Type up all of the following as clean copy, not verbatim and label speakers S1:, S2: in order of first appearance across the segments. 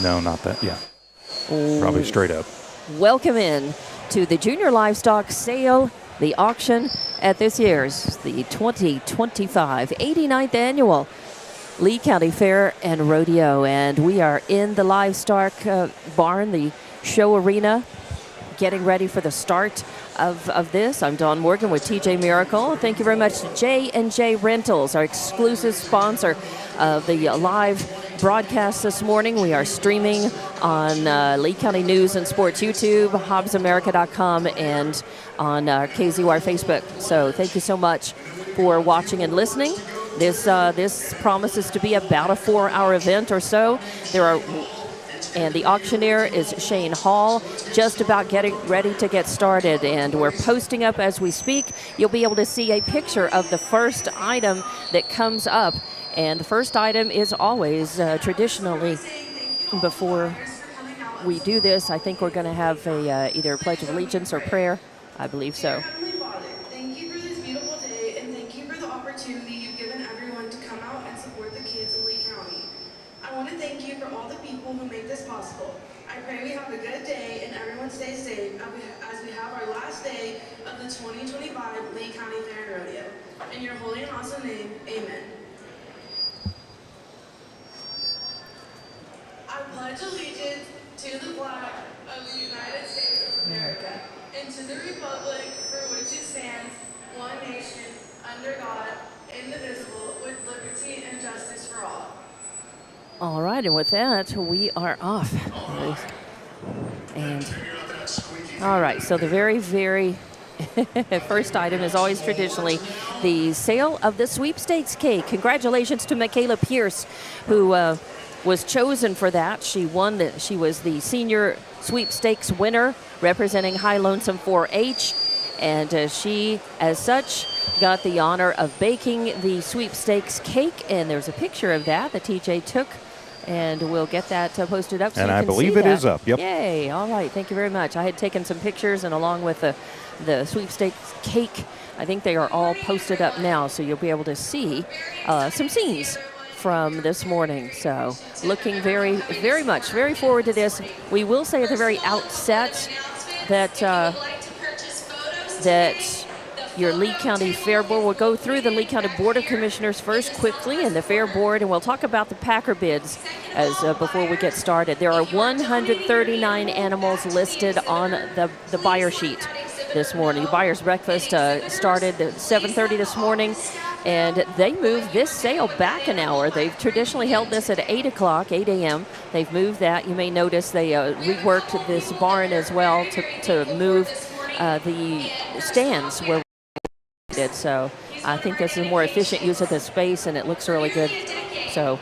S1: No, not that. Yeah. Probably straight up.
S2: Welcome in to the Junior Livestock Sale, the auction at this year's the 2025 89th Annual Lee County Fair and Rodeo. And we are in the Livestock barn, the show arena, getting ready for the start of this. I'm Dawn Morgan with TJ Miracle. Thank you very much to J&J Rentals, our exclusive sponsor of the live broadcast this morning. We are streaming on Lee County News and Sports YouTube, HobbsAmerica.com, and on KZY Facebook. So thank you so much for watching and listening. This promises to be about a 4-hour event or so. And the auctioneer is Shane Hall, just about getting ready to get started. And we're posting up as we speak. You'll be able to see a picture of the first item that comes up. And the first item is always traditionally, before we do this, I think we're going to have either a Pledge of Allegiance or prayer. I believe so.
S3: Heavenly Father, thank you for this beautiful day, and thank you for the opportunity you've given everyone to come out and support the kids of Lee County. I want to thank you for all the people who make this possible. I pray we have a good day and everyone stays safe as we have our last day of the 2025 Lee County Fair and Rodeo. In your holy and awesome name, amen. I pledge allegiance to the flag of the United States of America and to the republic for which it stands, one nation, under God, indivisible, with liberty and justice for all.
S2: All right, and with that, we are off. And all right, so the very first item is always traditionally the sale of the sweepstakes cake. Congratulations to Michaela Pierce, who was chosen for that. She won that. She was the senior sweepstakes winner representing High Lonesome 4-H, and she, as such, got the honor of baking the sweepstakes cake. And there's a picture of that TJ took, and we'll get that posted up. So
S1: and
S2: you
S1: I
S2: can
S1: believe
S2: see
S1: it
S2: that.
S1: is up. Yep.
S2: Yay! All right, thank you very much. I had taken some pictures, and along with the sweepstakes cake, I think they are all posted up now, so you'll be able to see some scenes from this morning. So looking very forward to this. We will say at the very outset that your Lee County Fair Board will go through the Lee County Board of Commissioners first quickly, and the Fair Board, and we'll talk about the Packer bids as before we get started. There are 139 animals listed on the buyer sheet this morning. Buyer's breakfast started at 7:30 this morning, and they moved this sale back an hour. They've traditionally held this at 8 a.m. They've moved that. You may notice they reworked this barn as well to move the stands where we did. So I think this is a more efficient use of the space, and it looks really good. So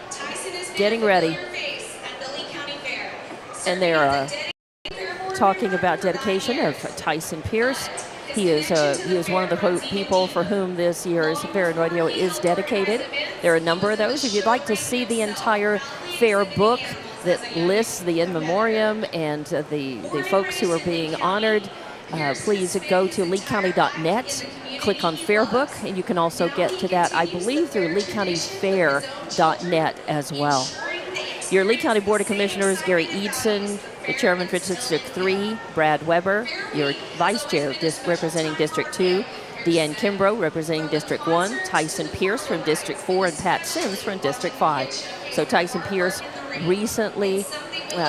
S2: getting ready. And they're talking about dedication of Tyson Pierce. He is one of the people for whom this year's Fair and Rodeo is dedicated. There are a number of those. If you'd like to see the entire fair book that lists the in memoriam and the folks who are being honored, please go to leecounty.net, click on Fair Book, and you can also get to that, I believe, through leecountyfair.net as well. Your Lee County Board of Commissioners, Gary Eidson, the chairman for District 3, Brad Weber, your vice chair representing District 2, Deanne Kimbrough representing District 1, Tyson Pierce from District 4, and Pat Sims from District 5. So Tyson Pierce recently,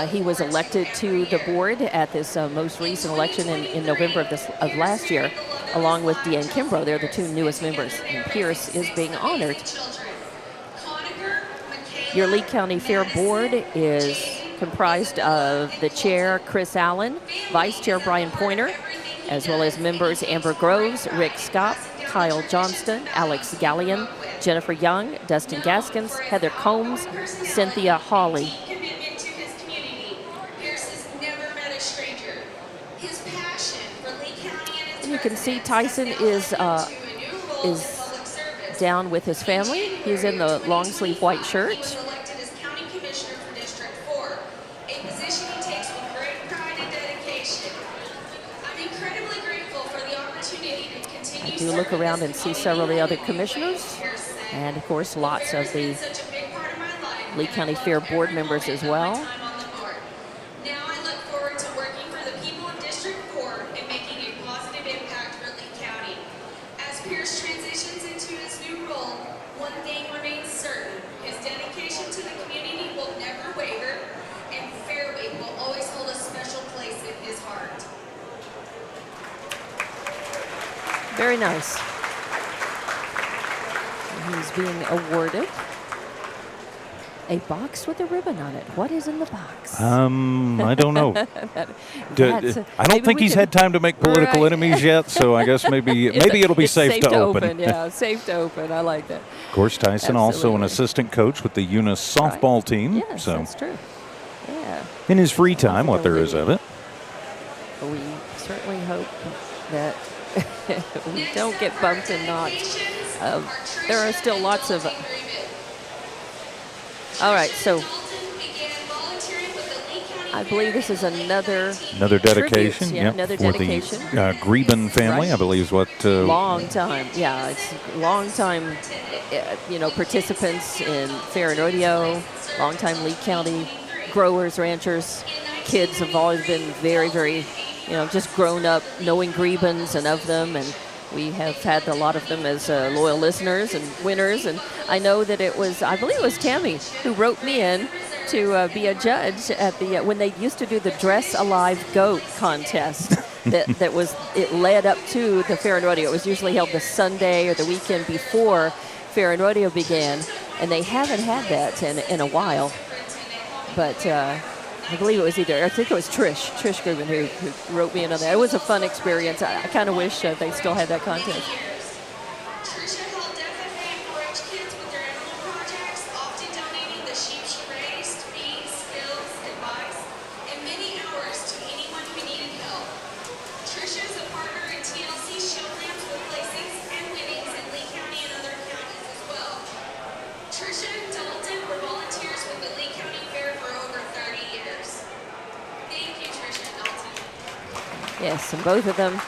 S2: he was elected to the board at this most recent election in November of last year, along with Deanne Kimbrough. They're the two newest members, and Pierce is being honored. Your Lee County Fair Board is comprised of the chair, Chris Allen, vice chair, Brian Pointer, as well as members Amber Groves, Rick Scott, Kyle Johnston, Alex Gallion, Jennifer Young, Dustin Gaskins, Heather Combs, Cynthia Hawley. And you can see Tyson is down with his family. He's in the long sleeve white shirt. I do look around and see several of the other commissioners, and of course lots of the Lee County Fair board members as well. Very nice. And he's being awarded a box with a ribbon on it. What is in the box?
S1: I don't know. I don't
S2: maybe
S1: think
S2: we
S1: he's
S2: can-
S1: had time to make political
S2: Right.
S1: enemies yet, so I guess maybe it'll be
S2: It's
S1: safe to open.
S2: Yeah, safe to open. I like that.
S1: Of course, Tyson also an
S2: Absolutely.
S1: assistant coach with the Eunice softball team.
S2: Yes,
S1: so
S2: that's true. Yeah.
S1: in his free time, what there is of it.
S2: We certainly hope that we don't get bumped and knocked. There are still lots of. All right, so I believe this is another
S1: dedication.
S2: tribute. Yeah, another
S1: for
S2: dedication.
S1: the Greben family,
S2: Right.
S1: I believe is what.
S2: Long time, yeah, it's long time. Participants in fair and rodeo, long time Lee County growers, ranchers, kids have always been very, very, just grown up knowing Grebens and of them, and we have had a lot of them as loyal listeners and winners. And I know that I believe it was Tammy who wrote me in to be a judge at the when they used to do the Dress a Live Goat contest. It led up to the fair and rodeo. It was usually held the Sunday or the weekend before fair and rodeo began, and they haven't had that in a while. But I believe it was I think it was Trish Grubin who wrote me in on that. It was a fun experience. I kind of wish they still had that contest.
S3: Trisha helped FFA encourage kids with their animal projects, often donating the sheep she raised, feed, skills, advice, and many hours to anyone who needed help. Trisha is a partner in TLC show lamps with placings and winnings in Lee County and other counties as well. Trisha and Dalton were volunteers with the Lee County Fair for over 30 years. Thank you, Trisha and Dalton.
S2: Yes, and both of them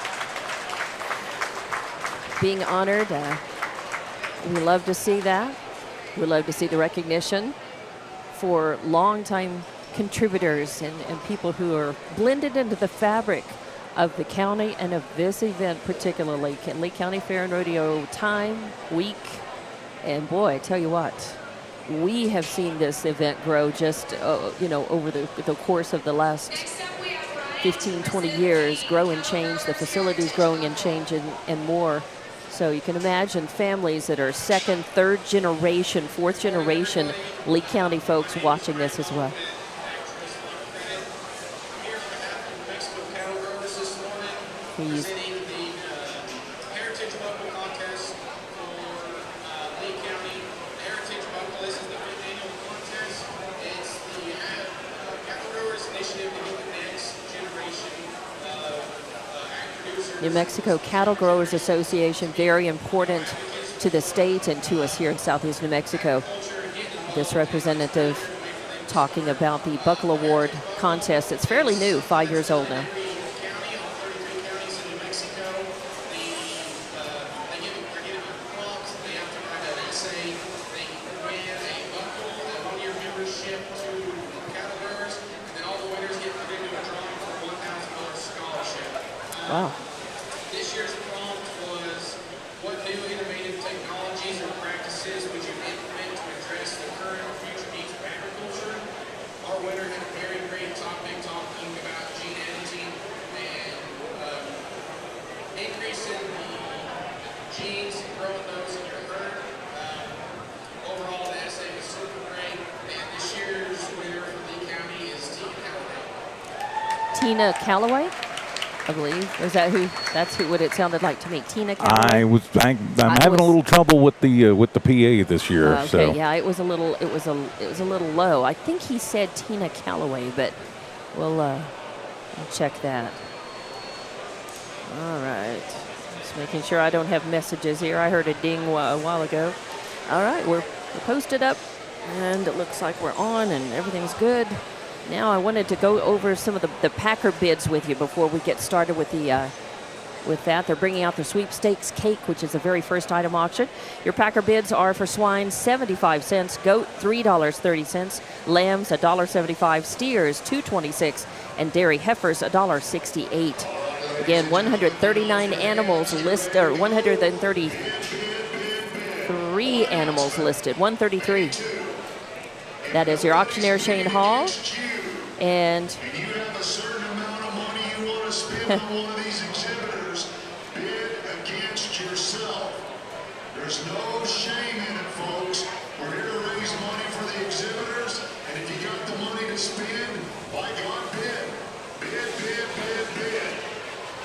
S2: being honored. We love to see that. We love to see the recognition for longtime contributors and people who are blended into the fabric of the county and of this event particularly. Lee County Fair and Rodeo time, week, and boy, I tell you what, we have seen this event grow just, over the course of the last 15, 20 years, grow and change. The facilities growing and changing and more. So you can imagine families that are second, third generation, fourth generation Lee County folks watching this as well. He's New Mexico Cattle Growers Association, very important to the state and to us here in Southeast New Mexico. This representative talking about the Buckle Award contest. It's fairly new, 5 years old now. Wow.
S4: This year's prompt was, what new innovative technologies or practices would you implement to address the current or future needs of agriculture? Our winner had a very great topic talking about gene editing and increasing the genes and growing those in your herd. Overall, the essay was super great, and this year's winner for Lee County is Tina Callaway.
S2: Tina Callaway, I believe. Is that who? That's what it sounded like to me. Tina Callaway.
S1: I'm having a little trouble with the PA this year.
S2: Okay,
S1: so
S2: yeah, it was a little low. I think he said Tina Callaway, but we'll check that. All right, just making sure I don't have messages here. I heard a ding a while ago. All right, we're posted up, and it looks like we're on, and everything's good. Now I wanted to go over some of the Packer bids with you before we get started with that. They're bringing out the sweepstakes cake, which is the very first item auction. Your Packer bids are for swine 75 cents, goat $3.30, lambs $1.75, steers $2.26, and dairy heifers $1.68. Again, 139 animals listed, or 133 animals listed, 133. That is your auctioneer, Shane Hall. And
S5: you have a certain amount of money you want to spend on one of these exhibitors, bid against Ask yourself. There's no shame in it, folks. We're here to raise money for the exhibitors, and if you got the money to spend, by God, bid. Bid, bid, bid, bid.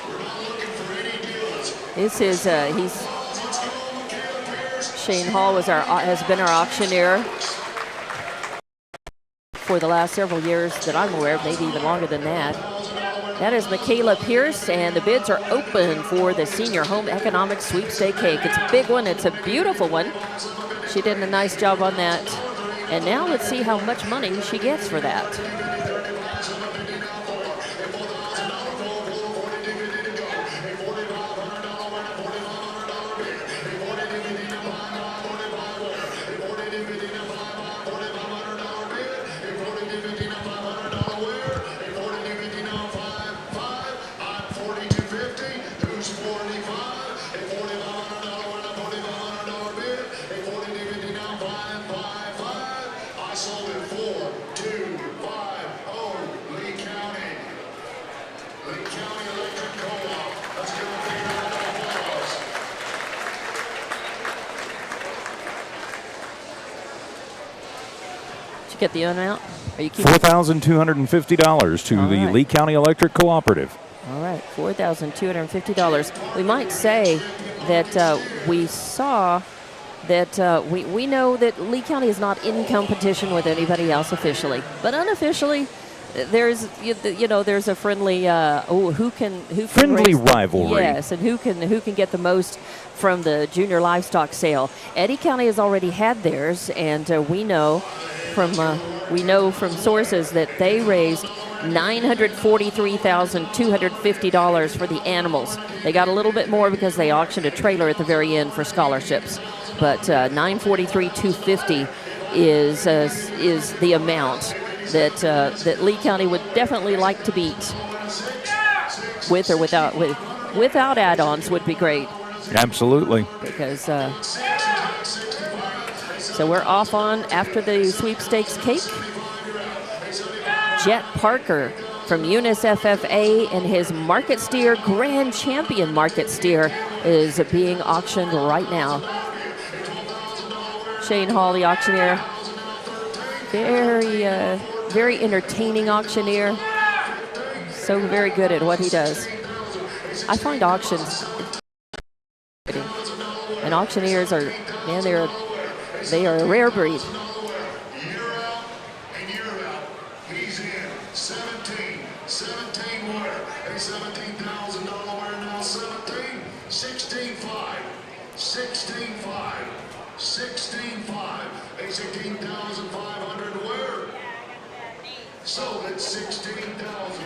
S5: We're not looking for any deals.
S2: This is Shane Hall has been our auctioneer for the last several years that I'm aware of, maybe even longer than that. That is Michaela Pierce, and the bids are open for the Senior Home Economics Sweepstake Cake. It's a big one. It's a beautiful one. She did a nice job on that. And now let's see how much money she gets for that. Get the amount? Are you keeping
S1: $4,250 to the Lee County Electric Cooperative.
S2: All right, $4,250. We might say that we saw that we know that Lee County is not in competition with anybody else officially, but unofficially, there's there's a friendly who can
S1: friendly rivalry.
S2: Yes, and who can get the most from the junior livestock sale. Eddy County has already had theirs, and we know from sources that they raised $943,250 for the animals. They got a little bit more because they auctioned a trailer at the very end for scholarships, but $943,250 is the amount that Lee County would definitely like to beat. With or without add-ons would be great.
S1: Absolutely.
S2: Because so we're off on after the sweepstakes cake. Jet Parker from Eunice FFA and his market steer, Grand Champion market steer, is being auctioned right now. Shane Hall, the auctioneer, very entertaining auctioneer. So very good at what he does. I find auctions, and auctioneers are, man, they are a rare breed.
S5: Year out and year out. He's in. 17 winner. A $17,000 winner now. 17, 16.5, 16.5, 16.5. A $16,500 winner. So it's 16,000.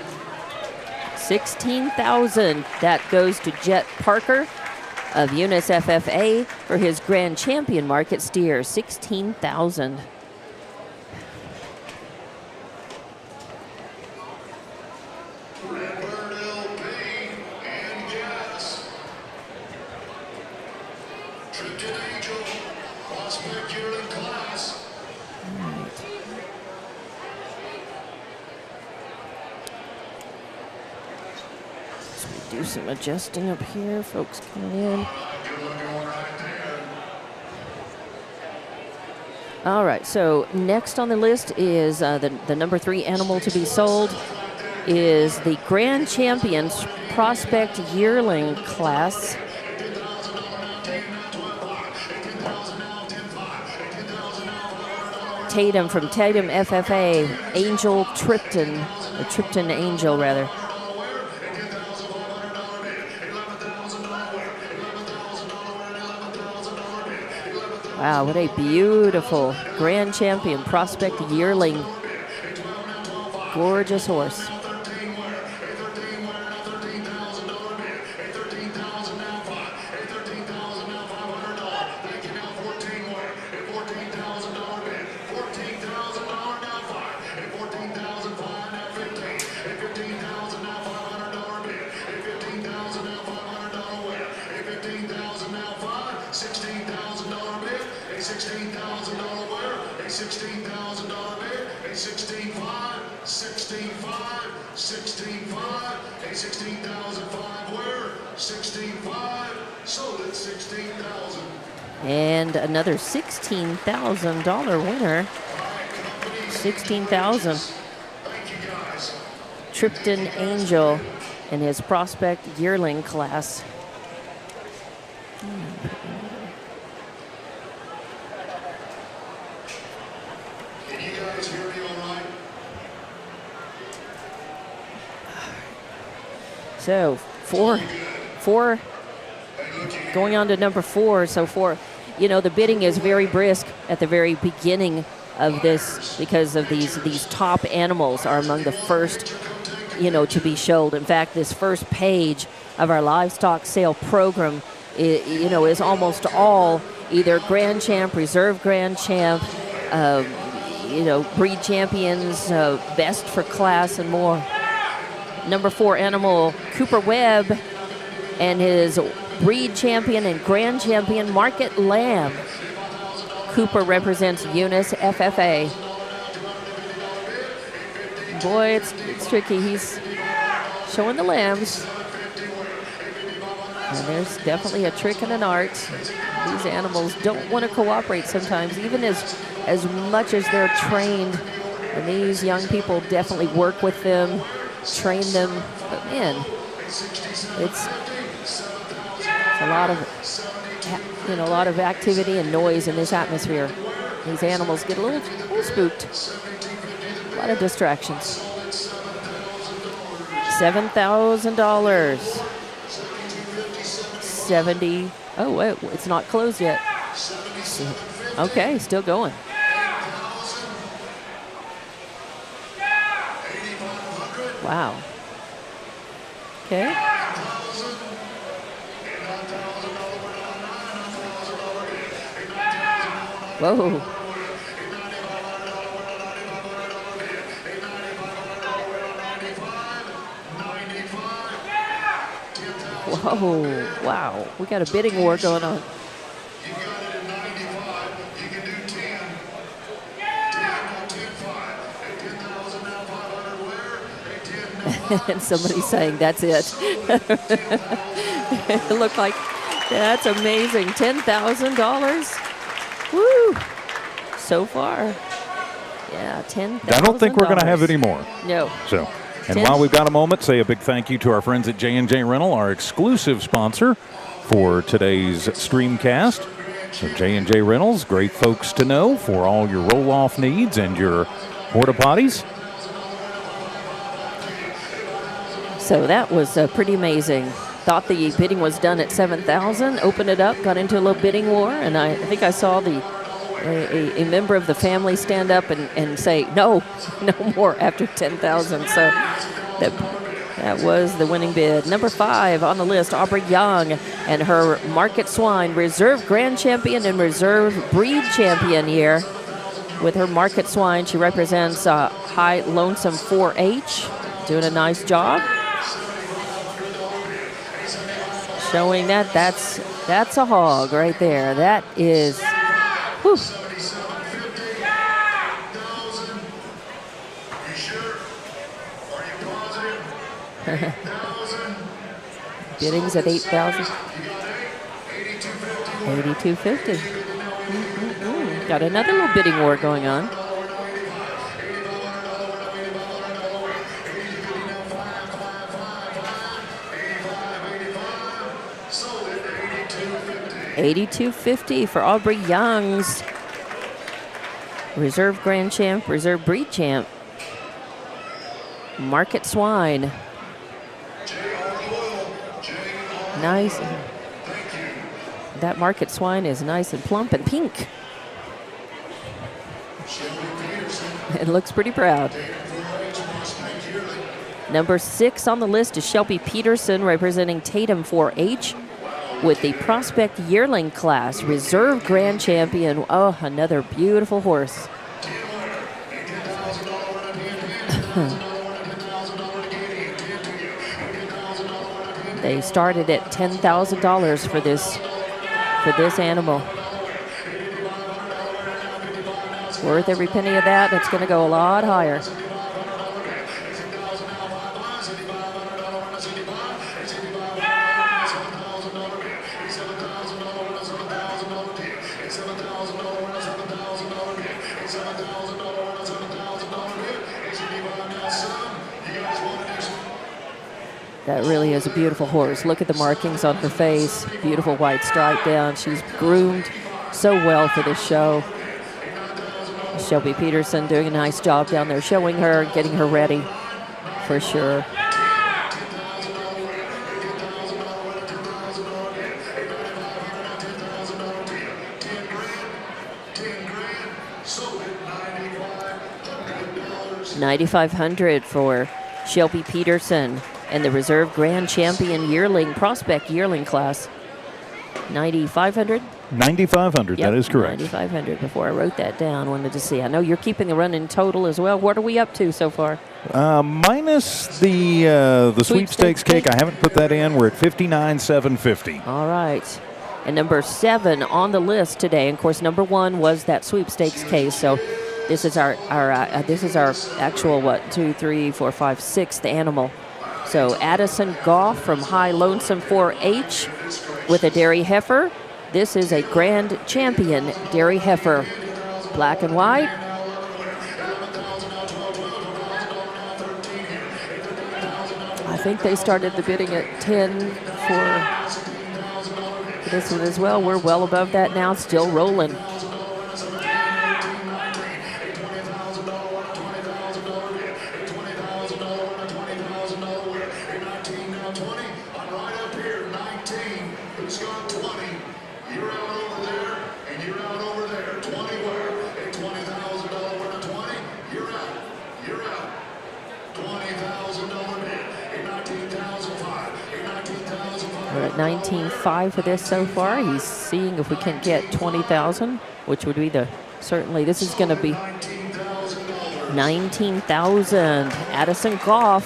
S2: 16,000. That goes to Jet Parker of Eunice FFA for his Grand Champion market steer. 16,000.
S5: Redbird LP and gas. Tripton Angel. Prospect yearling class.
S2: Do some adjusting up here, folks coming in. All right, so next on the list is the number 3 animal to be sold is the Grand Champions Prospect Yearling class. Tatum from Tatum FFA, Angel Tripton, or Tripton Angel rather. Wow, what a beautiful Grand Champion Prospect Yearling. Gorgeous horse.
S5: $16,000 bid, a $16,000 winner, a $16,000 bid, a 16.5, 16.5, 16.5, a 16,005 winner, 16.5, sold at 16,000.
S2: And another $16,000 winner. 16,000.
S5: Thank you guys.
S2: Tripton Angel in his prospect yearling class.
S5: Can you guys hear me all right?
S2: So four, going on to number 4. So the bidding is very brisk at the very beginning of this because of these top animals are among the first, to be showed. In fact, this first page of our livestock sale program, is almost all either Grand Champ, Reserve Grand Champ, breed champions, best for class, and more. Number 4 animal, Cooper Webb, and his breed champion and grand champion, Market Lamb. Cooper represents Eunice FFA. Boy, it's tricky. He's showing the lambs. And there's definitely a trick and an art. These animals don't want to cooperate sometimes, even as much as they're trained. And these young people definitely work with them, train them. But man, it's a lot of activity and noise in this atmosphere. These animals get a little spooked. A lot of distractions. $7,000. 70. Oh, wait, it's not closed yet. Okay, still going. Wow. Okay. Whoa. Whoa, wow. We got a bidding war going on.
S5: You got it at 95. You can do 10. 10 on 10.5. A 10,000 now 500 where? A 10 now
S2: And somebody's saying that's it. It looked like that's amazing. $10,000. Woo! So far. Yeah, $10,000.
S1: I don't think we're going to have any more.
S2: No.
S1: So, and while we've got a moment, say a big thank you to our friends at J&J Rental, our exclusive sponsor for today's streamcast. So J&J Rentals, great folks to know for all your roll-off needs and your porta potties.
S2: So that was pretty amazing. Thought the bidding was done at $7,000. Opened it up, got into a little bidding war, and I think I saw a member of the family stand up and say no more after $10,000. So that was the winning bid. Number 5 on the list, Aubrey Young and her Market Swine Reserve Grand Champion and Reserve Breed Champion year. With her Market Swine, she represents High Lonesome 4-H, doing a nice job. Showing that's a hog right there. That is, whew.
S5: 77,000. You sure? Are you positive? 8,000.
S2: Biddings at 8,000.
S5: You got 8.
S2: 8250. Got another little bidding war going on. $82.50 for Aubrey Young's Reserve Grand Champ, Reserve Breed Champ. Market Swine. Nice. That Market Swine is nice and plump and pink. It looks pretty proud. Number 6 on the list is Shelby Peterson, representing Tatum 4-H. With the Prospect Yearling class, Reserve Grand Champion. Oh, another beautiful horse. They started at $10,000 for this animal. Worth every penny of that. It's going to go a lot higher. That really is a beautiful horse. Look at the markings on her face. Beautiful white stripe down. She's groomed so well for this show. Shelby Peterson doing a nice job down there, showing her, getting her ready for sure. $9,500 for Shelby Peterson and the Reserve Grand Champion Yearling, Prospect Yearling class. $9,500?
S1: $9,500,
S2: Yep,
S1: that is correct.
S2: $9,500. Before I wrote that down, wanted to see. I know you're keeping the run in total as well. What are we up to so far?
S1: Minus the sweepstakes cake. I haven't put that in. We're at $59,750.
S2: All right. And number 7 on the list today. And of course, number 1 was that sweepstakes case. So this is our actual 6th animal. So Addison Goff from High Lonesome 4-H with a dairy heifer. This is a Grand Champion dairy heifer. Black and white. I think they started the bidding at 10 for this one as well. We're well above that now, still rolling. We're at 19.5 for this so far. He's seeing if we can get 20,000, which would be certainly this is going to be 19,000. Addison Goff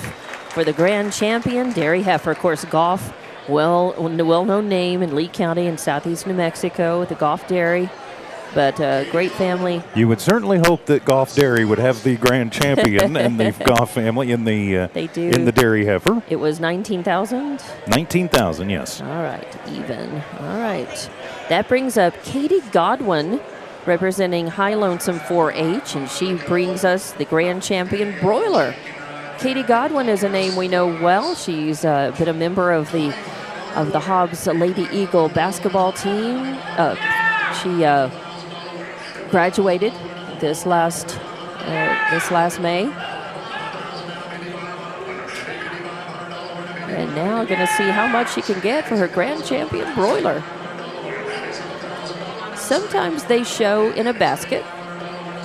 S2: for the Grand Champion dairy heifer. Of course, Goff, well-known name in Lee County in southeast New Mexico with the Goff Dairy. But great family.
S1: You would certainly hope that Goff Dairy would have the Grand Champion and the Goff family in the
S2: they do.
S1: In the dairy heifer.
S2: It was 19,000?
S1: 19,000, yes.
S2: All right, even. All right. That brings up Katie Godwin, representing High Lonesome 4-H, and she brings us the Grand Champion broiler. Katie Godwin is a name we know well. She's been a member of the Hobbs Lady Eagle basketball team. She graduated this last May, and now going to see how much she can get for her Grand Champion broiler. Sometimes they show in a basket,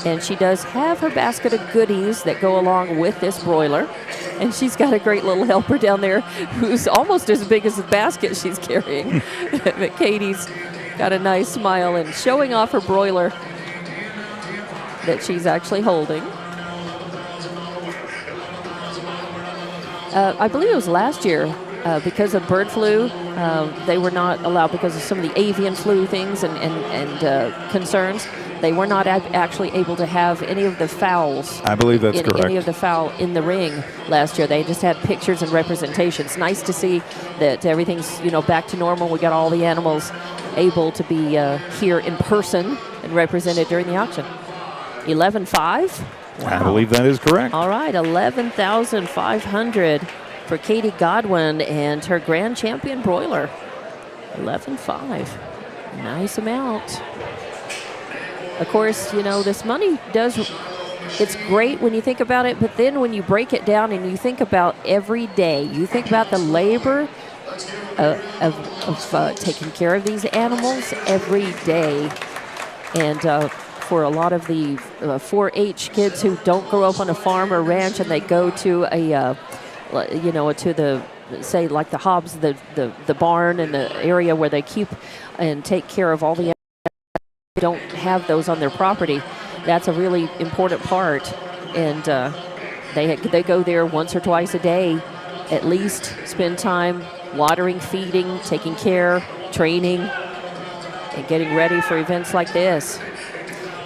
S2: and she does have her basket of goodies that go along with this broiler, and she's got a great little helper down there who's almost as big as the basket she's carrying. But Katie's got a nice smile and showing off her broiler that she's actually holding. I believe it was last year, because of bird flu, they were not allowed because of some of the avian flu things and concerns. They were not actually able to have any of the fowls.
S1: I believe that's correct.
S2: Any of the fowl in the ring last year. They just had pictures and representations. Nice to see that everything's back to normal. We got all the animals able to be here in person and represented during the auction. 11.5. Wow.
S1: I believe that is correct.
S2: All right, 11,500 for Katie Godwin and her Grand Champion broiler. 11.5. Nice amount. Of course, this money it's great when you think about it, but then when you break it down and you think about every day, you think about the labor of taking care of these animals every day. And for a lot of the 4-H kids who don't grow up on a farm or ranch and they go to to the, say, like the Hobbs, the barn and the area where they keep and take care of all the animals, don't have those on their property. That's a really important part. And they go there once or twice a day, at least spend time watering, feeding, taking care, training, and getting ready for events like this.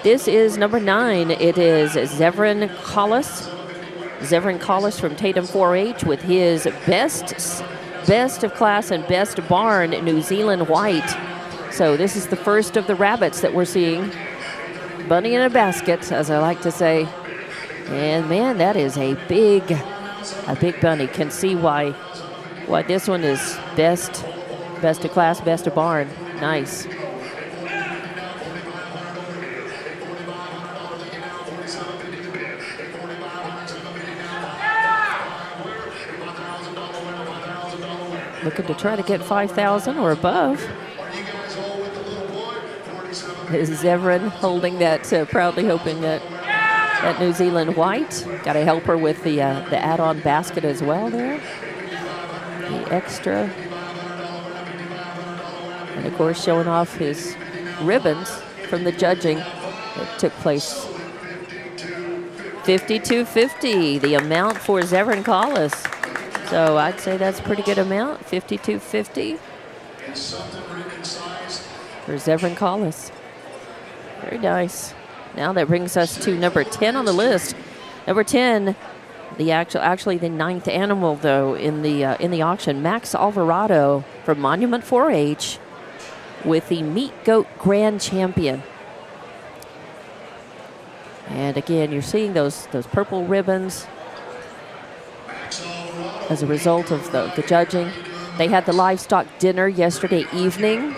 S2: This is number 9. It is Zevran Collis. Zevran Collis from Tatum 4-H with his best of class and best barn New Zealand white. So this is the first of the rabbits that we're seeing. Bunny in a basket, as I like to say. And man, that is a big bunny. Can see why this one is best of class, best of barn. Nice. Looking to try to get 5,000 or above. Zevran holding that, proudly hoping that New Zealand white. Got to help her with the add-on basket as well there. The extra. And of course showing off his ribbons from the judging that took place. 52.50, the amount for Zevran Collis. So I'd say that's a pretty good amount, 52.50 for Zevran Collis. Very nice. Now that brings us to number 10 on the list. Number 10, actually the 9th animal though in the auction, Max Alvarado from Monument 4-H with the Meat Goat Grand Champion. And again, you're seeing those purple ribbons as a result of the judging. They had the livestock dinner yesterday evening.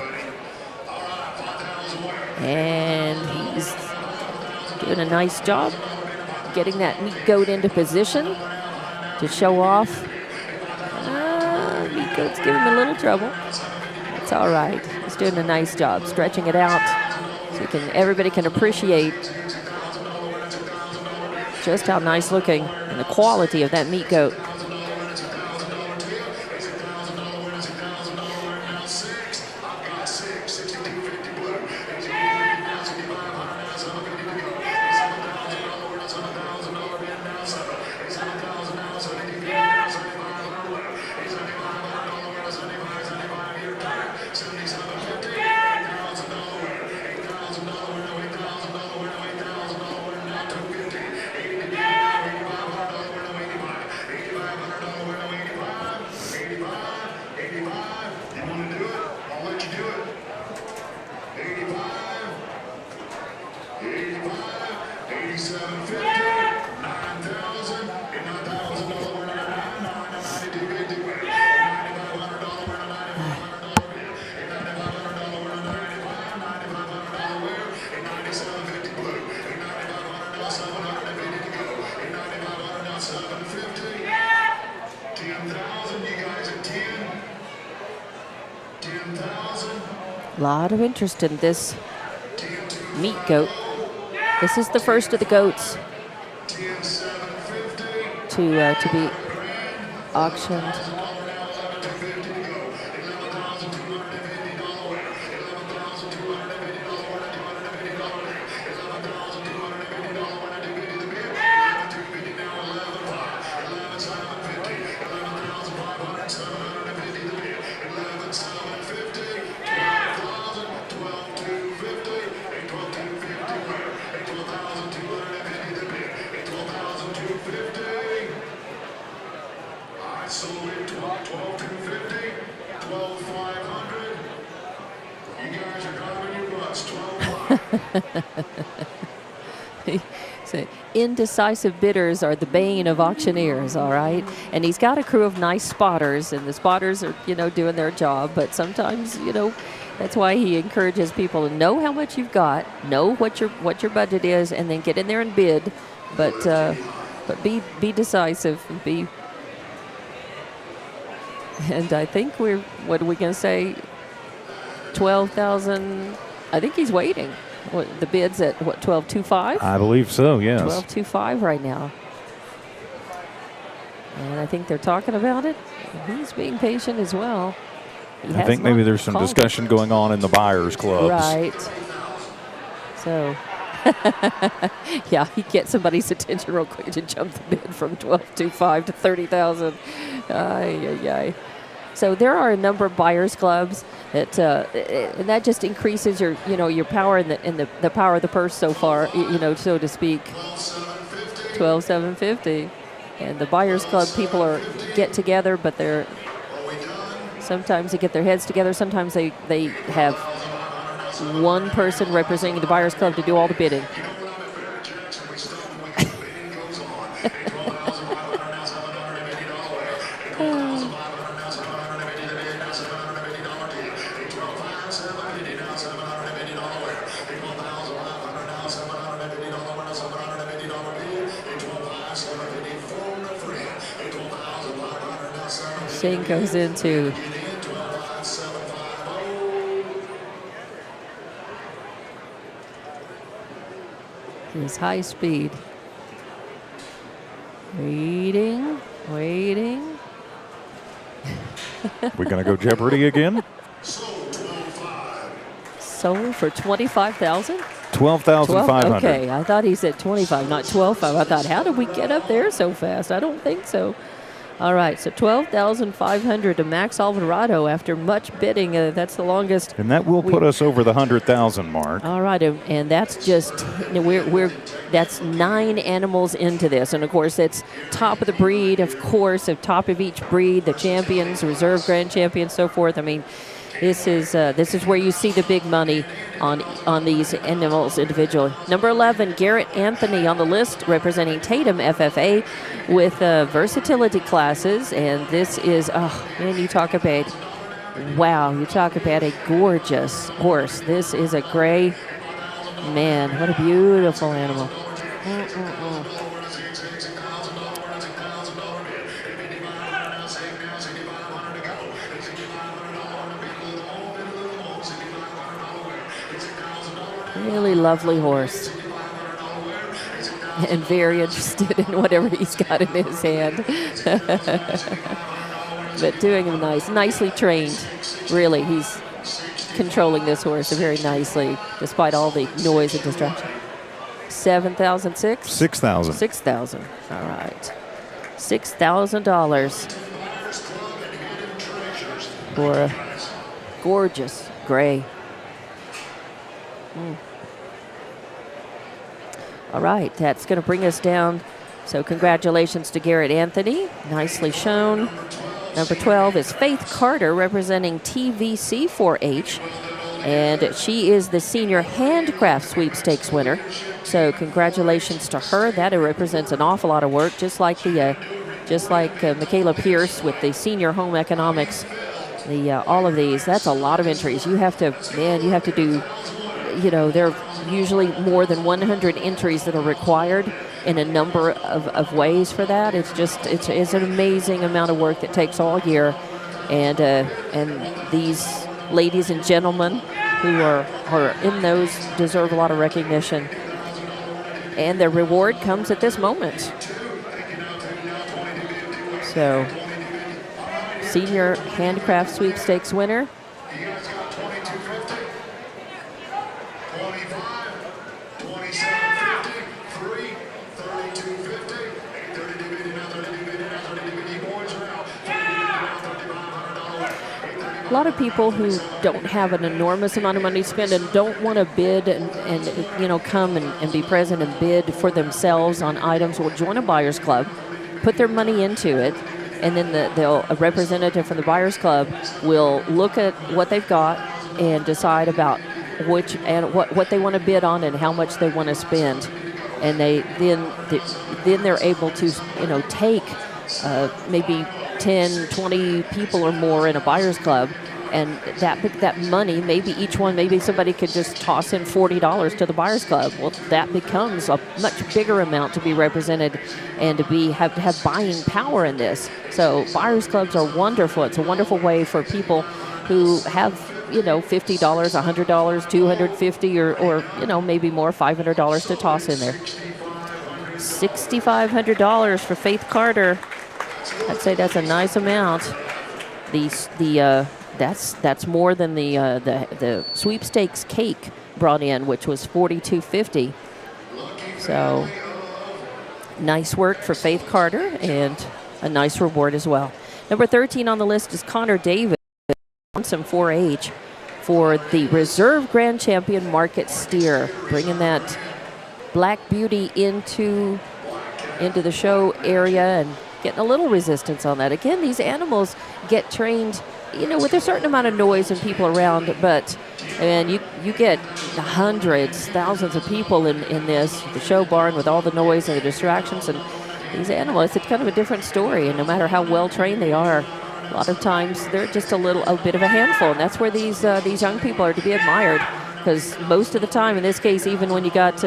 S2: And he's doing a nice job getting that meat goat into position to show off. Meat goat's giving him a little trouble. That's all right. He's doing a nice job stretching it out so everybody can appreciate just how nice looking and the quality of that meat goat. A lot of interest in this meat goat. This is the first of the goats to be auctioned. So indecisive bidders are the bane of auctioneers, all right? And he's got a crew of nice spotters, and the spotters are, doing their job. But sometimes, that's why he encourages people to know how much you've got, know what your budget is, and then get in there and bid. But be decisive and be. And I think what are we going to say? 12,000. I think he's waiting. The bid's at 12.25?
S1: I believe so, yes.
S2: 12.25 right now. And I think they're talking about it. He's being patient as well.
S1: I think maybe there's some discussion going on in the buyers clubs.
S2: Right. So, yeah, he gets somebody's attention real quick to jump the bid from 12.25 to 30,000. Ay. So there are a number of buyers clubs that, and that just increases your, your power in the power of the purse so far, so to speak. 12,750, and the buyers club people get together, but sometimes they get their heads together. Sometimes they have one person representing the buyers club to do all the bidding. Shane goes into his high speed. Waiting.
S1: We're going to go Jeopardy again?
S2: Sold for 25,000?
S1: 12,500.
S2: Okay, I thought he said 25, not 12,500. I thought, how did we get up there so fast? I don't think so. All right, so 12,500 to Max Alvarado after much bidding. That's the longest.
S1: And that will put us over the 100,000 mark.
S2: All right, and that's just that's 9 animals into this, and of course that's top of the breed. Of course, of top of each breed, the champions, reserve grand champions, so forth. I mean, this is where you see the big money on these animals individually. Number 11, Garrett Anthony on the list, representing Tatum FFA with versatility classes. And this is, you talk about a gorgeous horse. This is a gray, man, what a beautiful animal. Really lovely horse, and very interested in whatever he's got in his hand. But doing him nicely trained. Really, he's controlling this horse very nicely, despite all the noise and distraction. 7,006?
S1: 6,000.
S2: 6,000. All right. $6,000 for a gorgeous gray. All right, that's going to bring us down. So congratulations to Garrett Anthony. Nicely shown. Number 12 is Faith Carter, representing TVC 4-H. And she is the senior handcraft sweepstakes winner. So congratulations to her. That represents an awful lot of work, just like Michaela Pierce with the senior home economics. All of these, that's a lot of entries. You have to do, there are usually more than 100 entries that are required in a number of ways for that. It's an amazing amount of work that takes all year. And these ladies and gentlemen who are in those deserve a lot of recognition. And their reward comes at this moment. So, senior handcraft sweepstakes winner. A lot of people who don't have an enormous amount of money to spend and don't want to bid and come and be present and bid for themselves on items will join a buyer's club, put their money into it, and then a representative from the buyer's club will look at what they've got and decide about what they want to bid on and how much they want to spend. And then they're able to take maybe 10, 20 people or more in a buyer's club, and that money, maybe somebody could just toss in $40 to the buyer's club. Well, that becomes a much bigger amount to be represented and to have buying power in this. So buyer's clubs are wonderful. It's a wonderful way for people who have $50, $100, $250, or maybe more, $500 to toss in there. $6,500 for Faith Carter. I'd say that's a nice amount. That's more than the sweepstakes cake brought in, which was $4,250. So nice work for Faith Carter and a nice reward as well. Number 13 on the list is Connor Davis, some 4-H for the Reserve Grand Champion Market Steer, bringing that Black Beauty into the show area and getting a little resistance on that. Again, these animals get trained, with a certain amount of noise and people around, and you get hundreds, thousands of people in the show barn with all the noise and the distractions, and these animals, it's kind of a different story, and no matter how well trained they are, a lot of times they're just a bit of a handful, and that's where these young people are to be admired, because most of the time, in this case, even when you got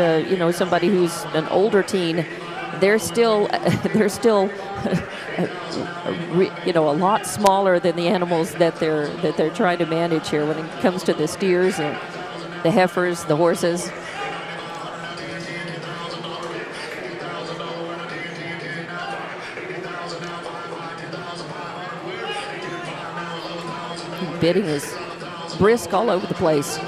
S2: somebody who's an older teen, they're still a lot smaller than the animals that they're trying to manage here when it comes to the steers and the heifers, the horses. Bidding is brisk all over the place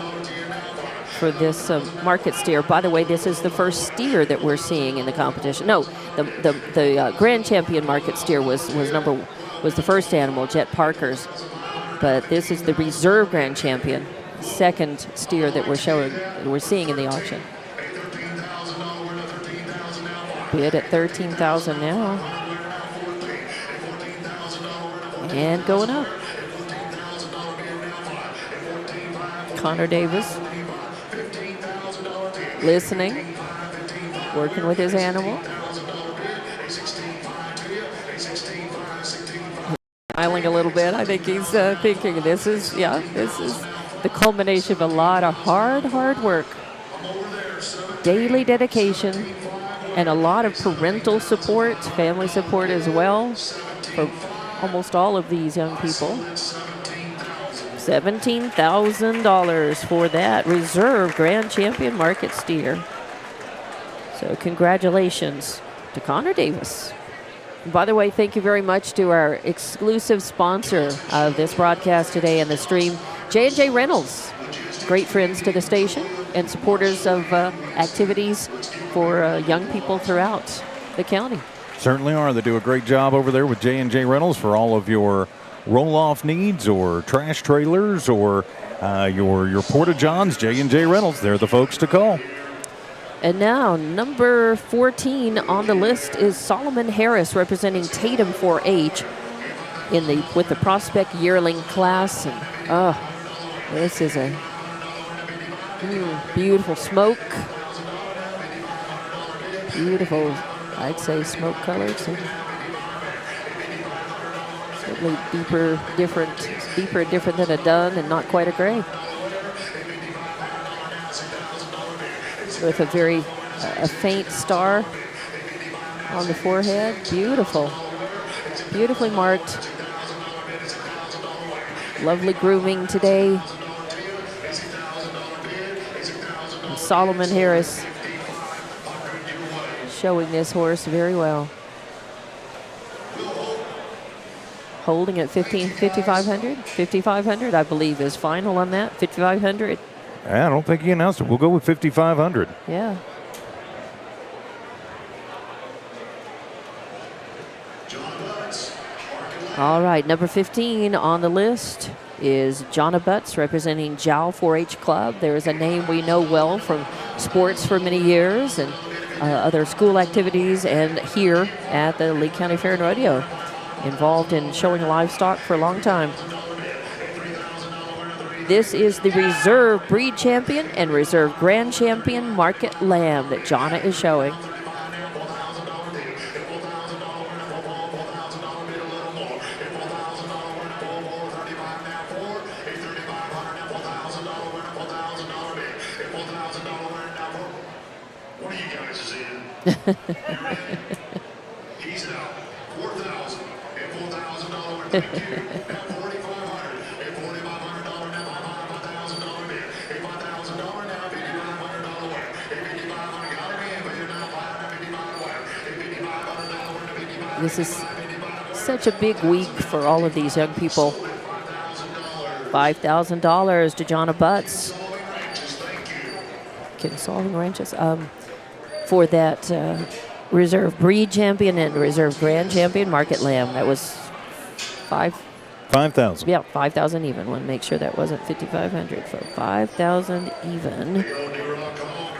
S2: for this market steer. By the way, this is the first steer that we're seeing in the competition. No, the Grand Champion market steer was the first animal, Jet Parker's, but this is the Reserve Grand Champion, second steer that we're seeing in the auction. Bid at $13,000 now, and going up. Connor Davis, listening, working with his animal. Smiling a little bit. I think he's thinking this is the culmination of a lot of hard work, daily dedication, and a lot of parental support, family support as well for almost all of these young people. $17,000 for that Reserve Grand Champion Market Steer. So congratulations to Connor Davis. And by the way, thank you very much to our exclusive sponsor of this broadcast today and the stream, J&J Reynolds. Great friends to the station and supporters of activities for young people throughout the county.
S1: Certainly are. They do a great job over there with J&J Reynolds for all of your roll-off needs or trash trailers or your porta-johns. J&J Reynolds, they're the folks to call.
S2: And now number 14 on the list is Solomon Harris, representing Tatum 4-H with the Prospect Yearling class. And this is a beautiful smoke. Beautiful, I'd say, smoke colors. Certainly deeper and different than a dun, and not quite a gray. With a faint star on the forehead. Beautiful, beautifully marked. Lovely grooming today. And Solomon Harris showing this horse very well. Holding at $5,500. $5,500, I believe, is final on that. $5,500.
S1: I don't think he announced it. We'll go with $5,500.
S2: Yeah. All right, number 15 on the list is Jonna Butts, representing Jow 4-H Club. There is a name we know well from sports for many years and other school activities, and here at the Lee County Fair and Rodeo. Involved in showing livestock for a long time. This is the Reserve Breed Champion and Reserve Grand Champion Market Lamb that Jonna is showing.
S5: What are you guys in? He's out. 4,000 and $4,000 thank you. At 4,500 and $4,500 now, $5,000 bid. $5,000 now, $5,500 away. $5,500 got it in, but you're now $5,500 away.
S2: This is such a big week for all of these young people. $5,000 to Jonna Butts. Consulting Ranches. For that Reserve Breed Champion and Reserve Grand Champion Market Lamb. That was
S1: 5,000.
S2: Yeah, 5,000 even. Want to make sure that wasn't 5,500. So 5,000 even.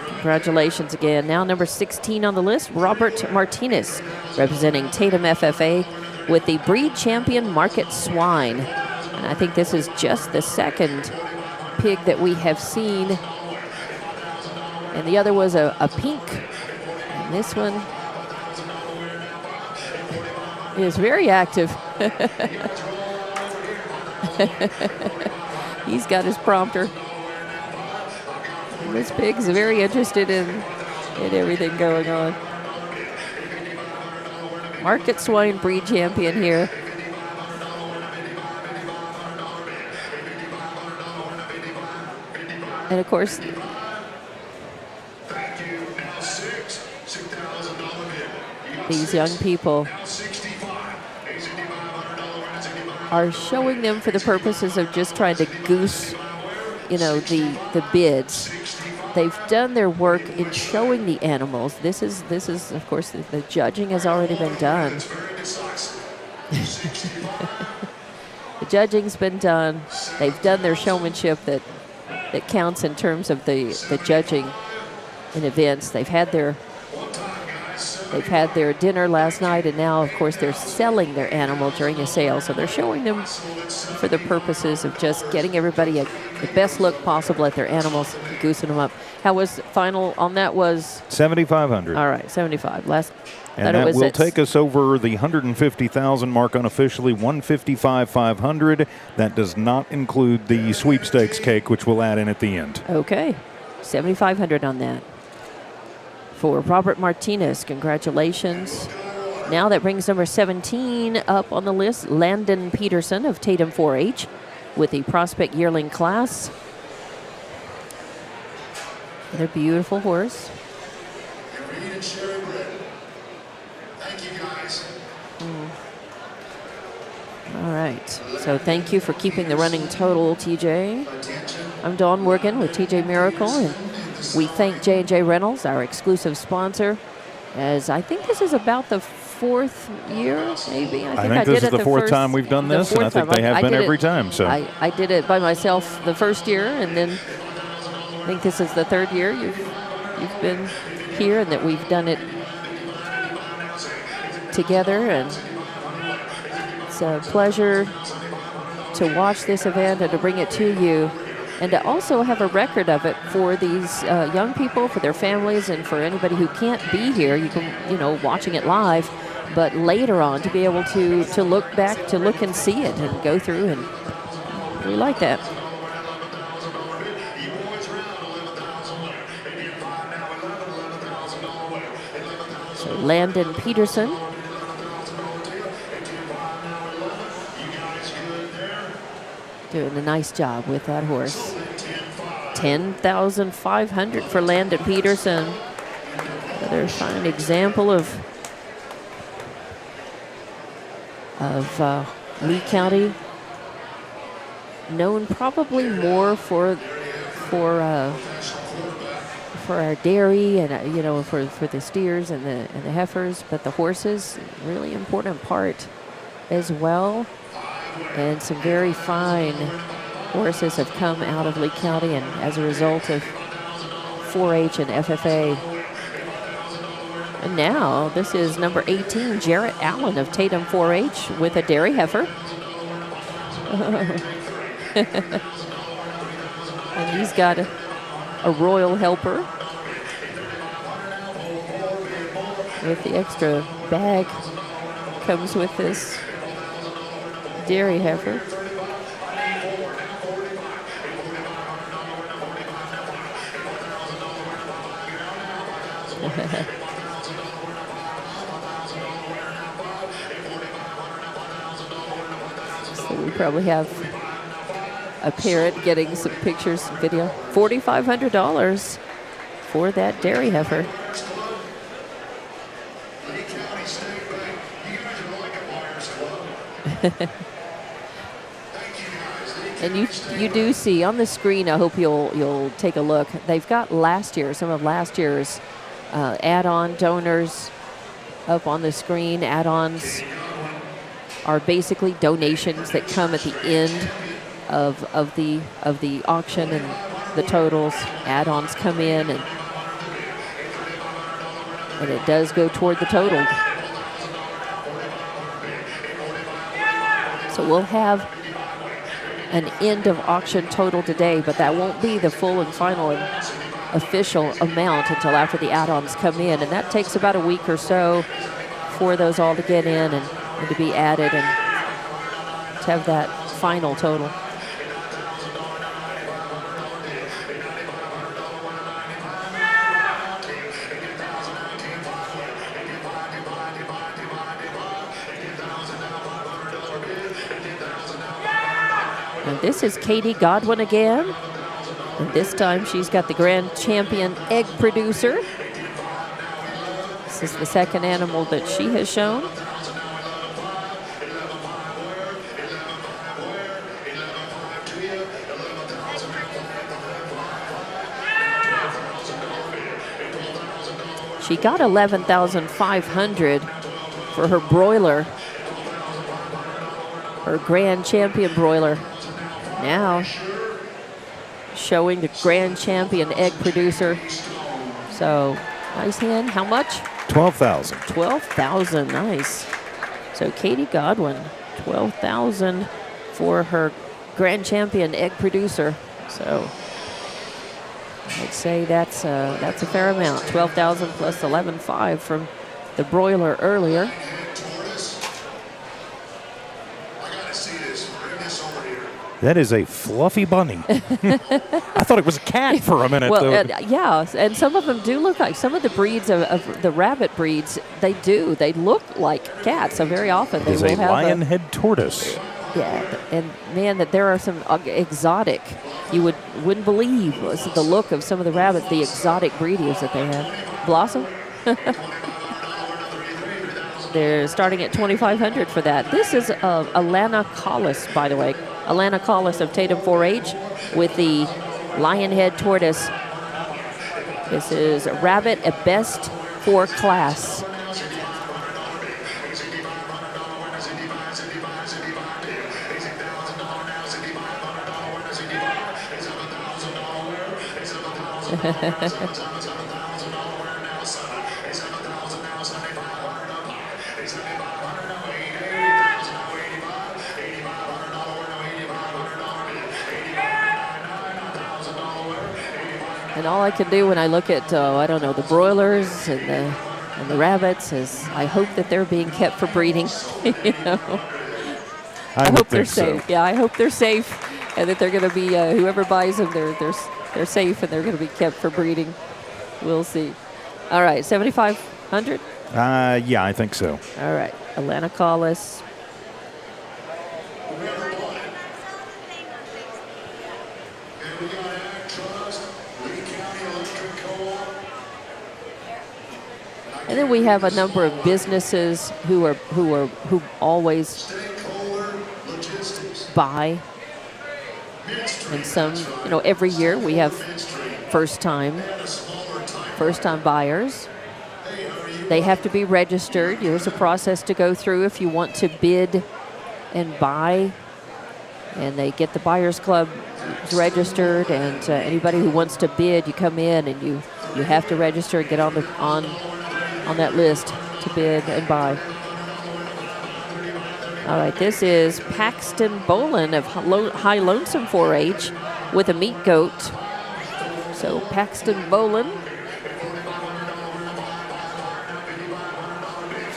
S2: Congratulations again. Now number 16 on the list, Robert Martinez, representing Tatum FFA with the breed champion Market Swine. And I think this is just the second pig that we have seen. And the other was a pink. And this one is very active. He's got his prompter. This pig's very interested in everything going on. Market Swine breed champion here. And of course, these young people are showing them for the purposes of just trying to goose, the bids. They've done their work in showing the animals. This is of course, the judging has already been done. The judging's been done. They've done their showmanship that counts in terms of the judging in events. They've had their dinner last night, and now, of course, they're selling their animal during a sale. So they're showing them for the purposes of just getting everybody the best look possible at their animals, goosing them up. How was final on that? Was
S1: 7,500.
S2: All right, 75.
S1: And that will take us over the 150,000 mark unofficially, 155,500. That does not include the sweepstakes cake, which we'll add in at the end.
S2: Okay, 7,500 on that. For Robert Martinez, congratulations. Now that brings number 17 up on the list, Landon Peterson of Tatum 4-H with the Prospect Yearling class. Another beautiful horse. All right, so thank you for keeping the running total, TJ. I'm Dawn Morgan with TJ Miracle, and we thank J&J Reynolds, our exclusive sponsor, as I think this is about the fourth year, maybe.
S1: I think this is the fourth time we've done this, and I think they have been every time. So
S2: I did it by myself the first year, and then I think this is the third year you've been here, and that we've done it together. And it's a pleasure to watch this event and to bring it to you, and to also have a record of it for these young people, for their families, and for anybody who can't be here. You can, watching it live, but later on to be able to look back, to look and see it and go through, and we like that. So Landon Peterson doing a nice job with that horse. 10,500 for Landon Peterson. Another fine example of Lee County, known probably more for our dairy and for the steers and the heifers, but the horses, really important part as well. And some very fine horses have come out of Lee County, and as a result of 4-H and FFA. And now this is number 18, Jarrett Allen of Tatum 4-H with a dairy heifer. And he's got a royal helper with the extra bag comes with this dairy heifer. So we probably have a parent getting some pictures and video. $4,500 for that dairy heifer. And you do see on the screen, I hope you'll take a look, they've got some of last year's add-on donors up on the screen, add-ons are basically donations that come at the end of the auction, and the totals, add-ons come in, and it does go toward the total. So we'll have an end of auction total today, but that won't be the full and final and official amount until after the add-ons come in, and that takes about a week or so for those all to get in and to be added and to have that final total. And this is Katie Godwin again. And this time she's got the Grand Champion Egg Producer. This is the second animal that she has shown. She got $11,500 for her broiler, her Grand Champion broiler. Now showing the Grand Champion Egg Producer. So nice hen. How much?
S1: $12,000.
S2: $12,000. Nice. So Katie Godwin, $12,000 for her Grand Champion Egg Producer. So I'd say that's a fair amount. $12,000 plus $11,500 from the broiler earlier.
S1: That is a fluffy bunny. I thought it was a cat for a minute.
S2: Well,
S1: though.
S2: yeah, and some of them do look like, some of the breeds of the rabbit breeds, they do. They look like cats, so very often they
S1: It is
S2: will
S1: a
S2: have
S1: lion-head tortoise.
S2: yeah, and man, that there are some exotic, you wouldn't believe the look of some of the rabbits, the exotic breedies that they have. Blossom? They're starting at $2,500 for that. This is Alana Collis, by the way. Alana Collis of Tatum 4-H with the Lionhead Tortoise. This is Rabbit at best for class. And all I can do when I look at, I don't know, the broilers and the rabbits is I hope that they're being kept for breeding. You know? I hope they're safe. Yeah, I hope they're safe, and that they're going to be whoever buys them, they're safe and they're going to be kept for breeding. We'll see. All right, 7,500.
S1: Yeah, I think so.
S2: All right, Alana Collis. And then we have a number of businesses who always buy. And some, you know, every year we have first-time buyers. They have to be registered. There's a process to go through if you want to bid and buy. And they get the Buyers Club registered, and anybody who wants to bid, you come in and you have to register and get on that list to bid and buy. All right, this is Paxton Bolin of High Lonesome 4-H with a meat goat. So Paxton Bolin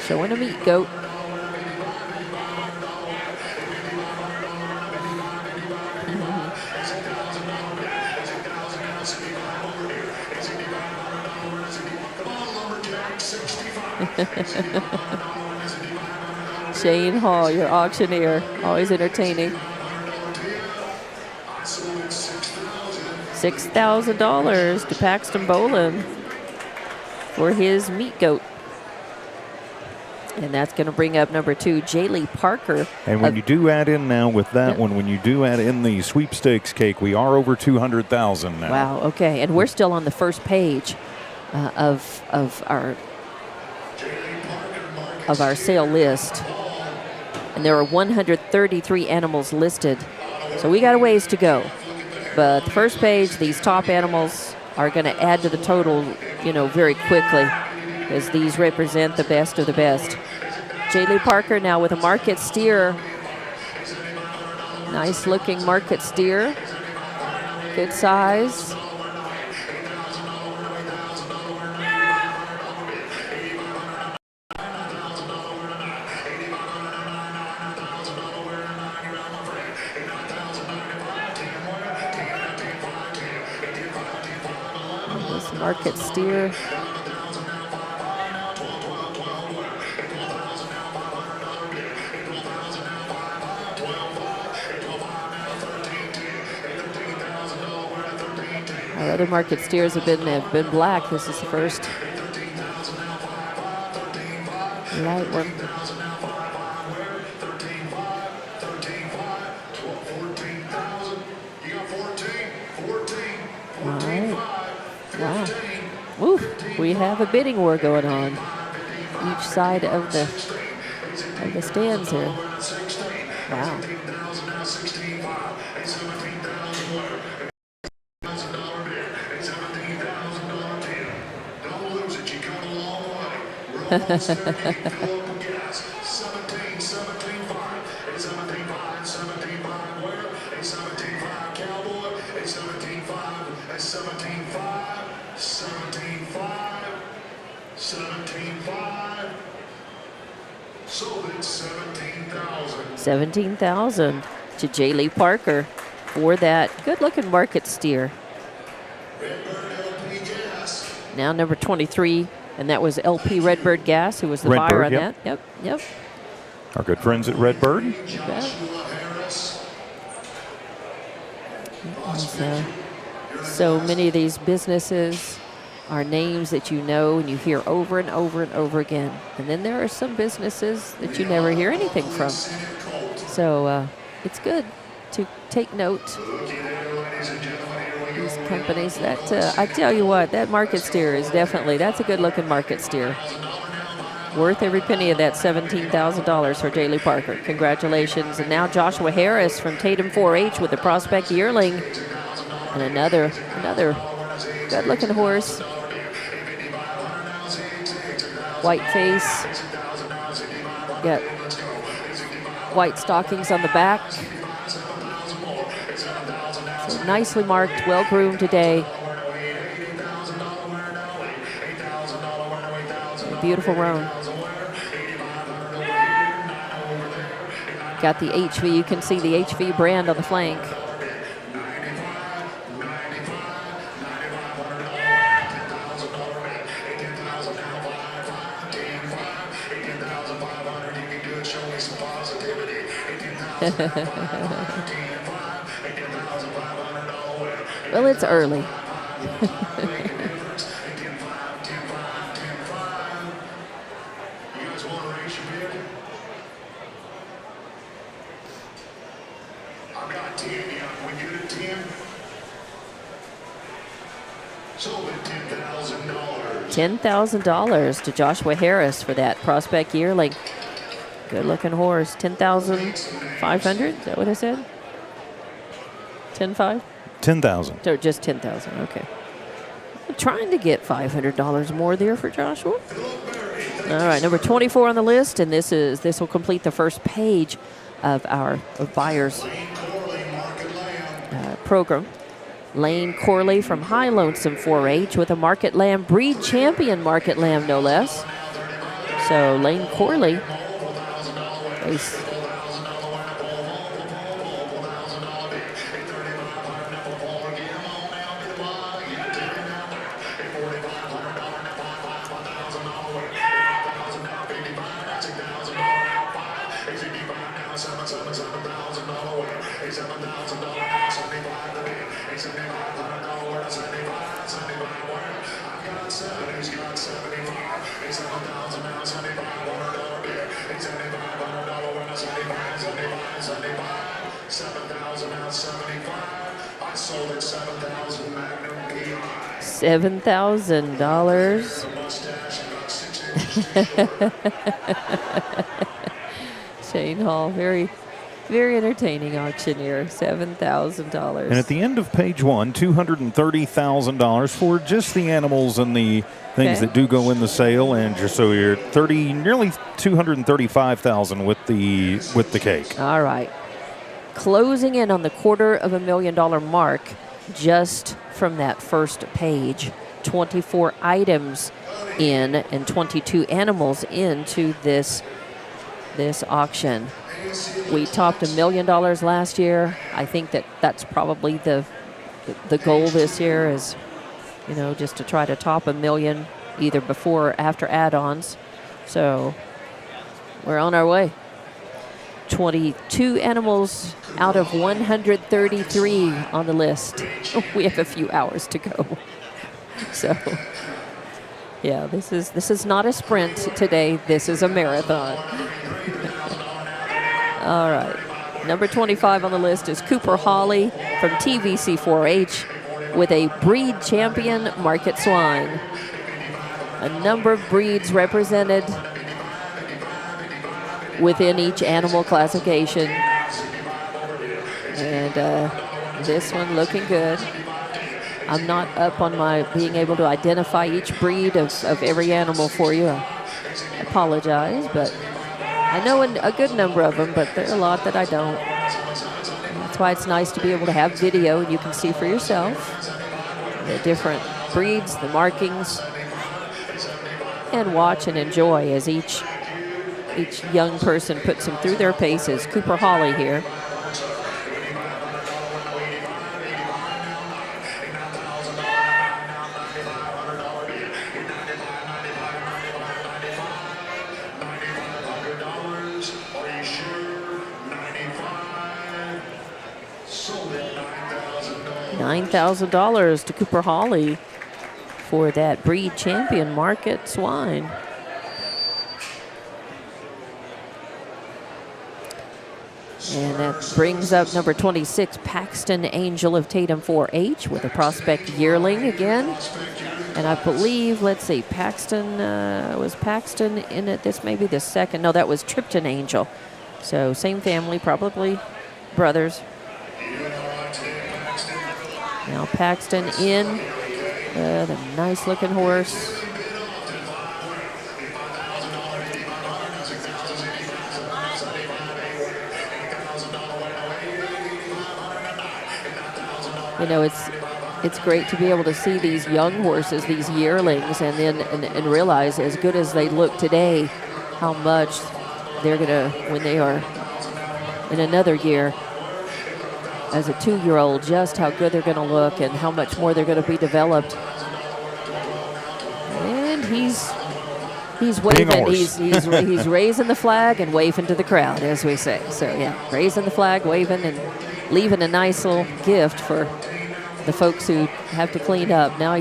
S2: showing a meat goat. Shane Hall, your auctioneer, always entertaining. $6,000 to Paxton Bolin for his meat goat. And that's going to bring up number 2, Jaylee Parker.
S1: And when you do add in now with that one, when you do add in the sweepstakes cake, we are over 200,000 now.
S2: Wow, okay. And we're still on the first page of our sale list. And there are 133 animals listed. So we got a ways to go. But the first page, these top animals are going to add to the total, very quickly, as these represent the best of the best. Jaylee Parker now with a market steer. Nice looking market steer. Good size. This market steer. Our other market steers have been black. This is the first light one. All right. Wow. Woo. We have a bidding war going on each side of the stands here. Wow. $17,000 to Jaylee Parker for that good-looking market steer. Now number 23, and that was LP Redbird Gas, who was the buyer on that. Yep.
S1: Our good friends at Redbird.
S2: So many of these businesses are names that you know and you hear over and over and over again. And then there are some businesses that you never hear anything from. So it's good to take note. These companies that, I tell you what, that market steer is that's a good looking market steer. Worth every penny of that $17,000 for Jaylee Parker. Congratulations. And now Joshua Harris from Tatum 4-H with the Prospect Yearling. And another good looking horse. White face. Got white stockings on the back. So nicely marked, well groomed today. A beautiful roan. Got the HV, you can see the HV brand on the flank. Well, it's early. $10,000 to Joshua Harris for that Prospect Yearling. Good looking horse. 10,500. Is that what I said? 10,500?
S1: 10,000.
S2: So just 10,000. Okay. I'm trying to get $500 more there for Joshua. All right, number 24 on the list, and this will complete the first page of our buyers program. Lane Corley from High Lonesome 4-H with a Market Lamb breed champion Market Lamb, no less. So Lane Corley. $7,000. Shane Hall, very, very entertaining auctioneer, $7,000.
S1: And at the end of page 1, $230,000 for just the animals and the things
S2: Okay.
S1: that do go in the sale, and just so you're nearly $235,000 with the cake.
S2: All right. Closing in on the $250,000 mark just from that first page. 24 items in and 22 animals into this auction. We topped $1 million last year. I think that's probably the goal this year is, just to try to top $1 million either before or after add-ons. So we're on our way. 22 animals out of 133 on the list. We have a few hours to go. So, yeah, this is not a sprint today. This is a marathon. All right. Number 25 on the list is Cooper Hawley from TVC 4-H with a breed champion market swine. A number of breeds represented within each animal classification. And this one looking good. I'm not up on my being able to identify each breed of every animal for you. I apologize, but I know a good number of them, but there are a lot that I don't. That's why it's nice to be able to have video and you can see for yourself the different breeds, the markings, and watch and enjoy as each young person puts them through their paces. Cooper Hawley here. $9,000 to Cooper Hawley for that breed champion market swine. And that brings up number 26, Paxton Angel of Tatum 4-H with a prospect yearling again. And I believe, let's see, was Paxton in it? This may be the second. No, that was Tripton Angel. So same family, probably brothers. Now Paxton in, the nice looking horse. It's great to be able to see these young horses, these yearlings, and then and realize, as good as they look today, how much they're gonna, when they are in another year as a 2-year-old, just how good they're gonna look and how much more they're gonna be developed. And he's waving, he's raising the flag and waving to the crowd, as we say. So yeah, raising the flag, waving, and leaving a nice little gift for the folks who have to clean up. Now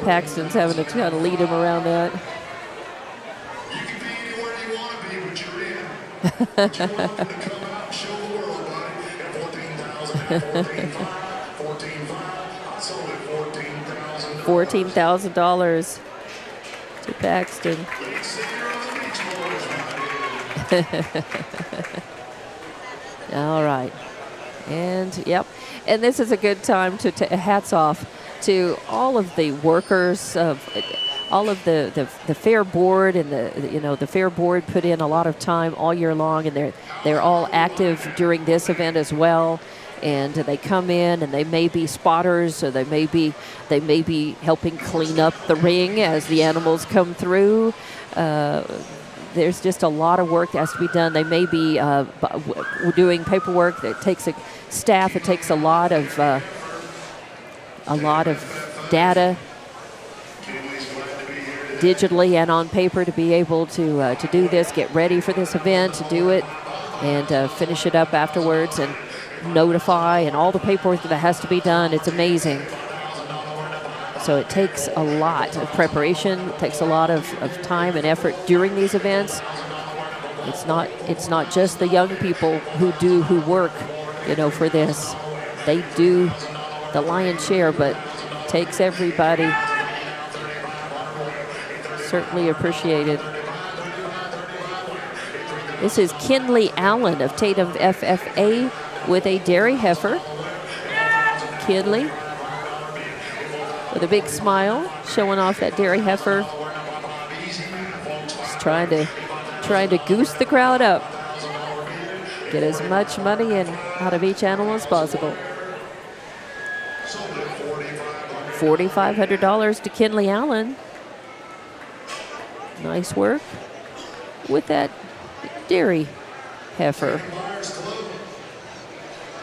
S2: Paxton's having to kind of lead him around that.
S5: You can be anywhere you want to be, but you're in. You want to come out and show the world, buddy. At 14,000, 14,500. I sold it
S2: $14,000 to Paxton. All right. And, yep. And this is a good time to hats off to all of the workers of all of the fair board, and the fair board put in a lot of time all year long, and they're all active during this event as well. And they come in, and they may be spotters, or they may be helping clean up the ring as the animals come through. There's just a lot of work that has to be done. They may be doing paperwork that takes staff. It takes a lot of data, digitally and on paper, to be able to do this, get ready for this event, to do it, and finish it up afterwards, and notify, and all the paperwork that has to be done. It's amazing. So it takes a lot of preparation. It takes a lot of time and effort during these events. It's not just the young people who work, for this. They do the lion's share, but it takes everybody. Certainly appreciated. This is Kinley Allen of Tatum FFA with a dairy heifer. Kinley with a big smile, showing off that dairy heifer. Just trying to goose the crowd up. Get as much money in out of each animal as possible. $4,500 to Kinley Allen. Nice work with that dairy heifer.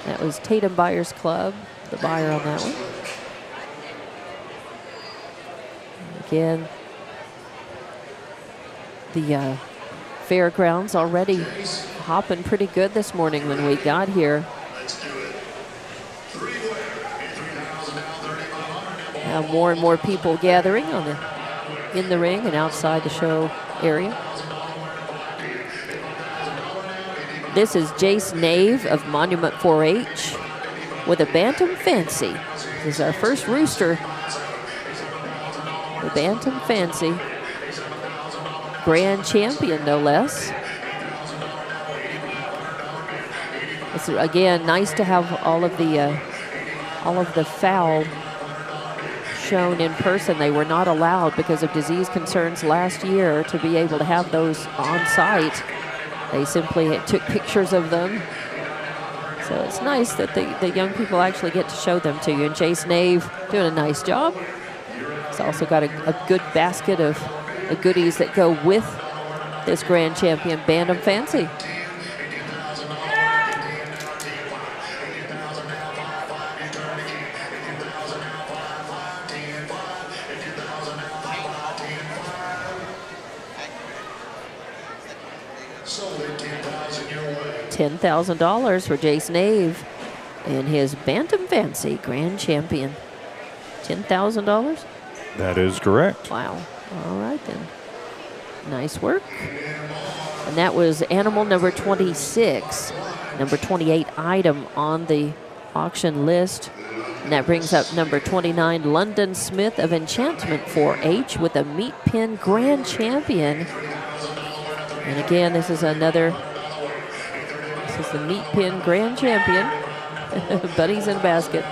S2: That was Tatum Buyers Club, the buyer on that one. Again, the fairgrounds already hopping pretty good this morning when we got here. Now more and more people gathering in the ring and outside the show area. This is Jace Nave of Monument 4-H with a Bantam Fancy. This is our first rooster. The Bantam Fancy. Grand champion, no less. It's, again, nice to have all of the fowl shown in person. They were not allowed because of disease concerns last year to be able to have those on site. They simply took pictures of them. So it's nice that the young people actually get to show them to you. And Jace Nave doing a nice job. He's also got a good basket of the goodies that go with this Grand Champion Bantam Fancy. $10,000 for Jace Nave and his Bantam Fancy Grand Champion. $10,000?
S1: That is correct.
S2: Wow. All right then. Nice work. And that was animal number 26, number 28 item on the auction list. And that brings up number 29, London Smith of Enchantment 4-H with a meat pin Grand Champion. And again, this is the meat pin Grand Champion. Buddies in basket.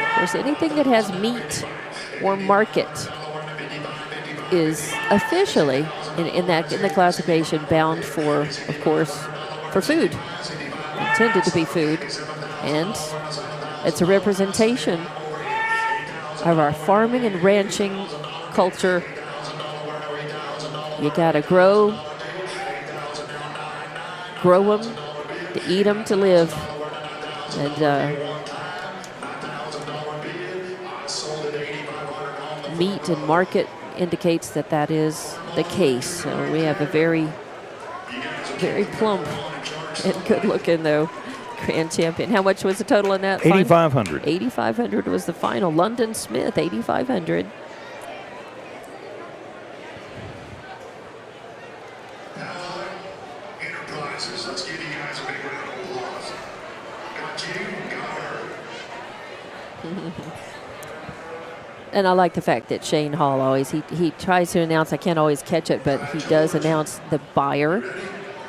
S2: Of course, anything that has meat or market is officially in the classification bound for, of course, for food. Intended to be food, and it's a representation of our farming and ranching culture. You gotta grow them to eat them to live, and meat and market indicates that is the case. So we have a very, very plump and good looking though Grand Champion. How much was the total on that?
S1: $8,500.
S2: $8,500 was the final. London Smith, $8,500.
S5: Let's give you guys a big round of applause. Got you, got her.
S2: And I like the fact that Shane Hall always, he tries to announce, I can't always catch it, but he does announce the buyer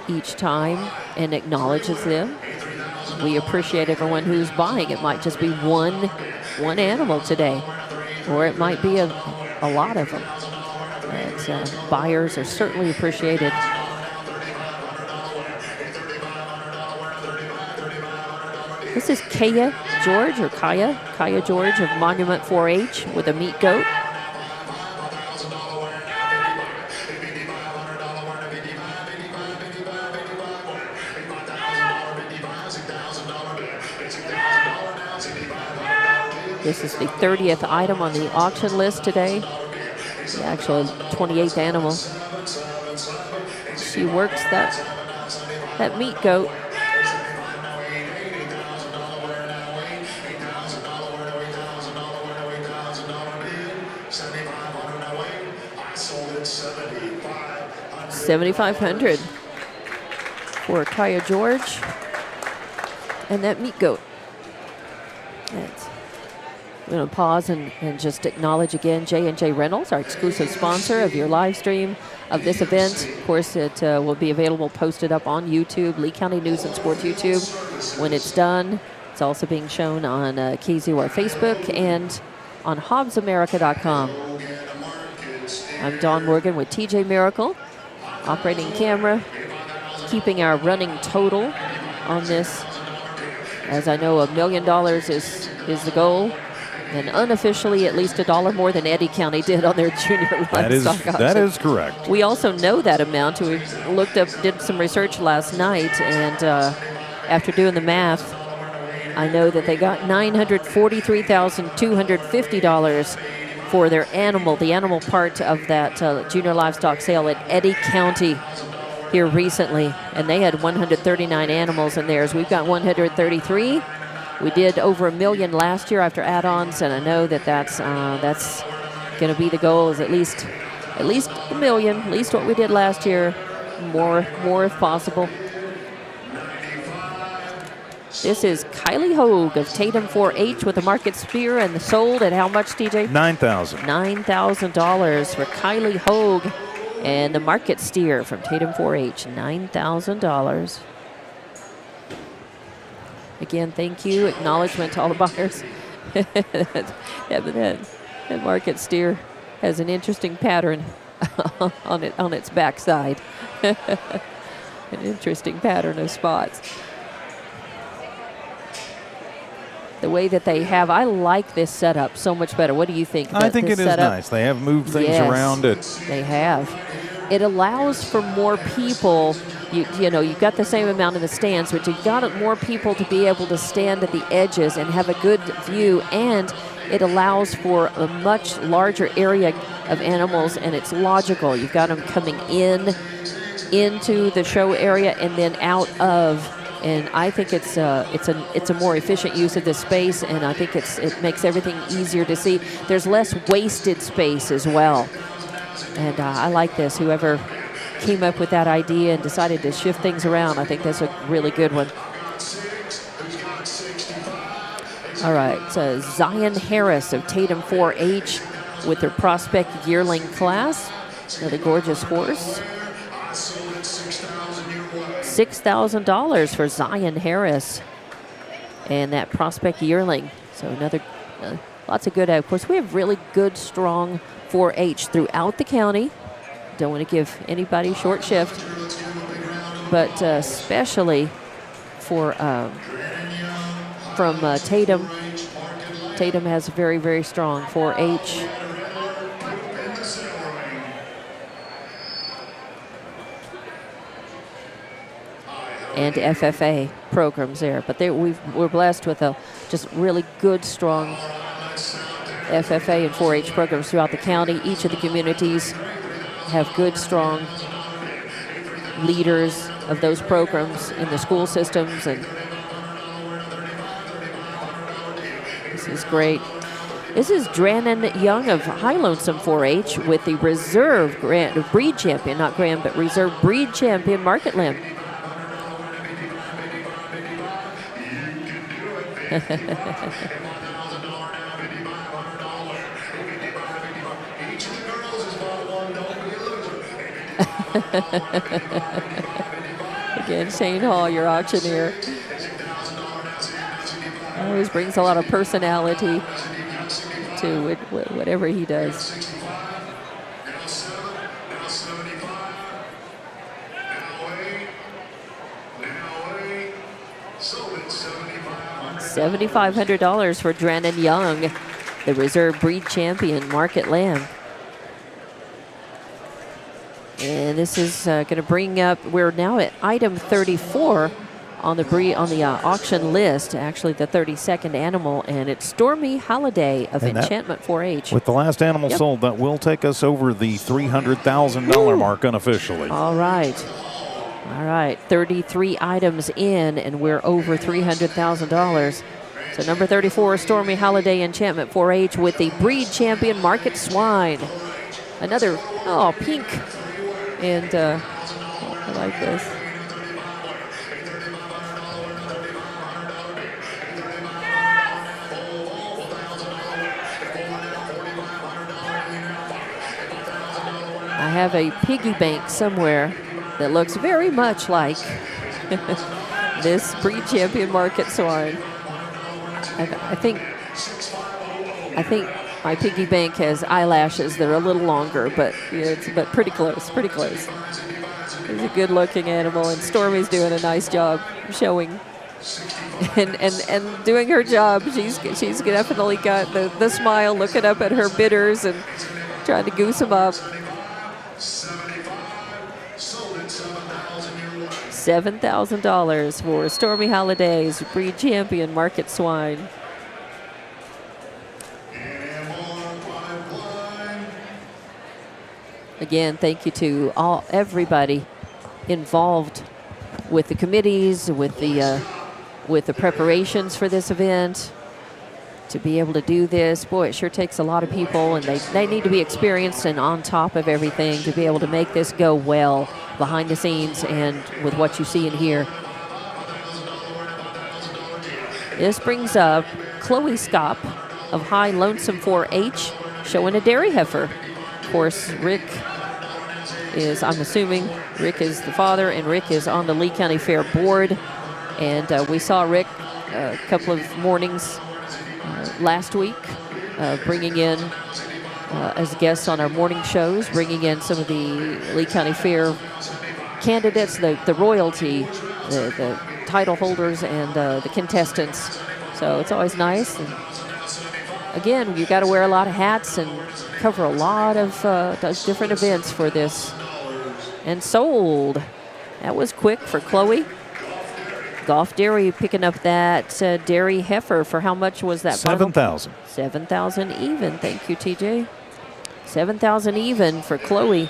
S2: each time and acknowledges them. We appreciate everyone who's buying. It might just be one animal today, or it might be a lot of them. But buyers are certainly appreciated. This is Kaya George of Monument 4-H with a meat goat. This is the 30th item on the auction list today. The actual 28th animal. She works that meat goat. $7,500 for Kaya George and that meat goat. That's going to pause and just acknowledge again J&J Rentals, our exclusive sponsor of your live stream of this event. Of course, it will be available, posted up on YouTube, Lee County News and Sports YouTube. When it's done, it's also being shown on KZOR Facebook and on HobbsAmerica.com. I'm Dawn Morgan with TJ Miracle, operating camera, keeping our running total on this, as I know $1 million is the goal, and unofficially at least $1 more than Eddy County did on their junior livestock auction.
S1: That is correct.
S2: We also know that amount. We looked up, did some research last night, and after doing the math, I know that they got $943,250 for their animal, the animal part of that junior livestock sale at Eddy County here recently, and they had 139 animals in theirs. We've got 133. We did over $1 million last year after add-ons, and I know that that's going to be the goal, is at least $1 million, at least what we did last year, more if possible. This is Kylie Hogue of Tatum 4-H with the market spear, and sold at how much, TJ?
S1: $9,000.
S2: $9,000 for Kylie Hogue and the market steer from Tatum 4-H, $9,000. Again, thank you. Acknowledgement to all the buyers. that market steer has an interesting pattern on its backside. An interesting pattern of spots. The way that they have, I like this setup so much better. What do you think?
S1: I think it is nice. They have moved things around it.
S2: They have. It allows for more people. You know, you've got the same amount in the stands, but you've got more people to be able to stand at the edges and have a good view, and it allows for a much larger area of animals, and it's logical. You've got them coming into the show area and then out of. And I think it's a more efficient use of the space, and I think it makes everything easier to see. There's less wasted space as well, and I like this. Whoever came up with that idea and decided to shift things around, I think that's a really good one. All right, so Zion Harris of Tatum 4-H with their prospect yearling class. Another gorgeous horse. $6,000 for Zion Harris and that prospect yearling. So another, lots of good. Of course, we have really good, strong 4-H throughout the county. Don't want to give anybody short shift, but especially for from Tatum. Tatum has a very, very strong 4-H. And FFA programs there, but we're blessed with a just really good, strong FFA and 4-H programs throughout the county. Each of the communities have good, strong leaders of those programs in the school systems, and this is great. This is Drannon Young of High Lonesome 4-H with the reserve breed champion, not Grand, but reserve breed champion Market Lamb. Again, Shane Hall, your auctioneer. Always brings a lot of personality to whatever he does. $7,500 for Drannon Young, the reserve breed champion Market Lamb. And this is going to bring up, we're now at item 34 on the auction list, actually the 32nd animal, and it's Stormy Holiday of Enchantment 4-H.
S1: With the last animal sold, that will take us over the $300,000 mark unofficially.
S2: All right. All right, 33 items in, and we're over $300,000. So number 34, Stormy Holiday Enchantment 4-H with the breed champion Market Swine. Another, pink. And I like this. have a piggy bank somewhere that looks very much like this breed champion market swine. I think my piggy bank has eyelashes that are a little longer, but but pretty close, pretty close. It's a good-looking animal, and Stormy's doing a nice job showing and doing her job. She's definitely got the smile, looking up at her bidders and trying to goose them up. $7,000 for Stormy Holiday's breed champion market swine. Again, thank you to everybody involved with the committees, with the preparations for this event. To be able to do this, boy, it sure takes a lot of people, and they need to be experienced and on top of everything to be able to make this go well behind the scenes and with what you see and hear. This brings up Chloe Scott of High Lonesome 4-H showing a dairy heifer. Of course, Rick is, I'm assuming, Rick is the father, and Rick is on the Lee County Fair board. And we saw Rick a couple of mornings last week bringing in, as guests on our morning shows, bringing in some of the Lee County Fair candidates, the royalty, the title holders, and the contestants. So it's always nice. And again, you got to wear a lot of hats and cover a lot of those different events for this. And sold. That was quick for Chloe. Golf Dairy picking up that dairy heifer for how much was that?
S1: $7,000.
S2: $7,000 even. Thank you, TJ. $7,000 even for Chloe.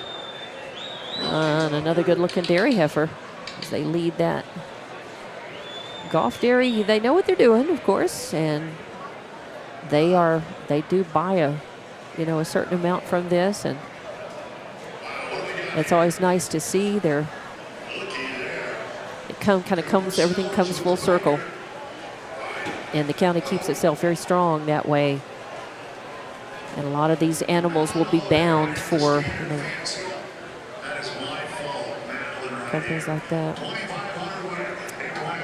S2: And another good-looking dairy heifer as they lead that. Golf Dairy, they know what they're doing, of course, and they do buy a certain amount from this, and it's always nice to see. Everything comes full circle, and the county keeps itself very strong that way. And a lot of these animals will be bound for companies like that.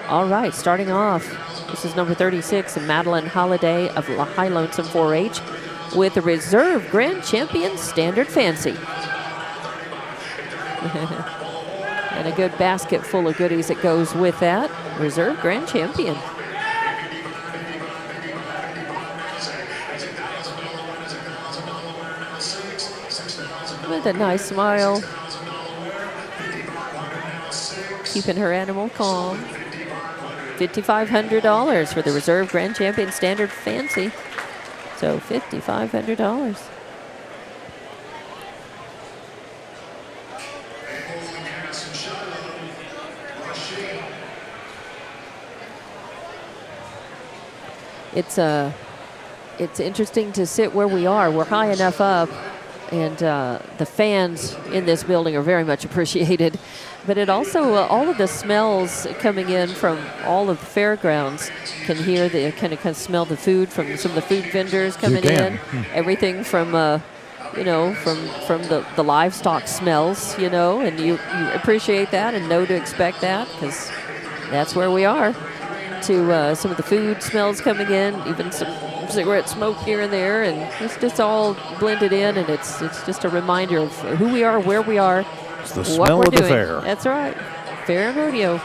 S2: All right, starting off, this is number 36, Madeline Holiday of High Lonesome 4-H with the Reserve Grand Champion Standard Fancy. And a good basket full of goodies that goes with that. Reserve Grand Champion. With a nice smile. Keeping her animal calm. $5,500 for the Reserve Grand Champion Standard Fancy. So $5,500. It's interesting to sit where we are. We're high enough up, and the fans in this building are very much appreciated. But it also, all of the smells coming in from all of the fairgrounds, can hear kind of smell the food from some of the food vendors coming in. Everything from from the livestock smells, and you appreciate that and know to expect that, because that's where we are. To some of the food smells coming in, even some cigarette smoke here and there, and it's just all blended in, and it's just a reminder of who we are, where we are,
S1: it's the smell of the fair.
S2: That's right, fair and rodeo.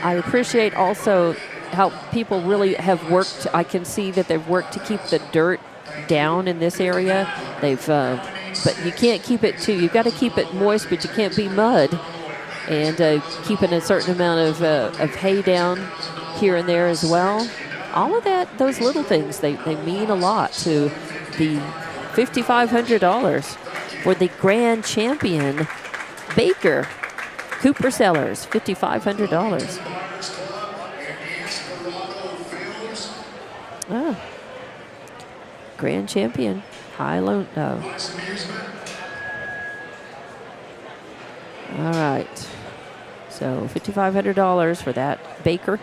S2: I appreciate also how people really have worked. I can see that they've worked to keep the dirt down in this area. But you can't keep it you've got to keep it moist, but you can't be mud. And keeping a certain amount of hay down here and there as well. All of that, those little things, they mean a lot to the $5,500 for the Grand Champion Baker Cooper Sellers, $5,500. Grand Champion, High Lone. All right, so $5,500 for that Baker.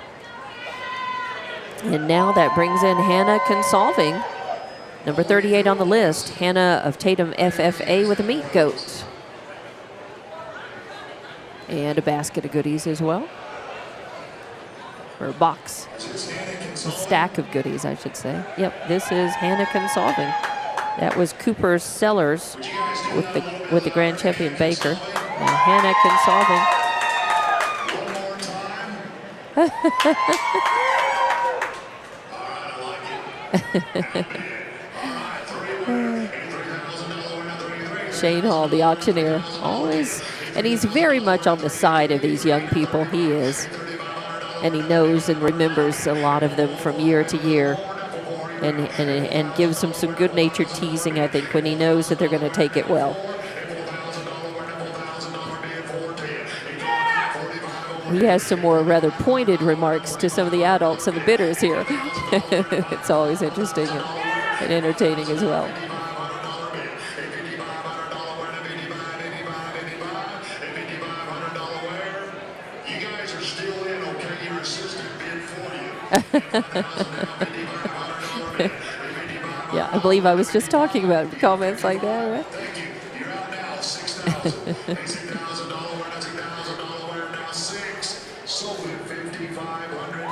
S2: And now that brings in Hannah Consolving Number 38 on the list, Hannah of Tatum FFA with a meat goat. And a basket of goodies as well. Or a box. A stack of goodies, I should say. Yep, this is Hannah Consolving. That was Cooper Sellers with the grand champion Baker. And Hannah Consolving. Shane Hall, the auctioneer, always, and he's very much on the side of these young people. He is. And he knows and remembers a lot of them from year to year, and gives them some good-natured teasing, I think, when he knows that they're going to take it well. He has some more rather pointed remarks to some of the adults and the bidders here. It's always interesting and entertaining as well. Yeah, I believe I was just talking about comments like that, right?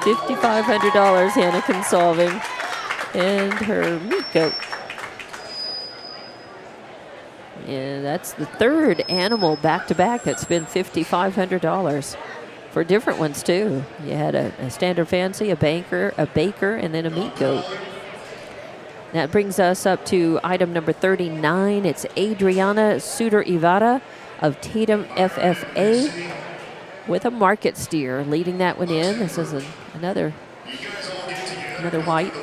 S2: $5,500, Hannah Consolving, and her meat goat. And that's the third animal back-to-back that's been $5,500. For different ones too. You had a standard fancy, a baker, and then a meat goat. That brings us up to item number 39. It's Adriana Suter Ivara of Tatum FFA with a market steer leading that one in. This is another white.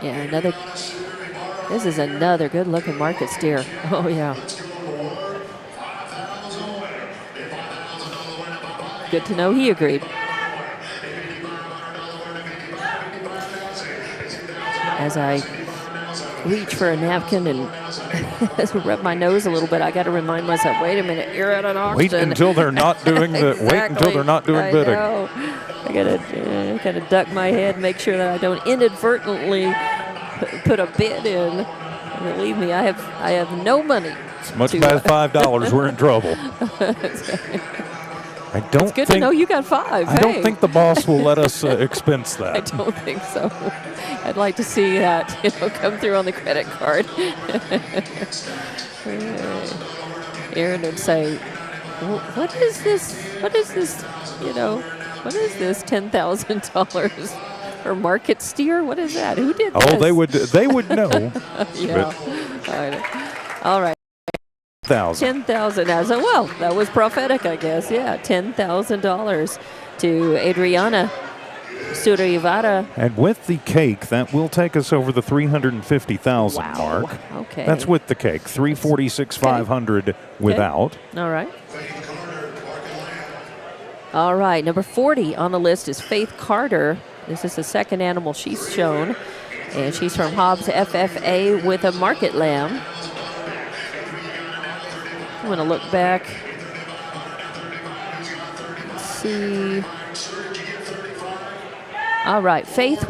S2: Yeah, this is another good-looking market steer. Oh, yeah. Good to know he agreed. As I reach for a napkin and rub my nose a little bit, I got to remind myself, wait a minute, you're at an auction.
S1: Wait until they're not doing
S2: exactly.
S1: Wait until they're not doing bidding.
S2: I got to kind of duck my head, make sure that I don't inadvertently put a bid in. And believe me, I have no money.
S1: As much as $5, we're in trouble. I don't
S2: it's good to know you got $5.
S1: I don't think the boss will let us expense that.
S2: I don't think so. I'd like to see that come through on the credit card. Aaron would say, "What is this? What is this? What is this $10,000 or market steer? What is that? Who did this?"
S1: Oh, they would know.
S2: Yeah. All right. 10,000 as well. That was prophetic, I guess. Yeah, $10,000 to Adriana Suter Ivara.
S1: And with the cake, that will take us over the 350,000 mark.
S2: Okay.
S1: That's with the cake. 346,500 without.
S2: All right. All right. Number 40 on the list is Faith Carter. This is the second animal she's shown, and she's from Hobbs FFA with a market lamb. I'm going to look back. Let's see. All right, Faith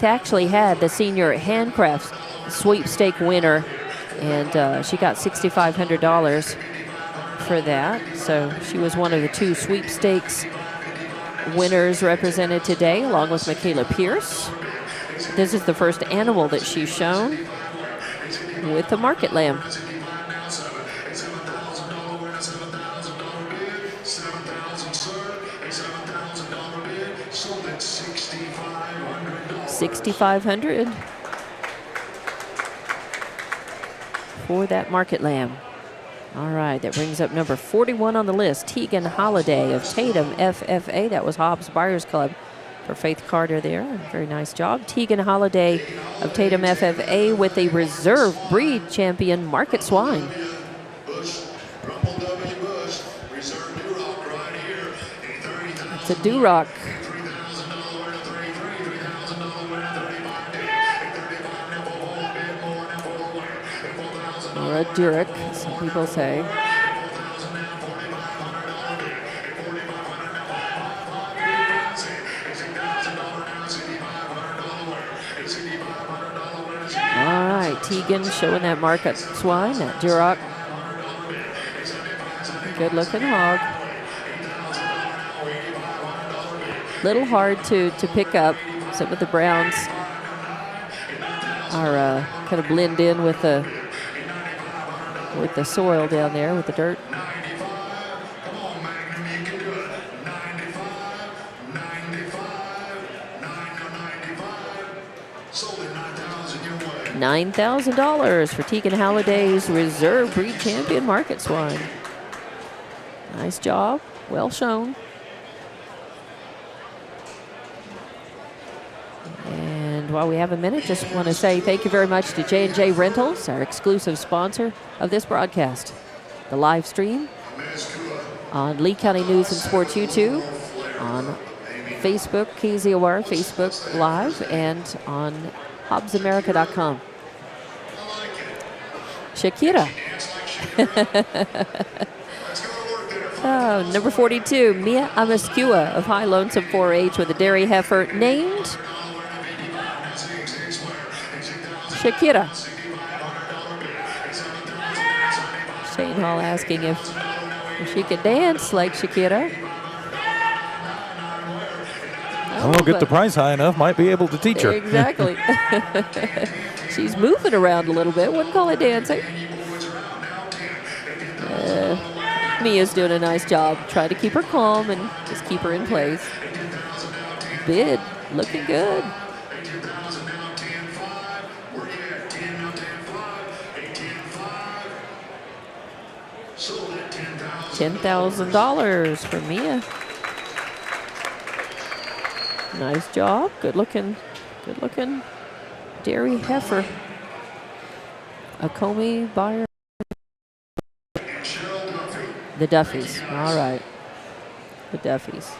S2: actually had the senior handcrafts sweepstake winner, and she got $6,500 for that. So she was one of the two sweepstakes winners represented today, along with Michaela Pierce. This is the first animal that she's shown with the market lamb. $6,500 for that market lamb. All right, that brings up number 41 on the list, Tegan Holiday of Tatum FFA. That was Hobbs Buyers Club for Faith Carter there. Very nice job. Tegan Holiday of Tatum FFA with a reserve breed champion market swine. It's a Duroc. Or a Duroc, some people say. Tegan showing that market swine, that Duroc. Good looking hog. Little hard to pick up. Some of the browns are kind of blend in with the soil down there, with the dirt. $9,000 for Tegan Halliday's Reserve Breed Champion Market Swine. Nice job. Well shown. And while we have a minute, just want to say thank you very much to J&J Rentals, our exclusive sponsor of this broadcast. The live stream on Lee County News and Sports YouTube, on Facebook, KZOR, Facebook Live, and on HobbsAmerica.com. Shakira. Number 42, Mia Amaskua of High Lonesome 4-H with a dairy heifer named Shakira. Shane Hall asking if she could dance like Shakira.
S1: I'll get the price high enough, might be able to teach her.
S2: Exactly. She's moving around a little bit. Wouldn't call it dancing. Mia's doing a nice job. Trying to keep her calm and just keep her in place. Bid looking good. $10,000 for Mia. Nice job. Good looking dairy heifer. A Comey buyer. The Duffys. All right. The Duffys.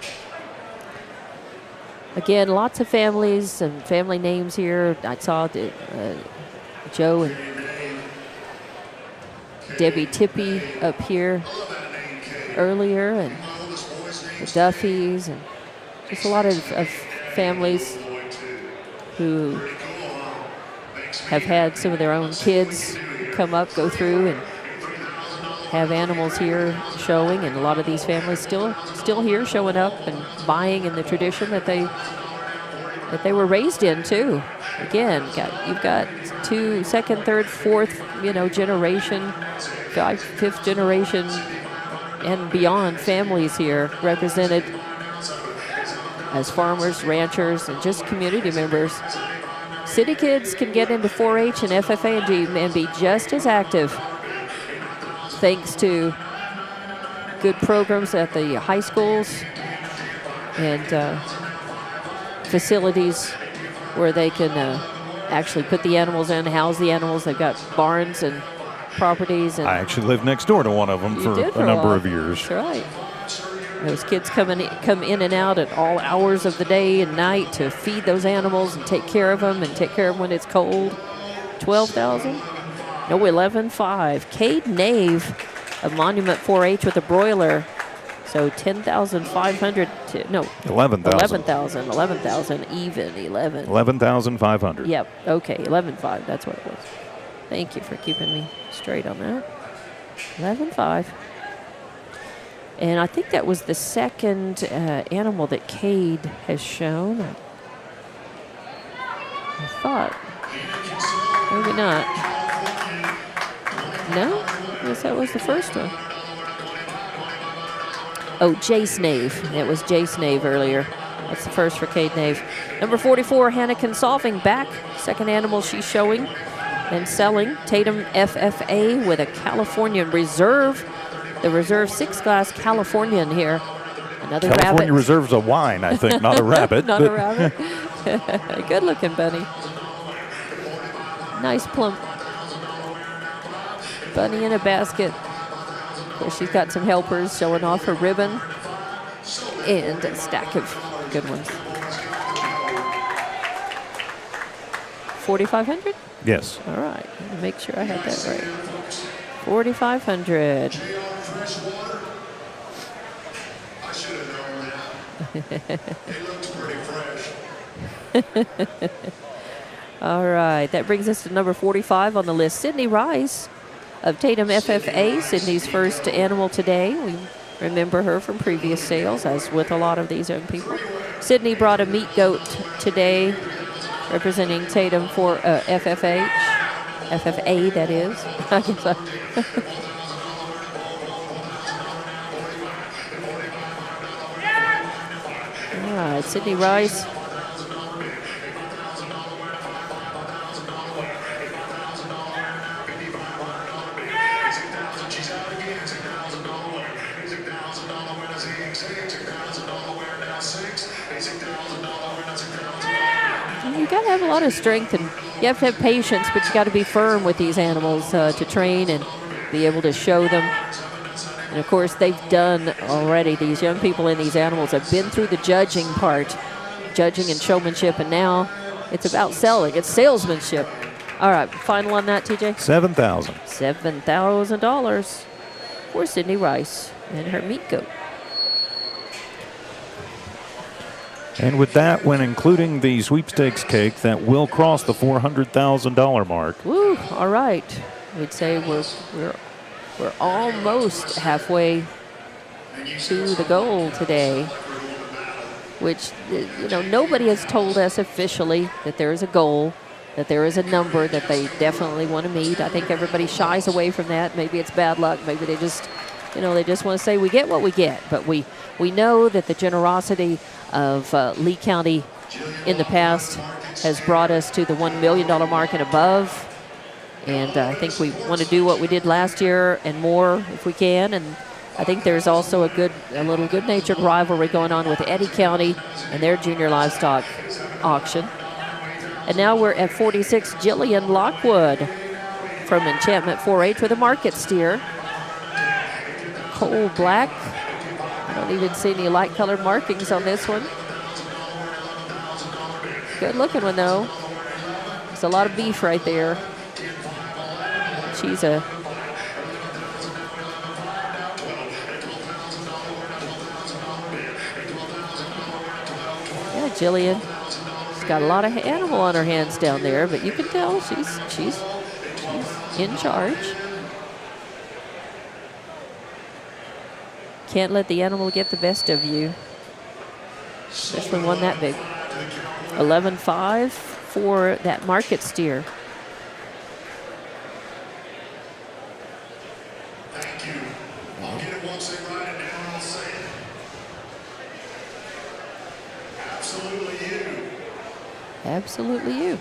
S2: Again, lots of families and family names here. I saw Joe and Debbie Tippy up here earlier, and the Duffys, and just a lot of families who have had some of their own kids come up, go through, and have animals here showing, and a lot of these families still here showing up and buying in the tradition that they were raised in too. Again, you've got second, third, fourth, generation, fifth generation and beyond families here represented as farmers, ranchers, and just community members. City kids can get into 4-H and FFA and be just as active, thanks to good programs at the high schools and facilities where they can actually put the animals in, house the animals. They've got barns and properties. And
S1: I actually lived next door to one of them for a number of years.
S2: That's right. Those kids come in and out at all hours of the day and night to feed those animals and take care of them and take care of them when it's cold. 12,000? No, 11,500. Cade Nave of Monument 4-H with a broiler. So 10,500. No,
S1: 11,000.
S2: 11,000 even.
S1: 11,500.
S2: Yep. Okay. 11,500. That's what it was. Thank you for keeping me straight on that. 11,500. And I think that was the second animal that Cade has shown. I thought. Maybe not. No? I guess that was the first one. Oh, Jace Nave. It was Jace Nave earlier. That's the first for Cade Nave. Number 44, Hannah Consolving back. Second animal she's showing and selling. Tatum FFA with a Californian Reserve. The Reserve 6-glass Californian here. Another
S1: California
S2: rabbit.
S1: Reserve's a wine, I think, not a rabbit.
S2: Not a rabbit. Good looking bunny. Nice plump bunny in a basket. Of course, she's got some helpers showing off her ribbon and a stack of good ones. 4,500?
S1: Yes.
S2: All right. Let me make sure I had that right. 4,500.
S5: I should have known that. It looks pretty fresh.
S2: All right, that brings us to number 45 on the list. Sydney Rice of Tatum FFA, Sydney's first animal today. We remember her from previous sales, as with a lot of these young people. Sydney brought a meat goat today, representing Tatum for FFA, that is. I guess All right, Sydney Rice. You got to have a lot of strength, and you have to have patience, but you got to be firm with these animals to train and be able to show them. And of course, they've done already. These young people in these animals have been through the judging part, judging and showmanship, and now it's about selling. It's salesmanship. All right, final on that, TJ?
S1: $7,000.
S2: $7,000 for Sydney Rice and her meat goat.
S1: And with that, when including the sweepstakes cake, that will cross the $400,000 mark.
S2: Woo! All right, we'd say we're almost halfway to the goal today, which, you know, nobody has told us officially that there is a goal, that there is a number that they definitely want to meet. I think everybody shies away from that. Maybe it's bad luck. Maybe they just, you know, they just want to say we get what we get. But we know that the generosity of Lee County in the past has brought us to the $1 million mark and above. And I think we want to do what we did last year and more if we can. And I think there's also a little good-natured rivalry going on with Eddy County and their junior livestock auction. And now we're at 46, Jillian Lockwood from Enchantment 4-H with a market steer. Coal black. I don't even see any light-colored markings on this one. Good-looking one, though. There's a lot of beef right there. She's a... Yeah, Jillian. She's got a lot of animal on her hands down there, but you can tell she's in charge. Can't let the animal get the best of you, especially one that big. 11.5 for that market steer.
S5: Thank you. I'll get it once they write it down, I'll say it. Absolutely you.
S2: Absolutely you.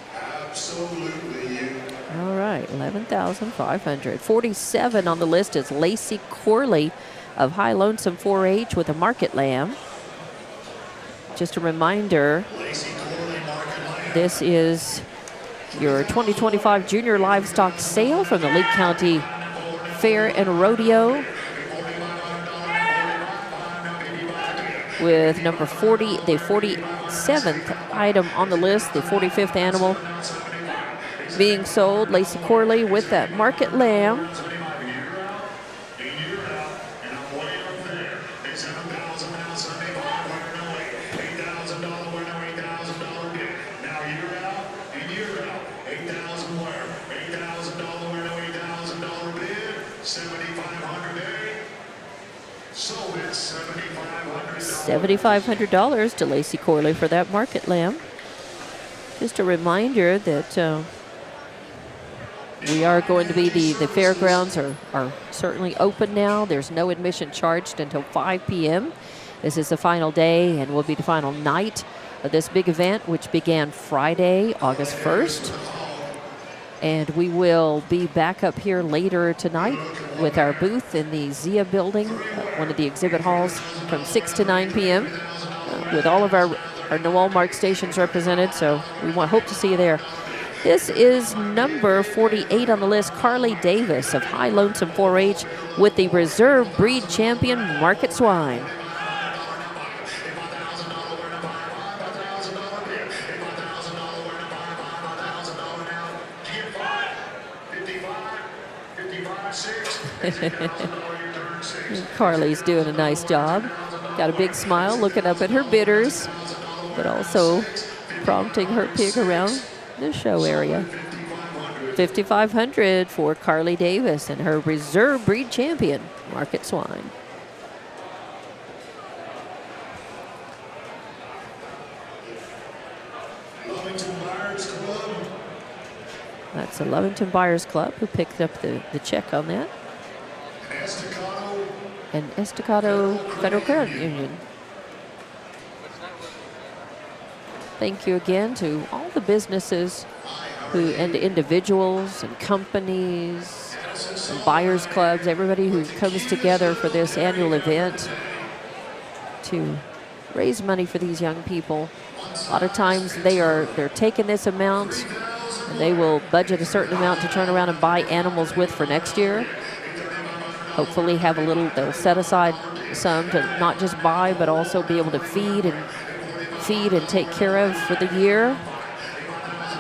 S5: Absolutely you.
S2: All right, 11,500. 47 on the list is Lacey Corley of High Lonesome 4-H with a market lamb. Just a reminder, this is your 2025 Junior Livestock Sale from the Lee County Fair and Rodeo with number 40, the 47th item on the list, the 45th animal being sold. Lacey Corley with that market lamb. $7,500 to Lacey Corley for that market lamb. Just a reminder that we are going to be, the fairgrounds are certainly open now. There's no admission charged until 5 p.m. This is the final day and will be the final night of this big event, which began Friday, August 1st. And we will be back up here later tonight with our booth in the Zia building, one of the exhibit halls, from 6 to 9 p.m. With all of our Walmart stations represented. So we hope to see you there. This is number 48 on the list, Carly Davis of High Lonesome 4-H with the Reserve Breed Champion Market Swine. Carly's doing a nice job. Got a big smile looking up at her bidders, but also prompting her pig around the show area. $5,500 for Carly Davis and her reserve breed champion, Market Swine. That's the Lovington Buyers Club who picked up the check on that. And Estacado Federal Credit Union. Thank you again to all the businesses and individuals and companies and buyers clubs, everybody who comes together for this annual event to raise money for these young people. A lot of times they're taking this amount and they will budget a certain amount to turn around and buy animals with for next year. Hopefully have a little, they'll set aside some to not just buy, but also be able to feed and take care of for the year.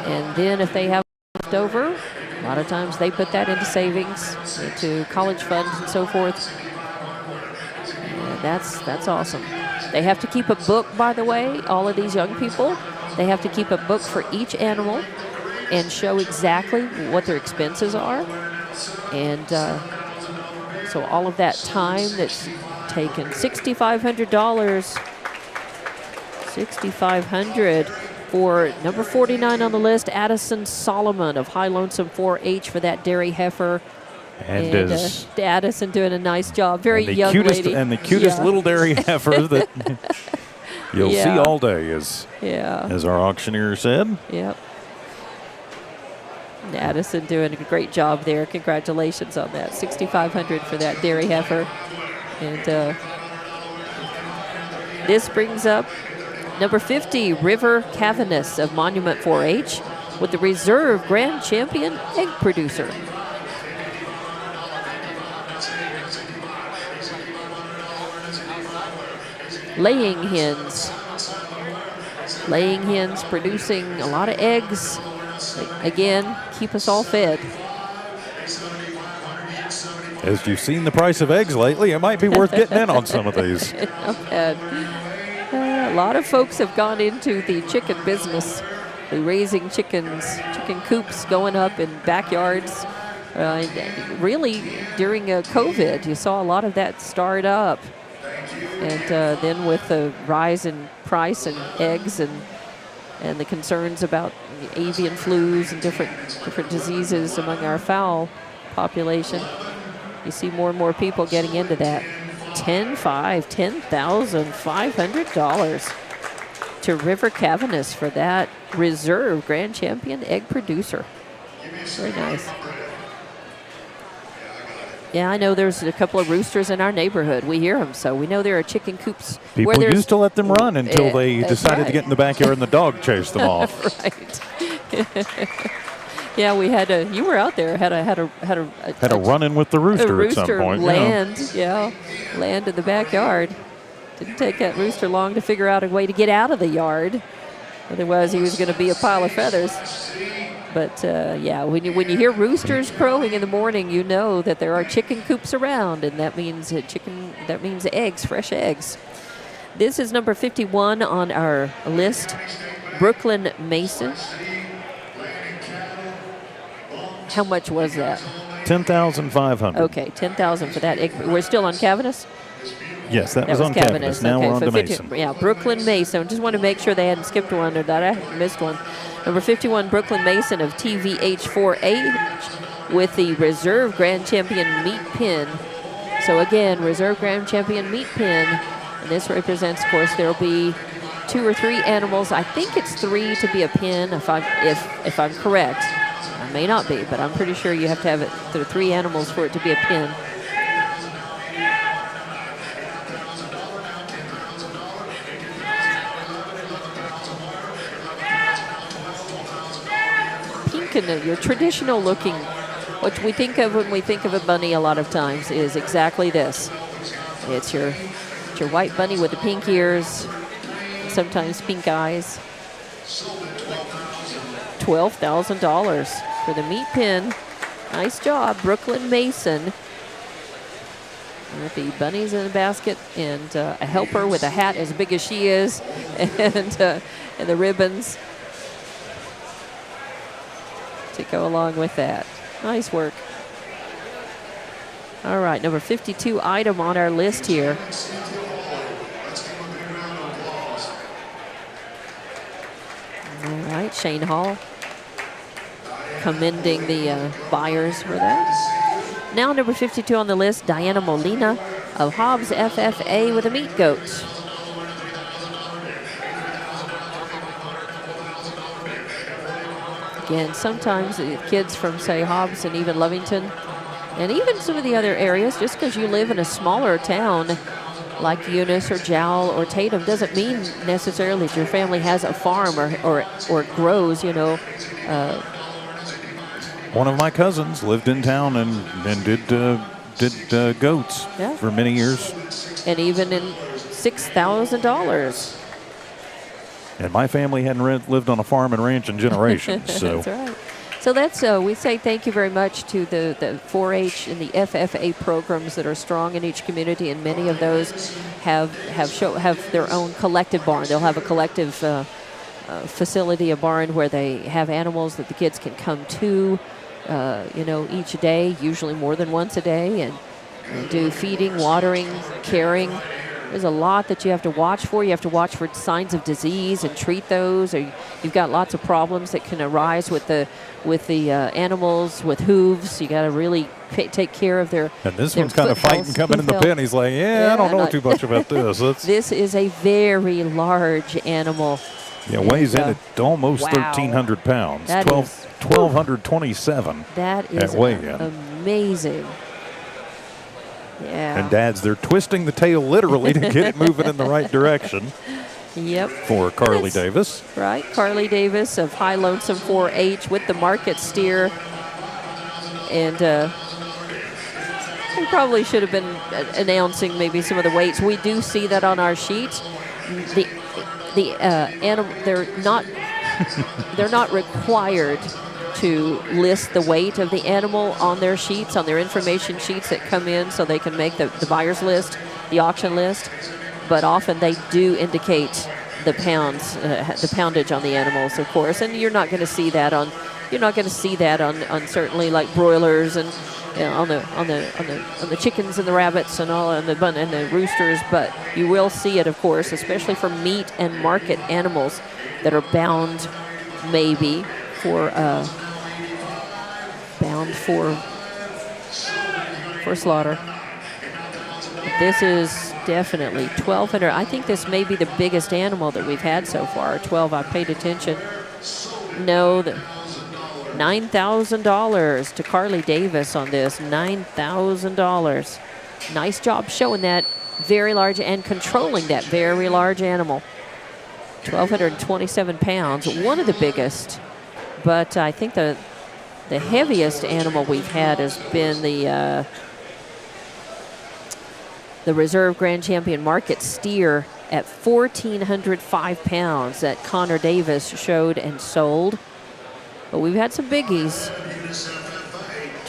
S2: And then if they have left over, a lot of times they put that into savings, into college funds and so forth. And that's awesome. They have to keep a book, by the way, all of these young people. They have to keep a book for each animal and show exactly what their expenses are. And so all of that time that's taken, $6,500. $6,500 for number 49 on the list, Addison Solomon of High Lonesome 4-H for that dairy heifer. And Addison doing a nice job. Very young lady.
S1: And the cutest little dairy heifer that you'll see all day, as our auctioneer said.
S2: Yep. And Addison doing a great job there. Congratulations on that. $6,500 for that dairy heifer. And this brings up number 50, River Cavanis of Monument 4-H with the reserve grand champion egg producer. Laying hens. Laying hens producing a lot of eggs. Again, keep us all fed.
S1: As you've seen the price of eggs lately, it might be worth getting in on some of these.
S2: Not bad. A lot of folks have gone into the chicken business, the raising chickens, chicken coops going up in backyards. Really, during COVID, you saw a lot of that start up. And then with the rise in price and eggs and the concerns about avian flus and different diseases among our fowl population, you see more and more people getting into that. $10,500 to River Cavanis for that reserve grand champion egg producer. Very nice. Yeah, I know there's a couple of roosters in our neighborhood. We hear them, so we know there are chicken coops.
S1: People used to let them run until they decided to get in the backyard and the dog chased them off.
S2: Right. Yeah, we had you were out there, had a
S1: run-in with the rooster at some point.
S2: Land in the backyard. Didn't take that rooster long to figure out a way to get out of the yard. Otherwise, he was going to be a pile of feathers. But yeah, when you hear roosters crowing in the morning, you know that there are chicken coops around, and that means eggs, fresh eggs. This is number 51 on our list, Brooklyn Mason. How much was that?
S1: $10,500.
S2: Okay, $10,000 for that egg. We're still on Cavanis?
S1: Yes, that was on Cavanis. Now we're on to Mason.
S2: Yeah, Brooklyn Mason. Just want to make sure they hadn't skipped one or that I missed one. Number 51, Brooklyn Mason of TVH4A with the reserve grand champion meat pin. So again, reserve grand champion meat pin. And this represents, of course, there'll be 2 or 3 animals. I think it's 3 to be a pin, if I'm correct. I may not be, but I'm pretty sure you have to have it. There are 3 animals for it to be a pin. Pink and your traditional looking, what we think of when we think of a bunny a lot of times is exactly this. It's your white bunny with the pink ears, sometimes pink eyes. $12,000 for the meat pin. Nice job, Brooklyn Mason. With the bunnies in the basket and a helper with a hat as big as she is, and the ribbons. to go along with that. Nice work. All right, number 52 item on our list here. All right, Shane Hall commending the buyers for that. Now number 52 on the list, Diana Molina of Hobbs FFA with a meat goat. Again, sometimes the kids from, say, Hobbs and even Lovington, and even some of the other areas, just because you live in a smaller town like Eunice or Jowl or Tatum doesn't mean necessarily that your family has a farm or grows, you know.
S1: One of my cousins lived in town and did goats for many years.
S2: And even in $6,000.
S1: And my family hadn't lived on a farm and ranch in generations. So.
S2: That's right. So that's we say thank you very much to the 4-H and the FFA programs that are strong in each community, and many of those have their own collective barn. They'll have a collective facility, a barn where they have animals that the kids can come to, you know, each day, usually more than once a day, and do feeding, watering, caring. There's a lot that you have to watch for. You have to watch for signs of disease and treat those. Or you've got lots of problems that can arise with the animals with hooves. You got to really take care of their.
S1: And this one's kind of fighting coming in the pen. He's like, I don't know too much about this.
S2: This is a very large animal.
S1: Yeah, weighs in at almost 1,300 pounds.
S2: That
S1: 1,227.
S2: That is amazing. Yeah.
S1: And they're twisting the tail literally to get it moving in the right direction.
S2: Yep.
S1: For Carly Davis.
S2: Right. Carly Davis of High Lonesome 4-H with the market steer. And we probably should have been announcing maybe some of the weights. We do see that on our sheet. The animal, they're not required to list the weight of the animal on their sheets, on their information sheets that come in so they can make the buyer's list, the auction list. But often they do indicate the pounds, the poundage on the animals, of course. And you're not going to see that on certainly like broilers and on the chickens and the rabbits and all and the roosters. But you will see it, of course, especially for meat and market animals that are bound maybe for slaughter. This is definitely 1,200. I think this may be the biggest animal that we've had so far. 12. I paid attention. No, $9,000 to Carly Davis on this. $9,000. Nice job showing that very large and controlling that very large animal. 1,227 pounds. One of the biggest. But I think the heaviest animal we've had has been the Reserve Grand Champion Market Steer at 1,405 pounds that Connor Davis showed and sold. But we've had some biggies.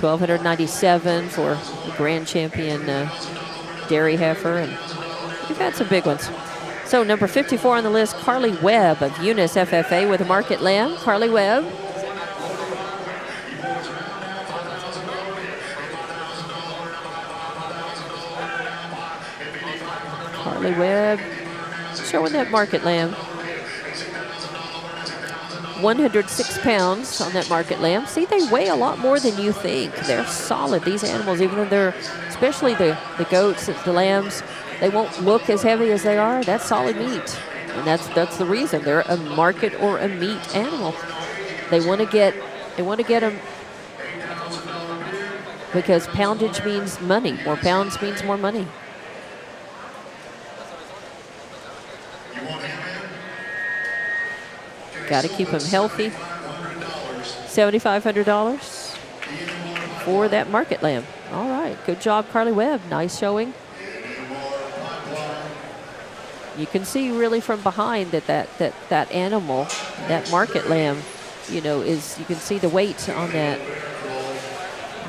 S2: 1,297 for the Grand Champion Dairy Heifer, and we've had some big ones. So number 54 on the list, Carly Webb of Eunice FFA with a market lamb. Carly Webb. Carly Webb showing that market lamb. 106 pounds on that market lamb. See, they weigh a lot more than you think. They're solid, these animals, even though they're, especially the goats, the lambs, they won't look as heavy as they are. That's solid meat. And that's the reason. They're a market or a meat animal. They want to get them because poundage means money. More pounds means more money. Got to keep them healthy. $7,500 for that market lamb. All right, good job, Carly Webb. Nice showing. You can see really from behind that animal, that market lamb, you can see the weight on that.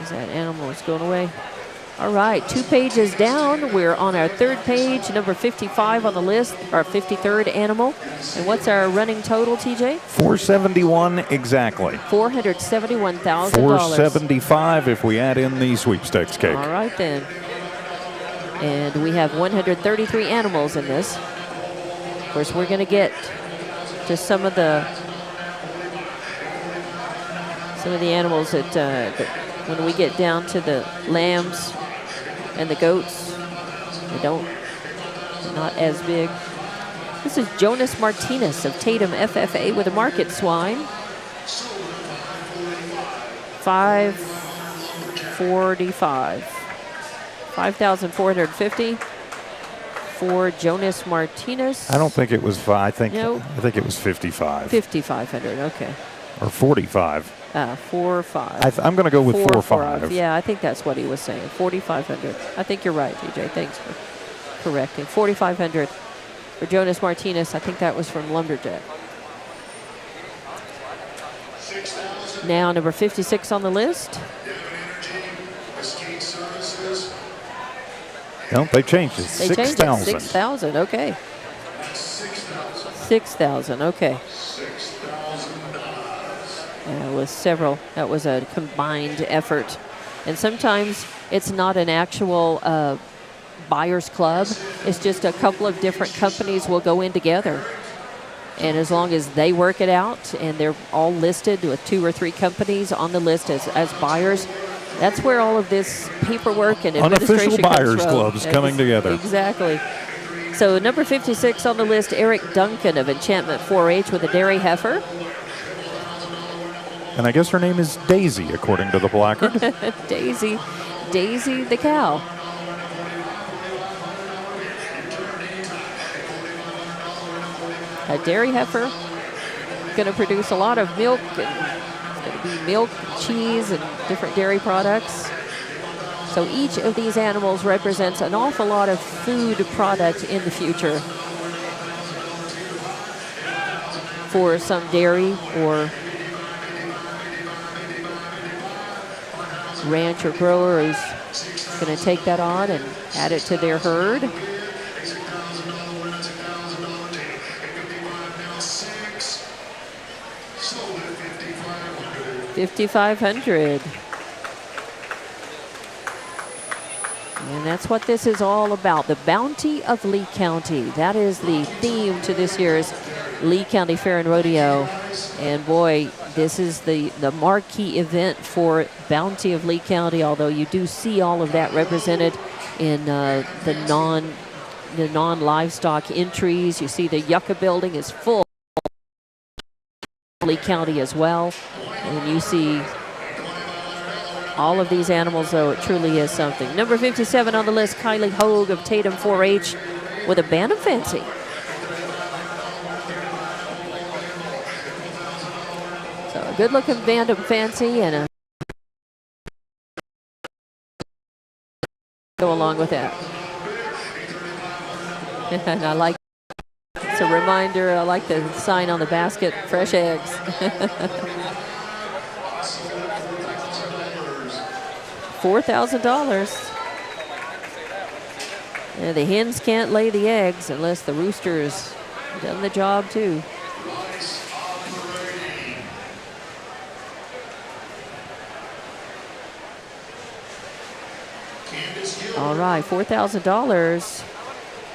S2: As that animal is going away. All right, 2 pages down. We're on our 3rd page, number 55 on the list, our 53rd animal. And what's our running total, TJ?
S1: 471 exactly.
S2: $471,000.
S1: 475 if we add in the sweepstakes cake.
S2: All right, then. And we have 133 animals in this. Of course, we're going to get to some of the animals that when we get down to the lambs and the goats, they're not as big. This is Jonas Martinez of Tatum FFA with a market swine. 545. 5,450 for Jonas Martinez.
S1: I don't think it was 5. I think
S2: No.
S1: it was 55.
S2: 5,500, okay.
S1: Or 45.
S2: 4-5.
S1: I'm going to go with 4-5.
S2: Yeah, I think that's what he was saying. 4,500. I think you're right, TJ. Thanks for correcting. 4,500 for Jonas Martinez. I think that was from Lumberjack. Now number 56 on the list.
S1: No, they changed it.
S2: They changed it. 6,000. Okay. 6,000. Okay. Yeah, it was several. That was a combined effort. And sometimes it's not an actual buyer's club. It's just a couple of different companies will go in together. And as long as they work it out and they're all listed with 2 or 3 companies on the list as buyers, that's where all of this paperwork and administration
S1: unofficial buyers
S2: comes from.
S1: clubs coming together.
S2: Exactly. So number 56 on the list, Eric Duncan of Enchantment 4-H with a dairy heifer.
S1: And I guess her name is Daisy, according to the placard.
S2: Daisy the cow. A dairy heifer, going to produce a lot of milk, and it's going to be milk, cheese, and different dairy products. So each of these animals represents an awful lot of food product in the future for some dairy or ranch or grower who's going to take that on and add it to their herd. $5,500. And that's what this is all about. The Bounty of Lee County. That is the theme to this year's Lee County Fair and Rodeo. And boy, this is the marquee event for Bounty of Lee County, although you do see all of that represented in the non-livestock entries. You see the Yucca building is full. Lee County as well. And you see all of these animals, though, it truly is something. Number 57 on the list, Kylie Hogue of Tatum 4-H with a Bantam Fancy. So a good-looking Bantam Fancy and a go along with that. And I like, it's a reminder, I like the sign on the basket, fresh eggs. $4,000. Yeah, the hens can't lay the eggs unless the rooster's done the job too. All right, $4,000.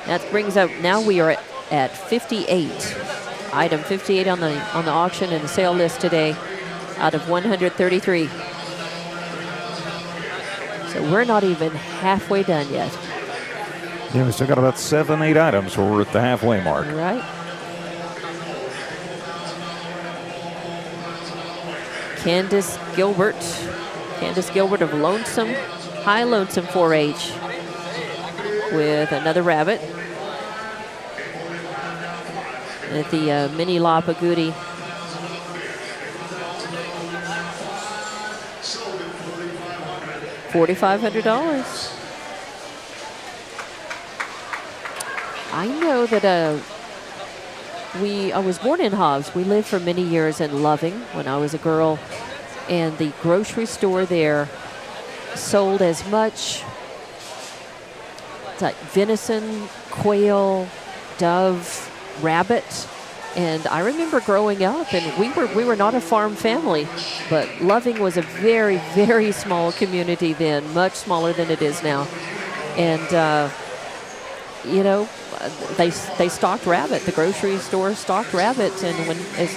S2: That brings up, now we are at 58. Item 58 on the auction and the sale list today out of 133. So we're not even halfway done yet.
S1: Yeah, we still got about 7-8 items where we're at the halfway mark.
S2: All right. Candace Gilbert of High Lonesome 4-H with another rabbit at the Mini La Pagudi. $4,500. I know that I was born in Hobbs. We lived for many years in Loving when I was a girl, and the grocery store there sold as much like venison, quail, dove, rabbit. And I remember growing up, and we were not a farm family, but Loving was a very, very small community then, much smaller than it is now. And you know, they stocked rabbit. The grocery store stocked rabbit, and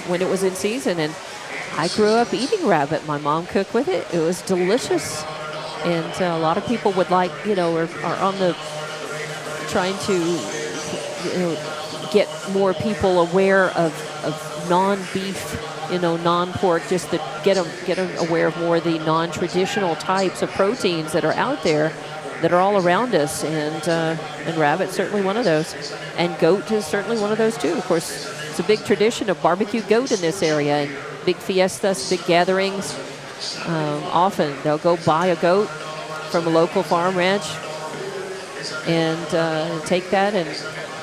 S2: when it was in season. And I grew up eating rabbit. My mom cooked with it. It was delicious. And a lot of people would like, you know, are on the trying to, you know, get more people aware of non-beef, you know, non-pork, just to get them aware of more of the non-traditional types of proteins that are out there, that are all around us. And rabbit's certainly one of those. And goat is certainly one of those too. Of course, it's a big tradition of barbecue goat in this area, and big fiestas, big gatherings. Often they'll go buy a goat from a local farm ranch and take that and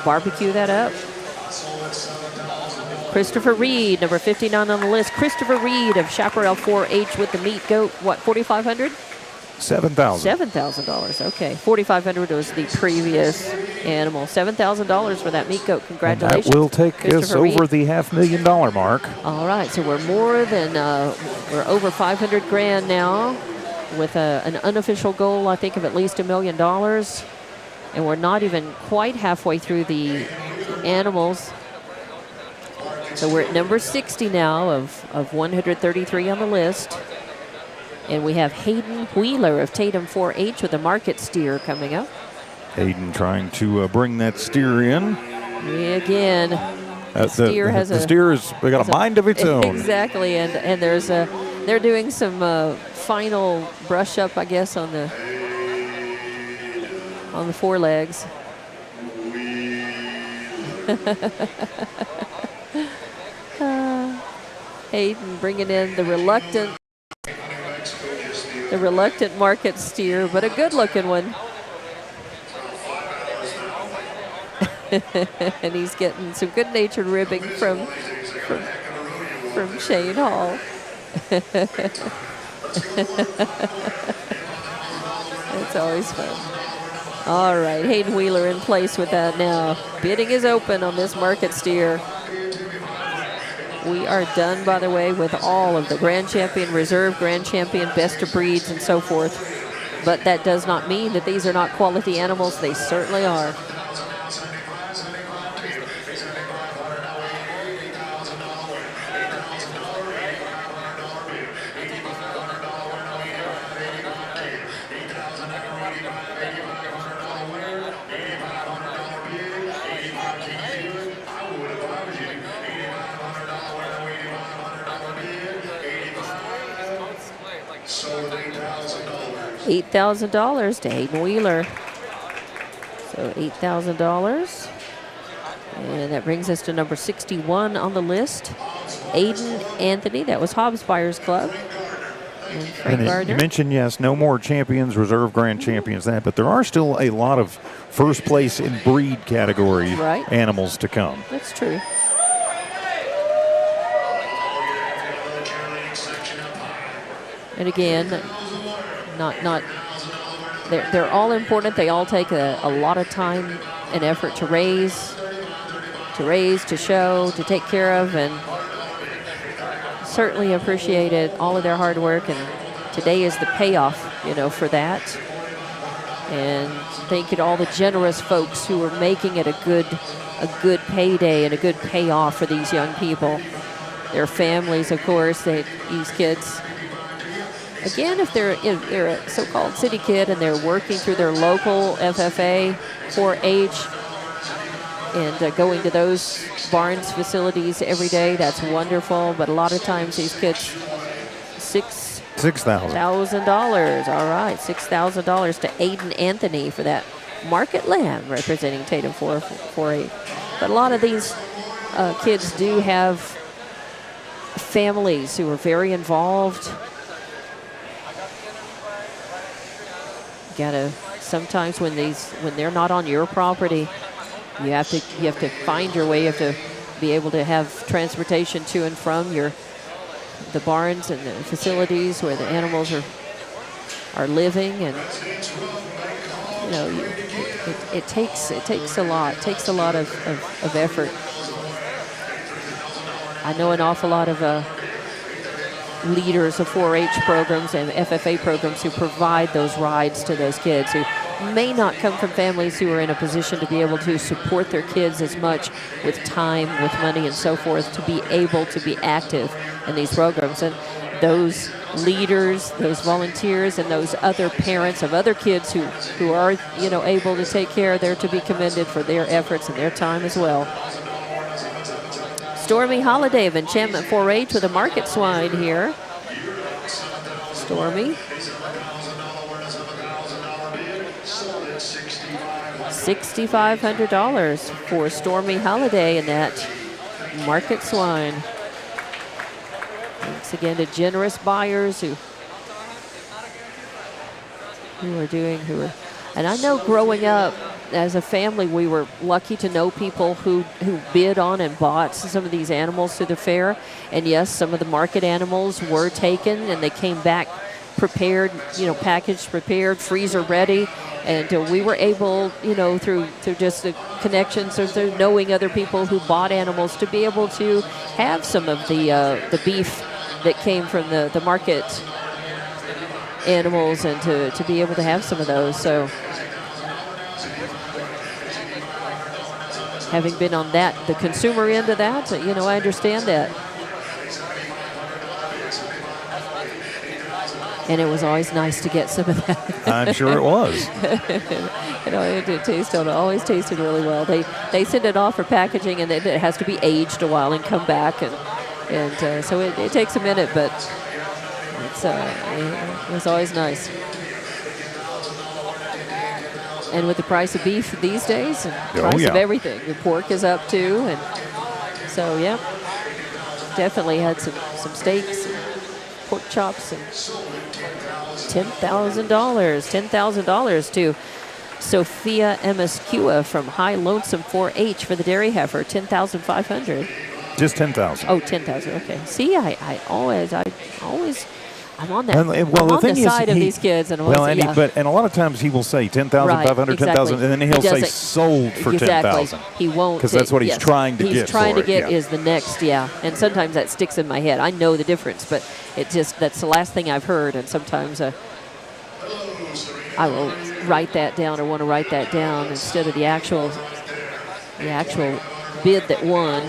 S2: barbecue that up. Christopher Reed, number 59 on the list. Christopher Reed of Chaparral 4-H with the meat goat. What, $4,500?
S1: $7,000.
S2: $7,000. Okay, $4,500 was the previous animal. $7,000 for that meat goat. Congratulations.
S1: And that will take us over the $500,000 mark.
S2: All right, so we're more than we're over 500 grand now, with an unofficial goal, I think, of at least $1 million. And we're not even quite halfway through the animals. So we're at number 60 now of 133 on the list. And we have Hayden Wheeler of Tatum 4-H with a market steer coming up.
S1: Hayden trying to bring that steer in.
S2: Again, the steer
S1: has got a mind of its own.
S2: Exactly, and they're doing some final brush up, I guess, on the forelegs. Hayden bringing in the reluctant market steer, but a good-looking one. And he's getting some good-natured ribbing from Shane Hall. It's always fun. All right, Hayden Wheeler in place with that now. Bidding is open on this market steer. We are done, by the way, with all of the Grand Champion, Reserve Grand Champion, Best of Breeds, and so forth. But that does not mean that these are not quality animals. They certainly are. $8,000 to Hayden Wheeler. So $8,000. And that brings us to number 61 on the list. Aiden Anthony, that was Hobbs Buyers Club. And Frank Gardner.
S1: You mentioned, yes, no more champions, reserve grand champions, but there are still a lot of first place in breed category animals to come.
S2: That's true. And again, they're all important. They all take a lot of time and effort to raise, to show, to take care of, and certainly appreciated all of their hard work. And today is the payoff, for that. And thank you to all the generous folks who are making it a good payday and a good payoff for these young people, their families, of course. These kids. Again, if they're a so-called city kid and they're working through their local FFA 4-H and going to those Barnes facilities every day, that's wonderful. But a lot of times these kids, $6,000. All right, $6,000 to Aiden Anthony for that market lamb representing Tatum 4-H. But a lot of these kids do have families who are very involved. Sometimes when they're not on your property, you have to find your way. You have to be able to have transportation to and from the barns and the facilities where the animals are living, and you know, it takes a lot. It takes a lot of effort. I know an awful lot of leaders of 4-H programs and FFA programs who provide those rides to those kids who may not come from families who are in a position to be able to support their kids as much with time, with money, and so forth, to be able to be active in these programs. And those leaders, those volunteers, and those other parents of other kids who are, you know, able to take care, they're to be commended for their efforts and their time as well. Stormy Holiday of Enchantment 4-H with a market swine here. Stormy. $6,500 for Stormy Holiday in that market swine. Thanks again to generous buyers who are, and I know growing up as a family, we were lucky to know people who bid on and bought some of these animals through the fair. And yes, some of the market animals were taken and they came back prepared, you know, packaged, prepared, freezer ready. And we were able, you know, through just the connections or through knowing other people who bought animals to be able to have some of the beef that came from the market animals and to be able to have some of those. So having been on that, the consumer end of that, you know, I understand that. And it was always nice to get some of that.
S1: I'm sure it was.
S2: You know, it always tasted really well. They send it off for packaging, and it has to be aged a while and come back, and so it takes a minute, but it was always nice. And with the price of beef these days, and price of everything, the pork is up too, and so yeah, definitely had some steaks, and pork chops, and $10,000 to Sophia Emascua from High Lonesome 4-H for the dairy heifer, $10,500.
S1: Just 10,000.
S2: Oh, 10,000. Okay. See, I'm on that.
S1: Well,
S2: I'm on the side of these kids, and
S1: and a lot of times he will say 10,500, 10,000, and then he'll say sold for 10,000.
S2: He won't,
S1: because that's what he's trying to get.
S2: He's trying to get is the next, and sometimes that sticks in my head. I know the difference, but that's the last thing I've heard, and sometimes I will write that down or want to write that down instead of the actual bid that won.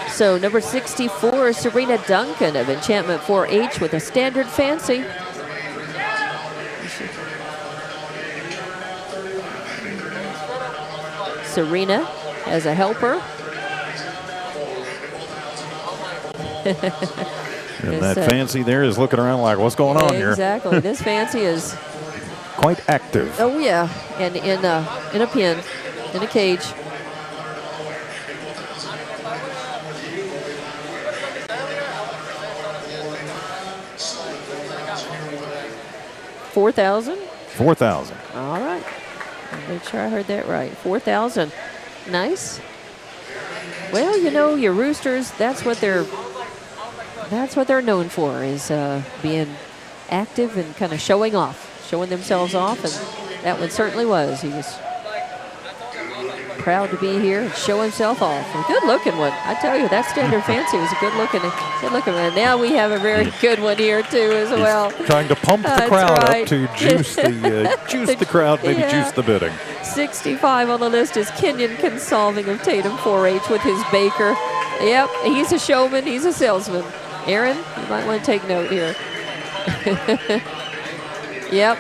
S2: So number 64, Serena Duncan of Enchantment 4-H with a standard fancy. Serena as a helper.
S1: And that fancy there is looking around like, what's going on here?
S2: Exactly. This fancy is
S1: quite active.
S2: Oh yeah, and in a pen, in a cage. $4,000?
S1: 4,000.
S2: All right. Make sure I heard that right. 4,000. Nice. Well, you know, your roosters, that's what they're known for, is being active and kind of showing themselves off, and that one certainly was. He was proud to be here and show himself off. A good-looking one. I tell you, that standard fancy was a good-looking one. Now we have a very good one here, too, as well.
S1: He's trying to pump the crowd up to juice the crowd, maybe juice the bidding.
S2: 65 on the list is Kenyon Consolving of Tatum 4-H with his baker. Yep, he's a showman, he's a salesman. Aaron, you might want to take note here. Yep.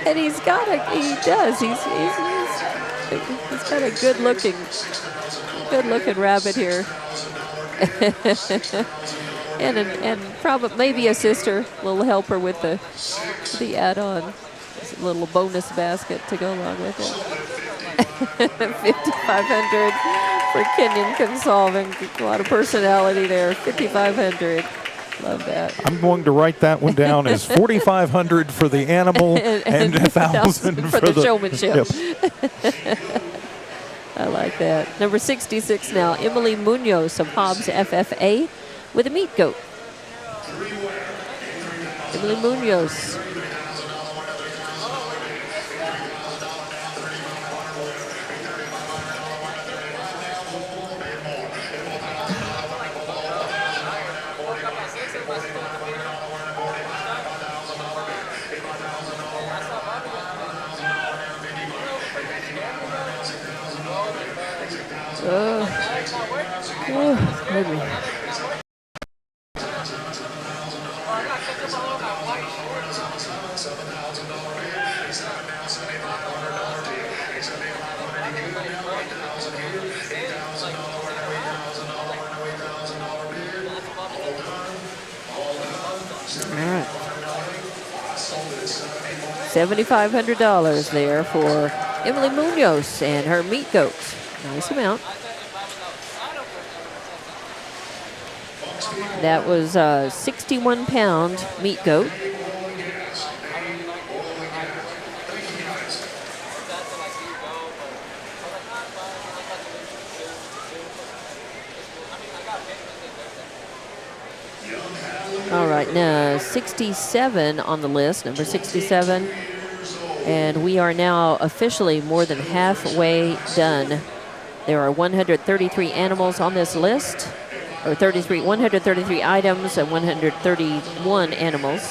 S2: And he's got a good looking rabbit here. and probably maybe a sister, little helper with the add-on, little bonus basket to go along with it. $5,500 for Kenyon Consolving. A lot of personality there. $5,500. Love that.
S1: I'm going to write that one down as $4,500 for the animal and $1,000
S2: for the showmanship.
S1: Yep.
S2: I like that. Number 66 now, Emily Munoz of Hobbs FFA with a meat goat. Emily Munoz. Wait a minute. All right. $7,500 there for Emily Munoz and her meat goats. Nice amount. That was a 61-pound meat goat. All right, now 67 on the list, number 67. And we are now officially more than halfway done. There are 133 animals on this list, or 133 items and 131 animals.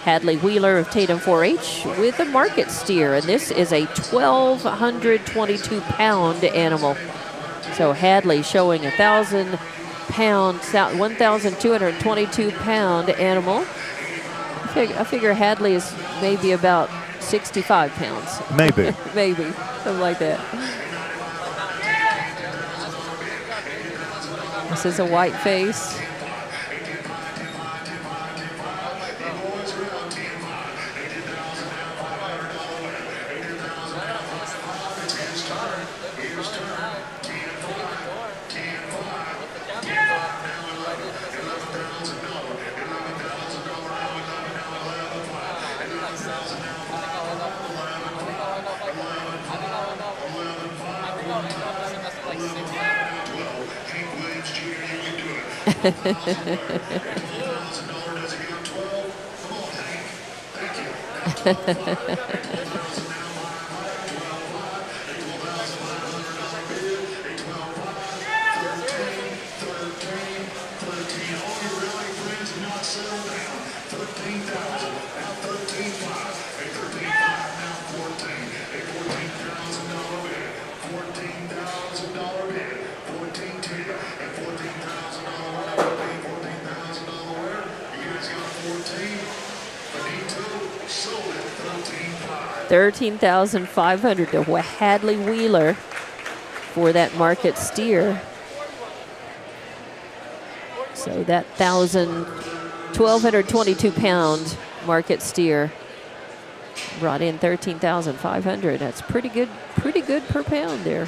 S2: Hadley Wheeler of Tatum 4-H with a market steer, and this is a 1,222-pound animal. So Hadley showing 1,222-pound animal. I figure Hadley is maybe about 65 pounds.
S1: Maybe.
S2: Maybe, something like that. This is a white face. $13,500 to Hadley Wheeler for that market steer. So that 1,222-pound market steer brought in $13,500. That's pretty good per pound there.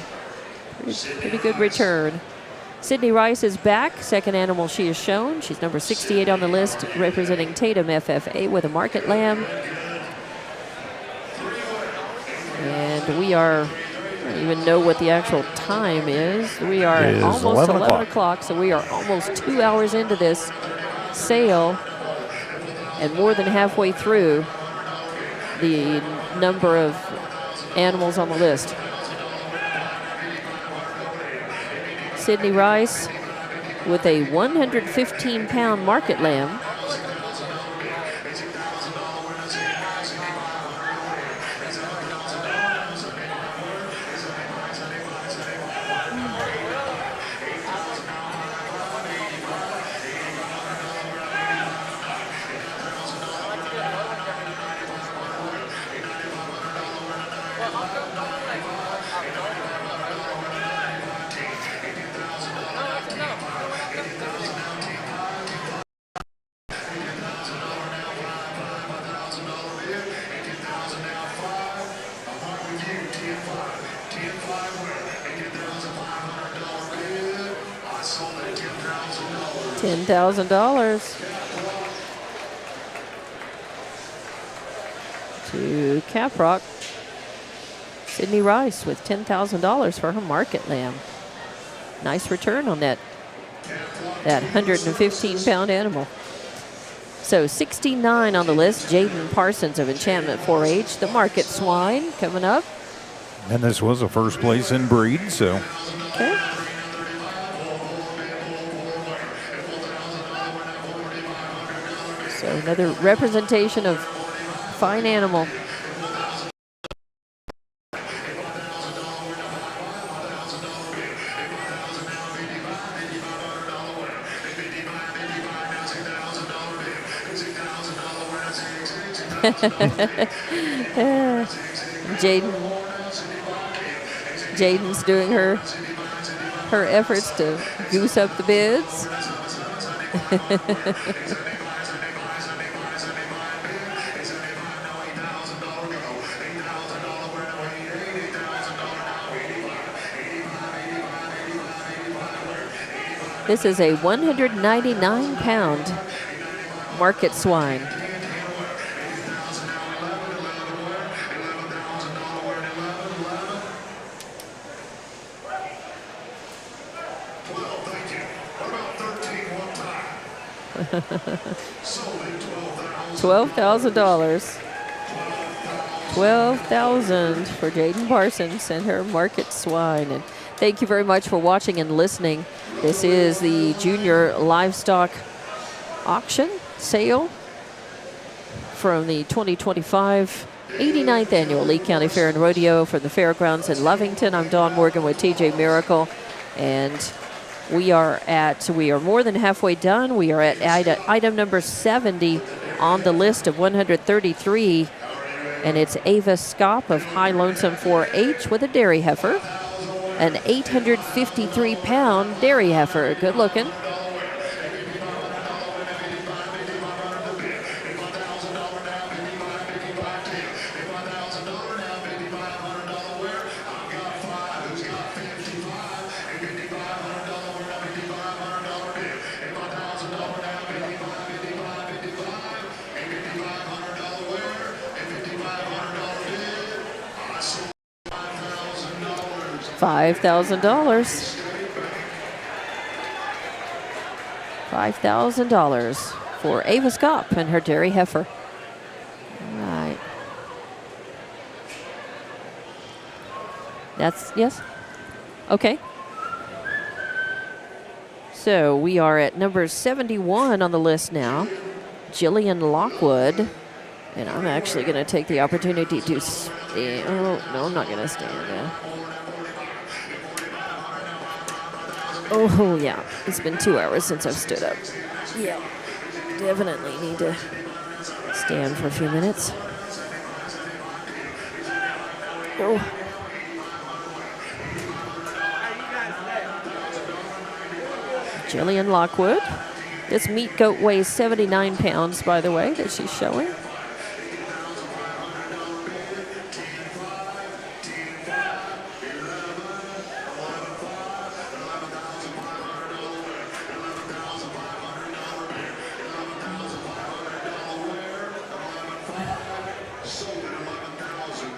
S2: Pretty good return. Sydney Rice is back. Second animal she has shown. She's number 68 on the list, representing Tatum FFA with a market lamb. And we are, I don't even know what the actual time is. We are at almost 11 o'clock, so we are almost 2 hours into this sale and more than halfway through the number of animals on the list. Sydney Rice with a 115-pound market lamb. $10,000 to Caprock. Sydney Rice with $10,000 for her market lamb. Nice return on that 115-pound animal. So 69 on the list. Jaden Parsons of Enchantment 4-H. The Market Swine coming up.
S1: And this was a first place in breed, so.
S2: Okay. So another representation of fine animal. Jaden's doing her efforts to goose up the bids. This is a 199-pound market swine. $12,000. $12,000 for Jaden Parsons and her market swine. And thank you very much for watching and listening. This is the Junior Livestock Auction Sale from the 2025 89th Annual Lee County Fair and Rodeo from the Fairgrounds in Lovington. I'm Dawn Morgan with TJ Miracle, and we are more than halfway done. We are at item number 70 on the list of 133, and it's Ava Scop of High Lonesome 4-H with a dairy heifer, an 853-pound dairy heifer. Good looking. $5,000. $5,000 for Ava Scop and her dairy heifer. All right. That's, yes? Okay. So we are at number 71 on the list now. Jillian Lockwood. And I'm actually going to take the opportunity to stand. Oh, no, I'm not going to stand. Oh, yeah. It's been 2 hours since I've stood up. Yeah. Definitely need to stand for a few minutes. Oh. Jillian Lockwood. This meat goat weighs 79 pounds, by the way, that she's showing.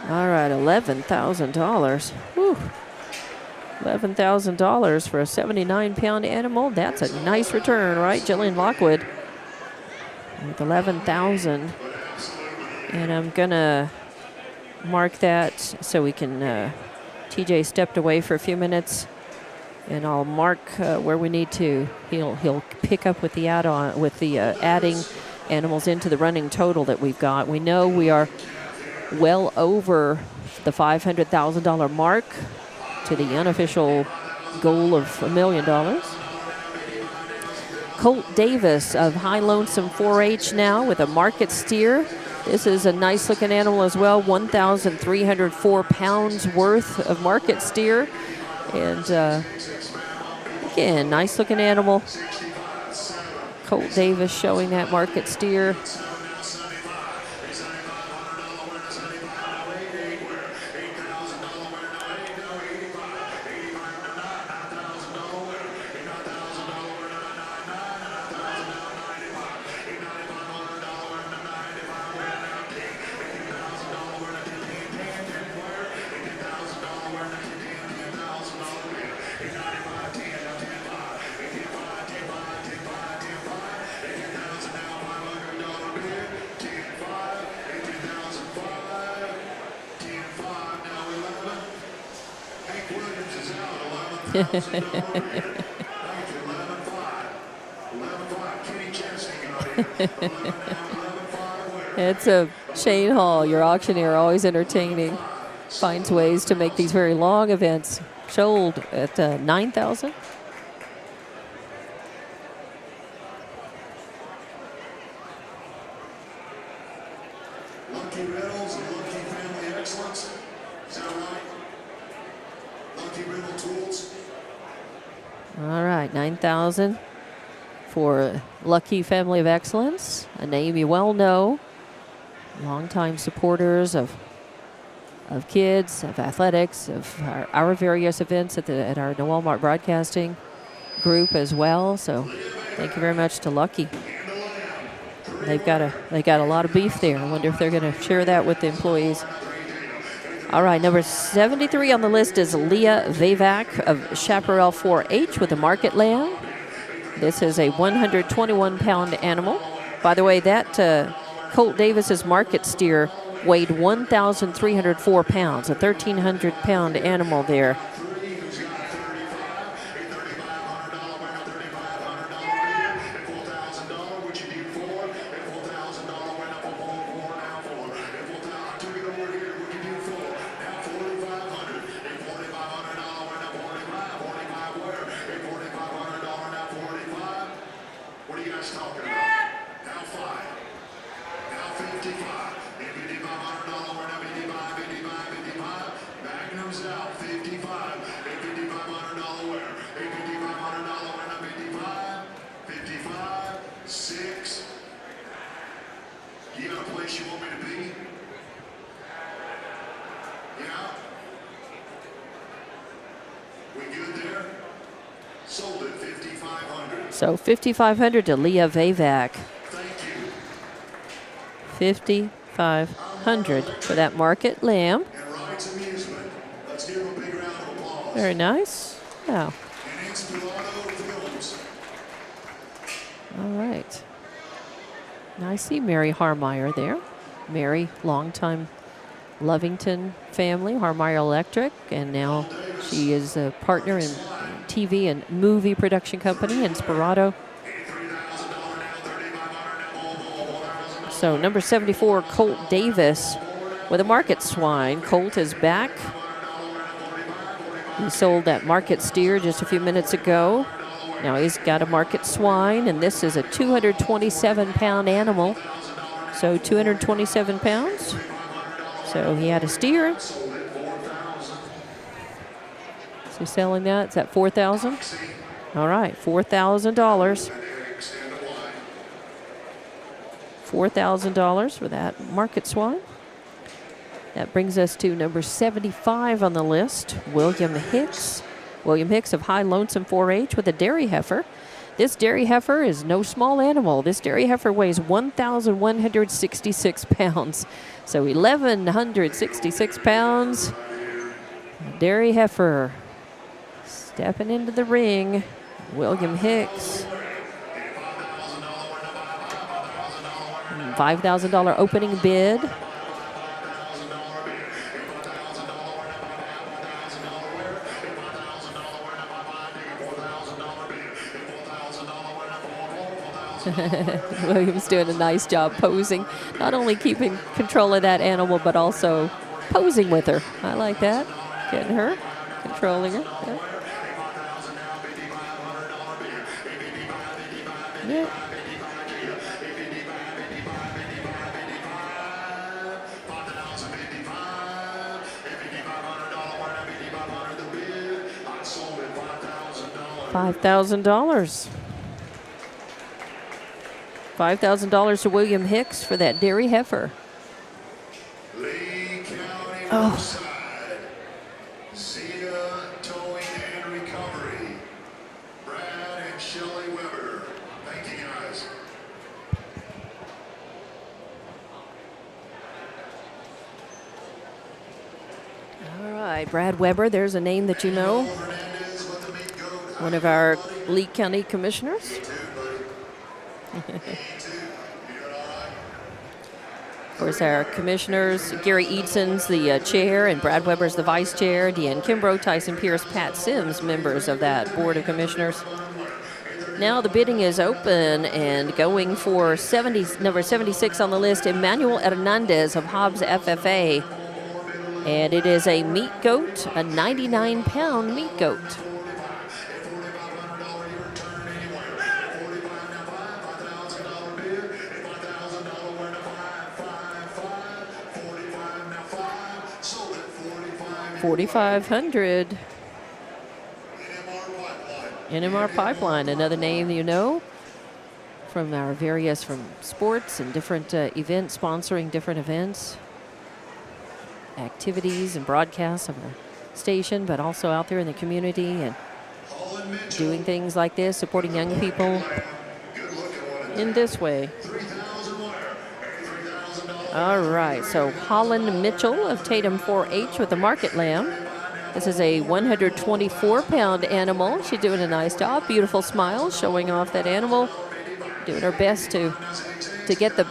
S2: All right, $11,000. Whew. $11,000 for a 79-pound animal. That's a nice return, right? Jillian Lockwood with $11,000. And I'm going to mark that so we can, TJ stepped away for a few minutes, and I'll mark where we need to. He'll pick up with the add-on, with the adding animals into the running total that we've got. We know we are well over the $500,000 mark to the unofficial goal of $1 million. Colt Davis of High Lonesome 4-H now with a market steer. This is a nice looking animal as well, 1,304 pounds worth of market steer. And again, nice looking animal. Colt Davis showing that market steer. It's a Shane Hall, your auctioneer, always entertaining. Finds ways to make these very long events sold at 9,000.
S5: Lucky Reynolds and Lucky Family Excellence. Is that right? Lucky Rental Tools.
S2: All right, 9,000 for Lucky Family of Excellence, a name you well know. Longtime supporters of kids, of athletics, of our various events at our New Walmart Broadcasting group as well. So thank you very much to Lucky. They got a lot of beef there. I wonder if they're going to share that with the employees. All right, number 73 on the list is Leah Vavac of Chaparral 4-H with a market lamb. This is a 121-pound animal. By the way, that Colt Davis's market steer weighed 1,304 pounds, a 1,300-pound animal there. So 5,500 to Leah Vavac. 5,500 for that market lamb. Very nice. Yeah. All right. Now I see Mary Harmeyer there. Mary, longtime Lovington family, Harmeyer Electric, and now she is a partner in TV and movie production company, Inspirato. So number 74, Colt Davis with a market swine. Colt is back. He sold that market steer just a few minutes ago. Now he's got a market swine, and this is a 227-pound animal. So 227 pounds. So he had a steer. Is he selling that? Is that $4,000? All right, $4,000. $4,000 for that market swine. That brings us to number 75 on the list, William Hicks. William Hicks of High Lonesome 4-H with a dairy heifer. This dairy heifer is no small animal. This dairy heifer weighs 1,166 pounds. So 1,166 pounds. Dairy heifer stepping into the ring. William Hicks. $5,000 opening bid. William's doing a nice job posing, not only keeping control of that animal, but also posing with her. I like that. Getting her, controlling her. Yeah. Yeah. $5,000. $5,000 to William Hicks for that dairy heifer.
S5: Lee County
S2: Oh.
S5: Zeta Towing and Recovery. Brad and Shelley Weber. Thank you, guys.
S2: All right, Brad Weber, there's a name that you know. One of our Lee County commissioners. course, our commissioners, Gary Eadson's the chair, and Brad Weber's the vice chair. Deanne Kimbrough, Tyson Pierce, Pat Sims, members of that board of commissioners. Now the bidding is open and going for number 76 on the list, Emmanuel Hernandez of Hobbs FFA. And it is a meat goat, a 99-pound meat goat. $4,500. NMR Pipeline, another name you know from our various sports and different events, sponsoring different events, activities and broadcasts of our station, but also out there in the community and doing things like this, supporting young people in this way. All right, so Holland Mitchell of Tatum 4-H with the market lamb. This is a 124-pound animal. She's doing a nice job. Beautiful smile, showing off that animal. Doing her best to get the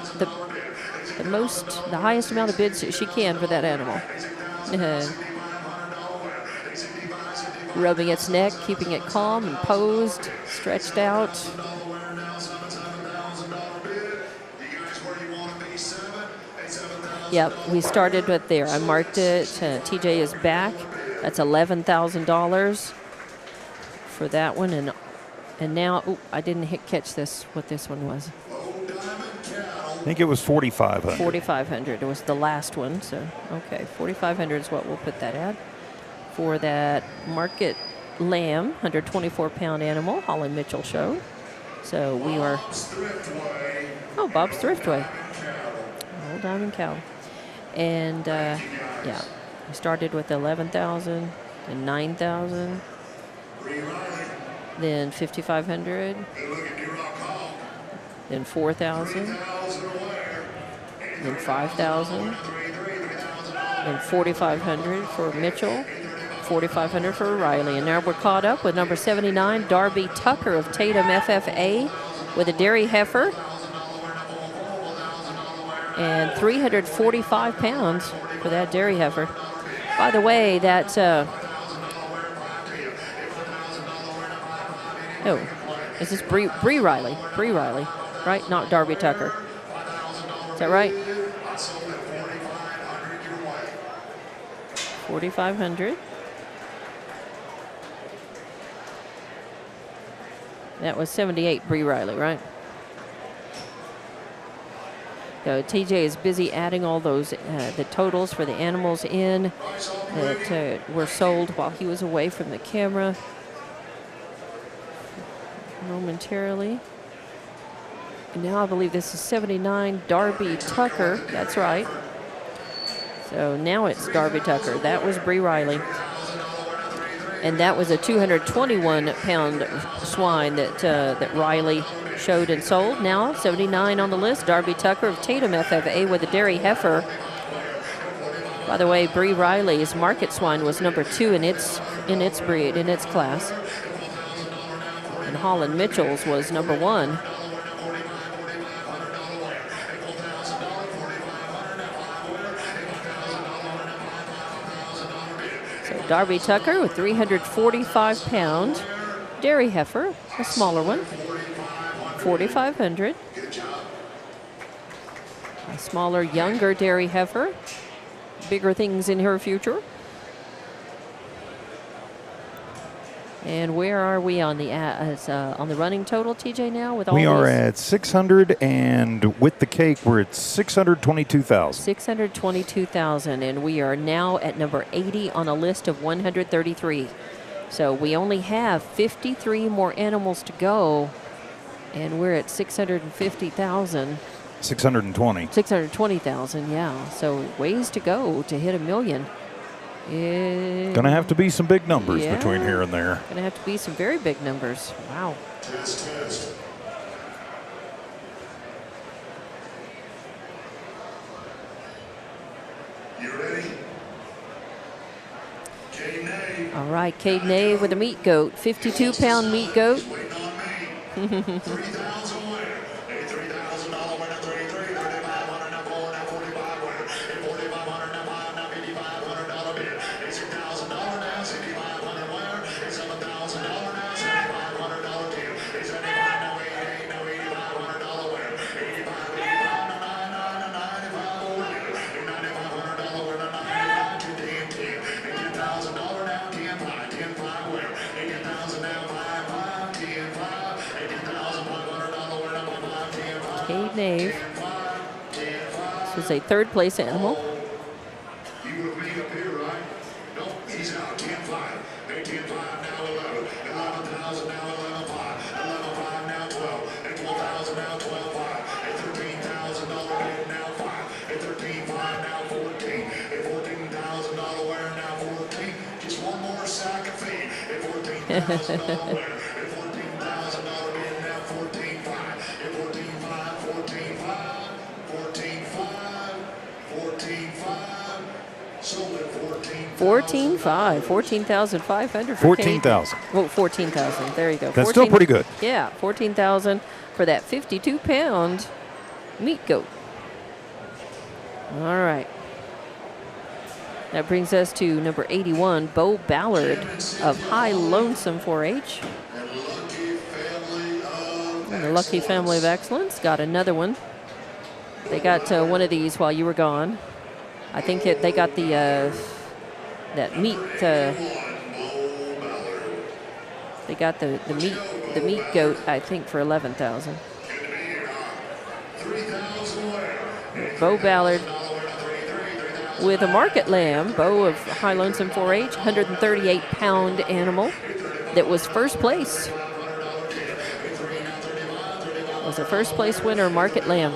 S2: highest amount of bids that she can for that animal. Rubbing its neck, keeping it calm and posed, stretched out. Yep, we started with there. I marked it. TJ is back. That's $11,000 for that one. And now, I didn't catch this, what this one was.
S1: I think it was 4,500.
S2: 4,500 was the last one. So, okay, 4,500 is what we'll put that at. For that market lamb, 124-pound animal, Holland Mitchell show. So we are, Bob's Thriftway. Old Diamond Cow. And, yeah. We started with 11,000, then 9,000, then 5,500, then 4,000, then 5,000, then 4,500 for Mitchell, 4,500 for Riley. And now we're caught up with number 79, Darby Tucker of Tatum FFA with a dairy heifer. And 345 pounds for that dairy heifer. By the way, that, is this Bree Riley? Bree Riley, right? Not Darby Tucker. Is that right? 4,500. That was 78 Bree Riley, right? So TJ is busy adding all those the totals for the animals in that were sold while he was away from the camera momentarily. And now I believe this is 79 Darby Tucker. That's right. So now it's Darby Tucker. That was Bree Riley. And that was a 221-pound swine that Riley showed and sold. Now 79 on the list, Darby Tucker of Tatum FFA with a dairy heifer. By the way, Bree Riley's market swine was number 2 in its breed, in its class. And Holland Mitchell's was number 1. So Darby Tucker with 345-pound dairy heifer, a smaller one. 4,500. A smaller, younger dairy heifer. Bigger things in her future. And where are we on the running total, TJ? Now with all
S1: we are at 600, and with the cake, we're at 622,000.
S2: 622,000, and we are now at number 80 on a list of 133. So we only have 53 more animals to go. And we're at 650,000.
S1: 620.
S2: 620,000, yeah. So ways to go to hit $1 million.
S1: Going to have to be some big numbers between here and there.
S2: Going to have to be some very big numbers. Wow.
S5: Test. You ready? Cade Nay.
S2: All right, Cade Nay with a meat goat, 52-pound meat goat.
S5: Waiting on me. 3,000 winner. A $3,000 winner. 3,335 now 45.
S2: was a third place animal.
S5: You with me up here, right? Nope, he's out. 10-5. Hey, 10-5 now 11. 11,000 now 11,5. 11,5 now 12. At 12,000 now 12,5. At $13,000 bid now 5. At 13,500 now 14. At $14,000 wear now 14. Just one more sack of feed. At $14,000 wear. At $14,000 bid now 14,500. At 14,500, 14,500, 14,500, 14,500. Sold at
S2: 14,500, 14,500 for
S1: 14,000.
S2: Well, 14,000. There you go.
S1: That's still pretty good.
S2: Yeah, 14,000 for that 52-pound meat goat. All right. That brings us to number 81, Bo Ballard of High Lonesome 4-H. And the Lucky Family of Excellence got another one. They got one of these while you were gone. I think they got the that meat. They got the meat goat. I think for 11,000. Bo Ballard with a market lamb. Bo of High Lonesome 4-H, 138-pound animal that was first place. Was a first place winner, market lamb.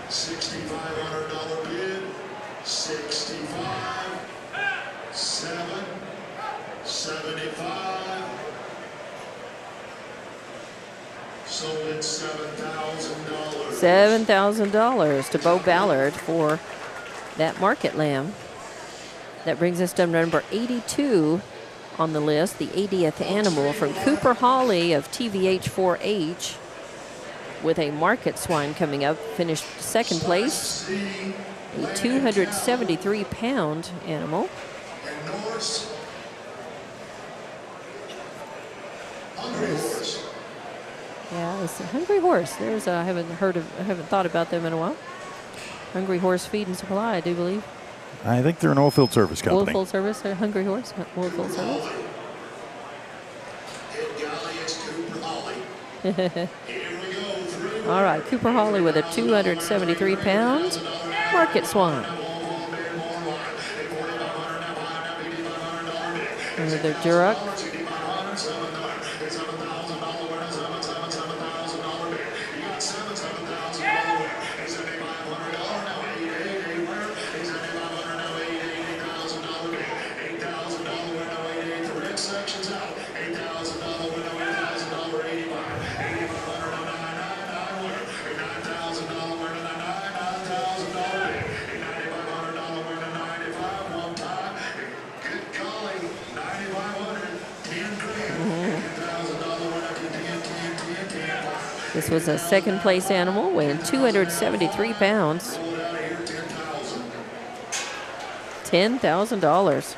S5: $6,500 bid, 65, 7, 75. Sold at $7,000.
S2: $7,000 to Bo Ballard for that market lamb. That brings us to number 82 on the list, the 80th animal from Cooper Hawley of TVH 4-H. With a market swine coming up, finished second place, a 273-pound animal. Yeah, it's a Hungry Horse. There's I haven't thought about them in a while. Hungry Horse Feed and Supply, I do believe.
S1: I think they're an oil-field service company.
S2: Oilfield service, Hungry Horse, oilfield service. All right, Cooper Hawley with a 273-pound market swine. Another Duroc. This was a second place animal weighing 273 pounds. $10,000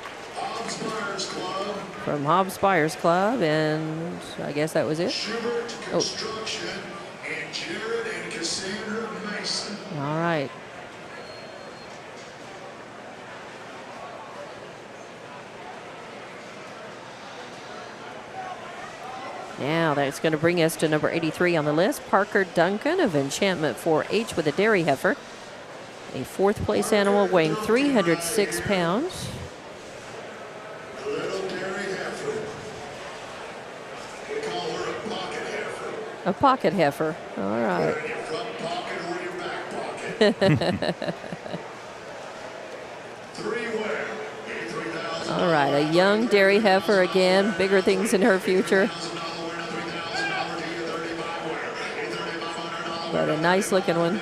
S2: from Hobbs Buyers Club, and I guess that was it. Oh. All right. Now that's going to bring us to number 83 on the list, Parker Duncan of Enchantment 4-H with a dairy heifer. A fourth place animal weighing 306 pounds.
S5: A little dairy heifer. We call her a pocket heifer.
S2: A pocket heifer. All right.
S5: In your front pocket or your back pocket. 3 wear. 83,000.
S2: All right, a young dairy heifer again, bigger things in her future. But a nice looking one.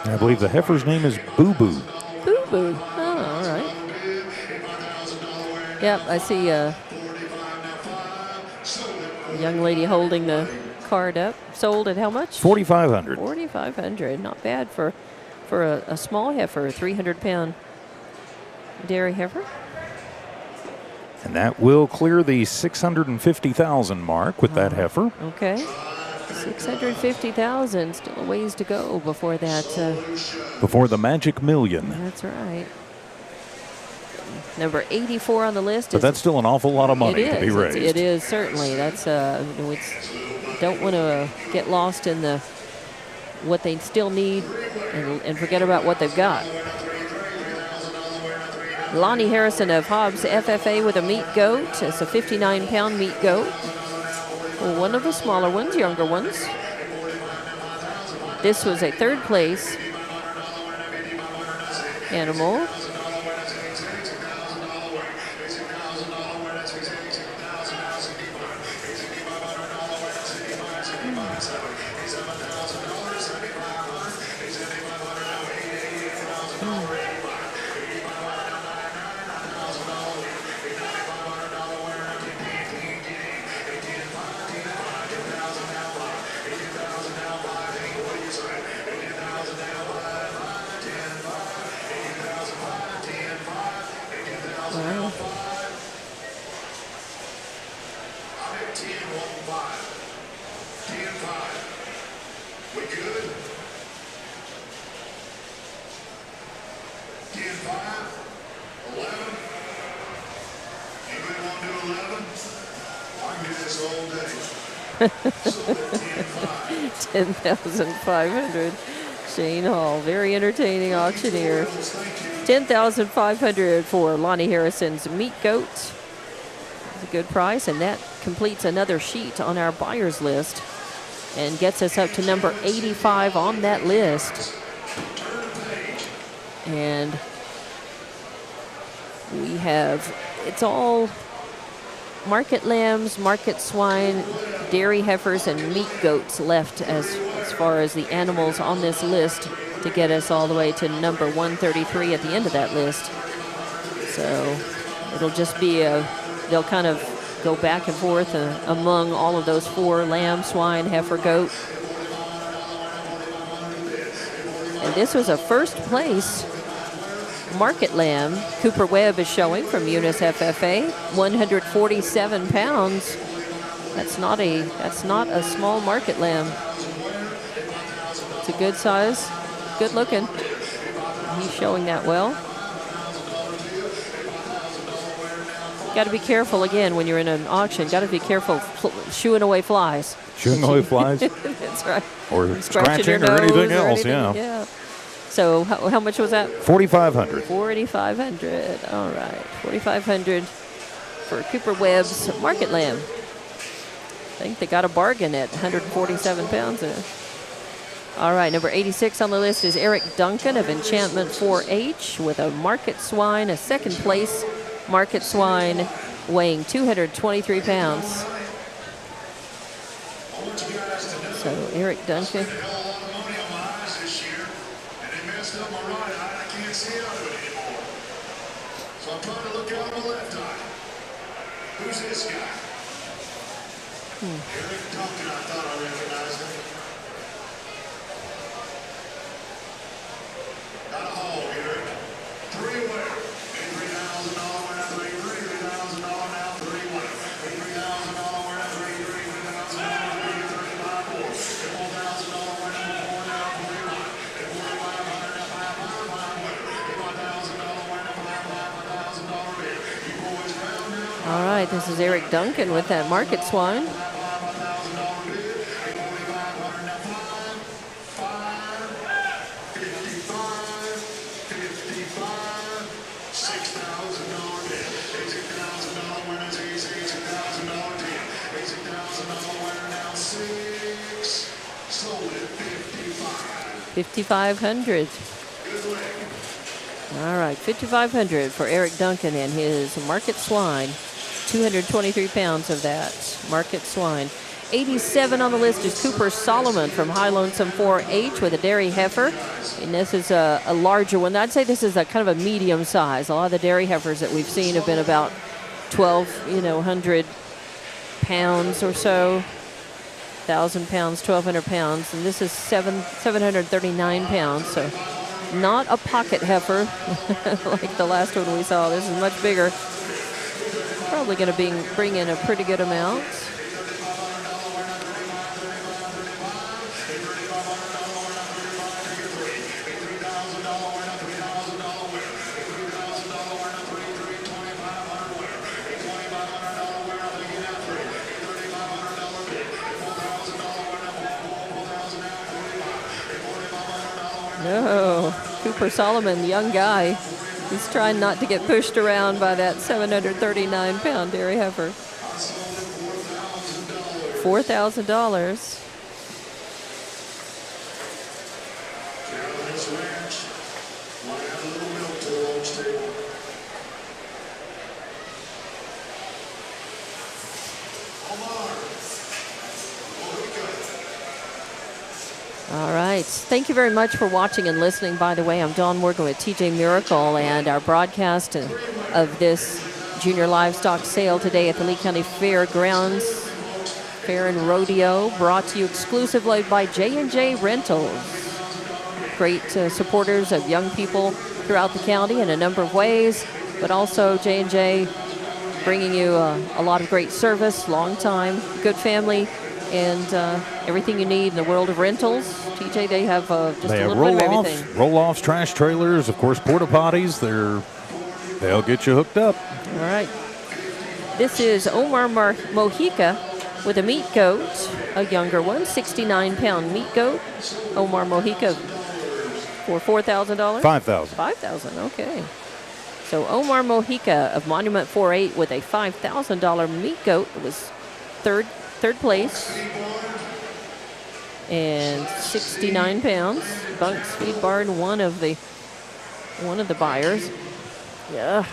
S1: I believe the heifer's name is Boo Boo.
S2: Boo Boo. Oh, all right. Yep, I see a young lady holding the card up. Sold at how much?
S1: 4,500.
S2: 4,500. Not bad for a small heifer, a 300-pound dairy heifer.
S1: And that will clear the 650,000 mark with that heifer.
S2: Okay. 650,000. Still a ways to go before that.
S1: Before the magic million.
S2: That's right. Number 84 on the list.
S1: But that's still an awful lot of money to be raised.
S2: It is, certainly. That's don't want to get lost in what they still need and forget about what they've got. Lonnie Harrison of Hobbs FFA with a meat goat. It's a 59-pound meat goat. Well, one of the smaller ones, younger ones. This was a third place animal. $10,500. Shane Hall, very entertaining auctioneer. $10,500 for Lonnie Harrison's meat goat. That's a good price, and that completes another sheet on our buyers list and gets us up to number 85 on that list. And we have, it's all market lambs, market swine, dairy heifers, and meat goats left as far as the animals on this list to get us all the way to number 133 at the end of that list. So it'll just be they'll kind of go back and forth among all of those four: lamb, swine, heifer, goat. And this was a first place market lamb. Cooper Webb is showing from Eunice FFA, 147 pounds. That's not a small market lamb. It's a good size, good looking. He's showing that well. Got to be careful again when you're in an auction. Got to be careful shooing away flies.
S1: Shooing away flies?
S2: That's right.
S1: Or scratching or anything else, yeah.
S2: So how much was that?
S1: 4,500.
S2: 4,500. All right. 4,500 for Cooper Webb's market lamb. I think they got a bargain at 147 pounds there. All right, number 86 on the list is Eric Duncan of Enchantment 4-H with a market swine, a second place market swine weighing 223 pounds. So Eric Duncan.
S5: So I'm trying to look out on the left eye. Who's this guy? Eric Duncan, I thought I recognized him. Got a hole, Eric. 3 away. $3,000 winner, 3,000 now, 3 winner. $3,000 winner, 3,000 $35 more. $4,000 winner, 4 now, 3 winner. $4,500 now, 5 winner. $1,000 winner, $5,000 bid. You boys round now.
S2: All right, this is Eric Duncan with that market swine. $5,500. All right, $5,500 for Eric Duncan and his market swine. 223 pounds of that market swine. 87 on the list is Cooper Solomon from High Lonesome 4-H with a dairy heifer. And this is a larger one. I'd say this is a kind of a medium size. A lot of the dairy heifers that we've seen have been about 1,200 pounds or so. 1,000 pounds, 1,200 pounds. And this is 739 pounds. So not a pocket heifer like the last one we saw. This is much bigger. Probably going to bring in a pretty good amount. No, Cooper Solomon, young guy. He's trying not to get pushed around by that 739-pound dairy heifer. $4,000. All right. Thank you very much for watching and listening. By the way, I'm Dawn Morgan with TJ Miracle, and our broadcast of this junior livestock sale today at the Lee County Fairgrounds Fair and Rodeo, brought to you exclusively by J&J Rentals. Great supporters of young people throughout the county in a number of ways, but also J&J bringing you a lot of great service, long time, good family, and everything you need in the world of rentals. TJ, they have just a little bit of everything.
S1: Roll-offs, trash trailers, of course, porta potties. They'll get you hooked up.
S2: All right. This is Omar Mojica with a meat goat, a younger one, 69-pound meat goat. Omar Mojica for $4,000?
S1: $5,000.
S2: $5,000, okay. So Omar Mojica of Monument 4-8 with a $5,000 meat goat. It was third place. And 69 pounds. Bunks Feed Barn, one of the buyers. Yeah.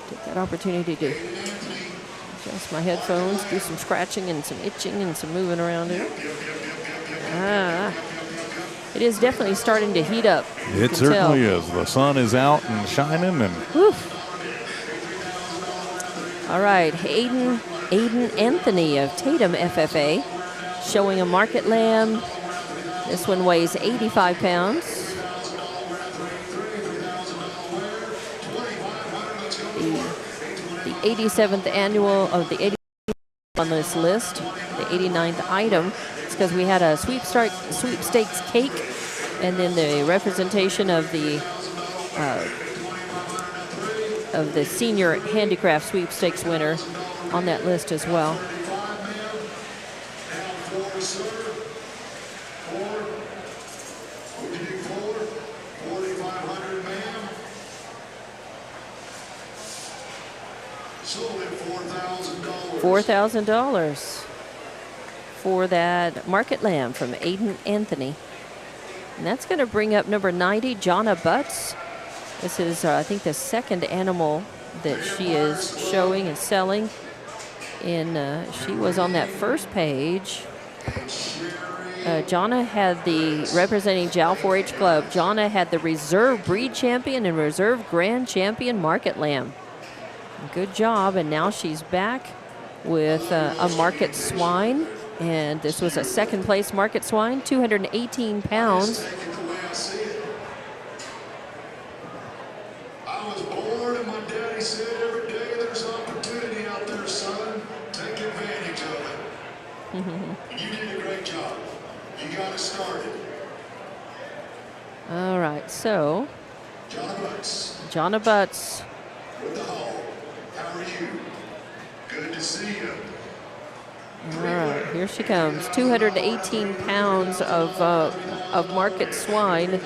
S2: Take that opportunity to adjust my headphones, do some scratching and some itching and some moving around here. It is definitely starting to heat up.
S1: It certainly is. The sun is out and shining. And
S2: all right, Aiden Anthony of Tatum FFA showing a market lamb. This one weighs 85 pounds. The 87th annual of the 80th on this list, the 89th item. It's because we had a sweepstakes cake, and then the representation of the senior handicraft sweepstakes winner on that list as well. $4,000 for that market lamb from Aiden Anthony. And that's going to bring up number 90, Jonna Butts. This is, I think, the second animal that she is showing and selling. And she was on that first page. Jonna had the, representing Jowl 4-H Club, Jonna had the Reserve Breed Champion and Reserve Grand Champion Market Lamb. Good job, and now she's back with a market swine, and this was a second place market swine, 218 pounds.
S5: I was born and my daddy said every day there's opportunity out there, son. Take advantage of it. You did a great job. You got it started.
S2: All right, so Jonna Butts.
S5: With the hall. How are you? Good to see you.
S2: All right, here she comes. 218 pounds of market swine,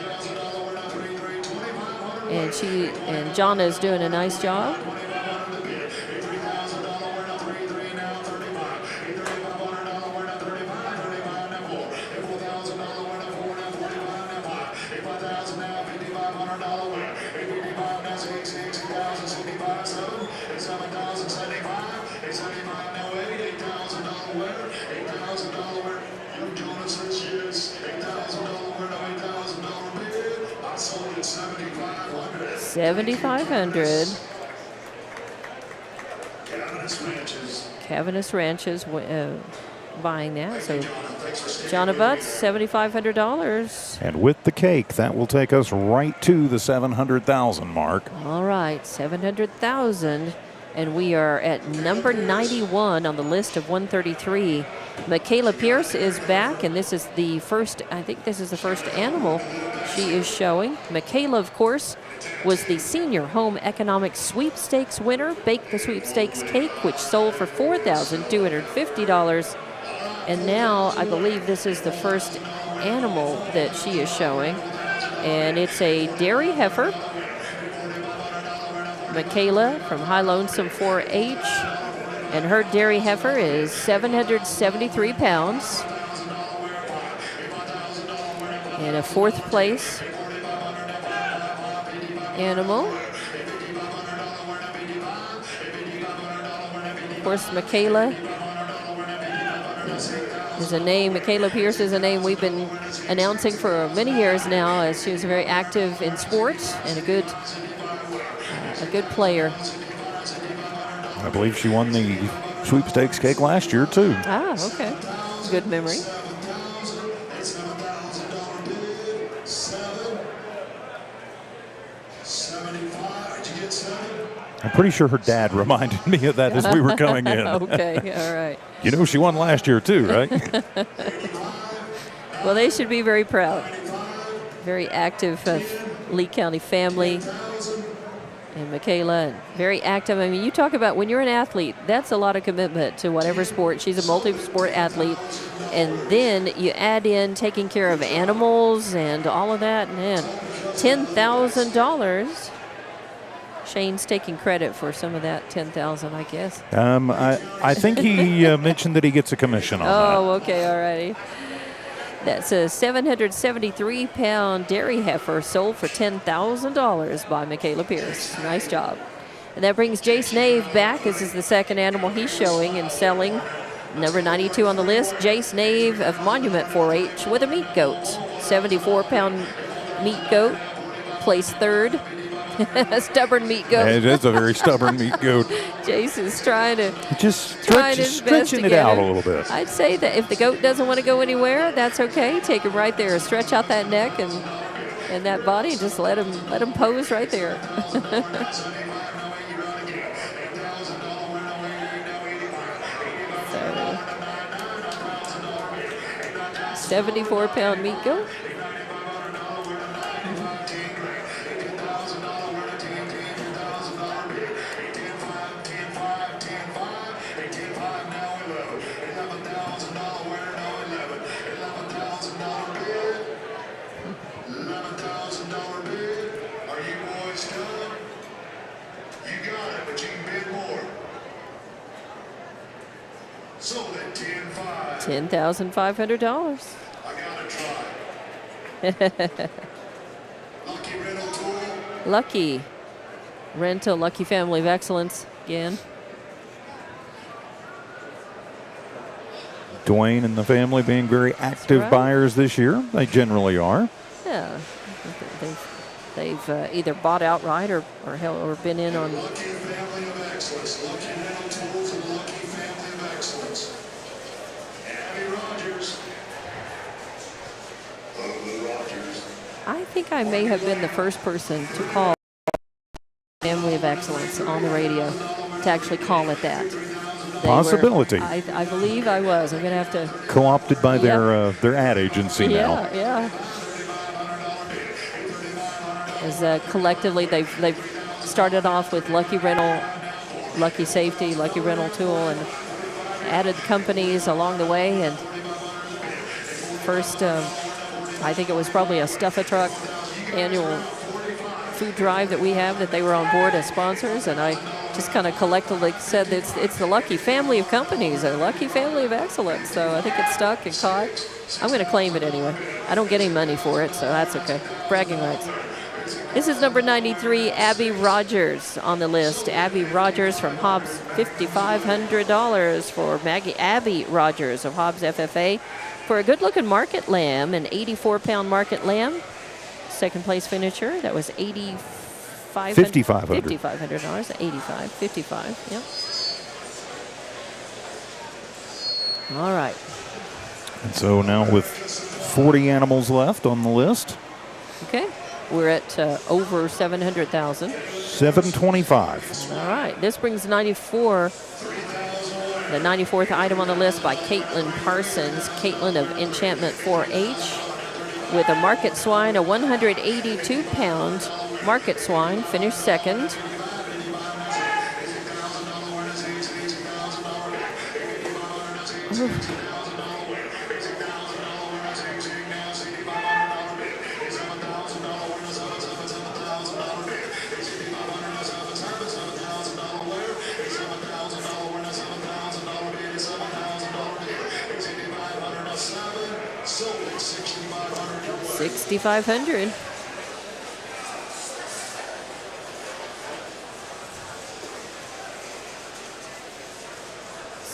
S2: and Jonna is doing a nice job.
S5: $8,000 winner.
S2: 7,500.
S5: Cavernous Ranches.
S2: Cavernous Ranches buying that. So John Abutz, $7,500.
S1: And with the cake, that will take us right to the 700,000 mark.
S2: All right, 700,000. And we are at number 91 on the list of 133. Michaela Pierce is back, and this is the first, I think this is the first animal she is showing. Michaela, of course, was the senior home economic sweepstakes winner, baked the sweepstakes cake, which sold for $4,250. And now I believe this is the first animal that she is showing, and it's a dairy heifer. Michaela from High Lonesome 4-H, and her dairy heifer is 773 pounds. And a fourth place animal. Of course, Michaela is a name, Michaela Pierce is a name we've been announcing for many years now, as she was very active in sports and a good player.
S1: I believe she won the sweepstakes cake last year, too.
S2: Ah, okay. Good memory.
S1: I'm pretty sure her dad reminded me of that as we were coming in.
S2: Okay, all right.
S1: You know she won last year, too, right?
S2: Well, they should be very proud. Very active Lee County family. And Michaela, very active. I mean, you talk about when you're an athlete, that's a lot of commitment to whatever sport. She's a multi-sport athlete. And then you add in taking care of animals and all of that. Man, $10,000. Shane's taking credit for some of that $10,000, I guess.
S1: I think he mentioned that he gets a commission on that.
S2: Oh, okay, all righty. That's a 773-pound dairy heifer sold for $10,000 by Michaela Pierce. Nice job. And that brings Jace Nave back. This is the second animal he's showing and selling. Number 92 on the list, Jace Nave of Monument 4-H with a meat goat. 74-pound meat goat, placed third. A stubborn meat goat.
S1: It is a very stubborn meat goat.
S2: Jace is trying to
S1: Stretching it out a little bit.
S2: I'd say that if the goat doesn't want to go anywhere, that's okay. Take him right there. Stretch out that neck and that body, and just let him pose right there. 74-pound meat goat. $10,500.
S5: I gotta try.
S2: Lucky Rental, Lucky Family of Excellence again.
S1: Dwayne and the family being very active buyers this year. They generally are.
S2: Yeah, they've either bought outright or been in on.
S5: Lucky Family of Excellence. Lucky Rental Tools and Lucky Family of Excellence. Abby Rogers. Of the Rogers.
S2: I think I may have been the first person to call Family of Excellence on the radio, to actually call it that.
S1: Possibility.
S2: I believe I was. I'm going to have to.
S1: Co-opted by their ad agency now.
S2: Yeah. As collectively, they've started off with Lucky Rental, Lucky Safety, Lucky Rental Tool, and added companies along the way. And first, I think it was probably a Stuff-A-Truck annual food drive that we have that they were on board as sponsors, and I just kind of collectively said that it's the Lucky Family of companies, a Lucky Family of Excellence. So I think it stuck and caught. I'm going to claim it anyway. I don't get any money for it, so that's okay. Bragging rights. This is number 93, Abby Rogers on the list. Abby Rogers from Hobbs, $5,500 for Abby Rogers of Hobbs FFA for a good-looking market lamb, an 84-pound market lamb. Second place finisher, that was
S1: $5,500.
S2: $5,500. 85, 55. Yep. All right.
S1: And so now with 40 animals left on the list,
S2: Okay. We're at over 700,000.
S1: 725.
S2: All right. This brings 94. The 94th item on the list by Caitlin Parsons. Caitlin of Enchantment 4-H with a market swine, a 182-pound market swine, finished second. $6,500.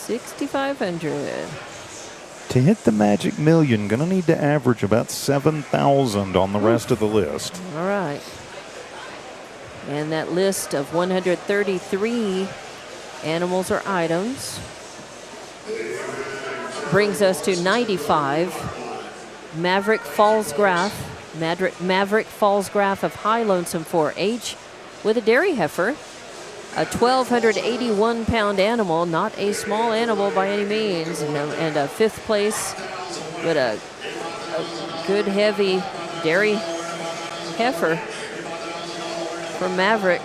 S2: $6,500.
S1: To hit the magic million, gonna need to average about 7,000 on the rest of the list.
S2: All right. And that list of 133 animals or items brings us to 95. Maverick Falls Graph of High Lonesome 4-H with a dairy heifer. A 1,281-pound animal, not a small animal by any means, and a fifth place, but a good heavy dairy heifer for Maverick.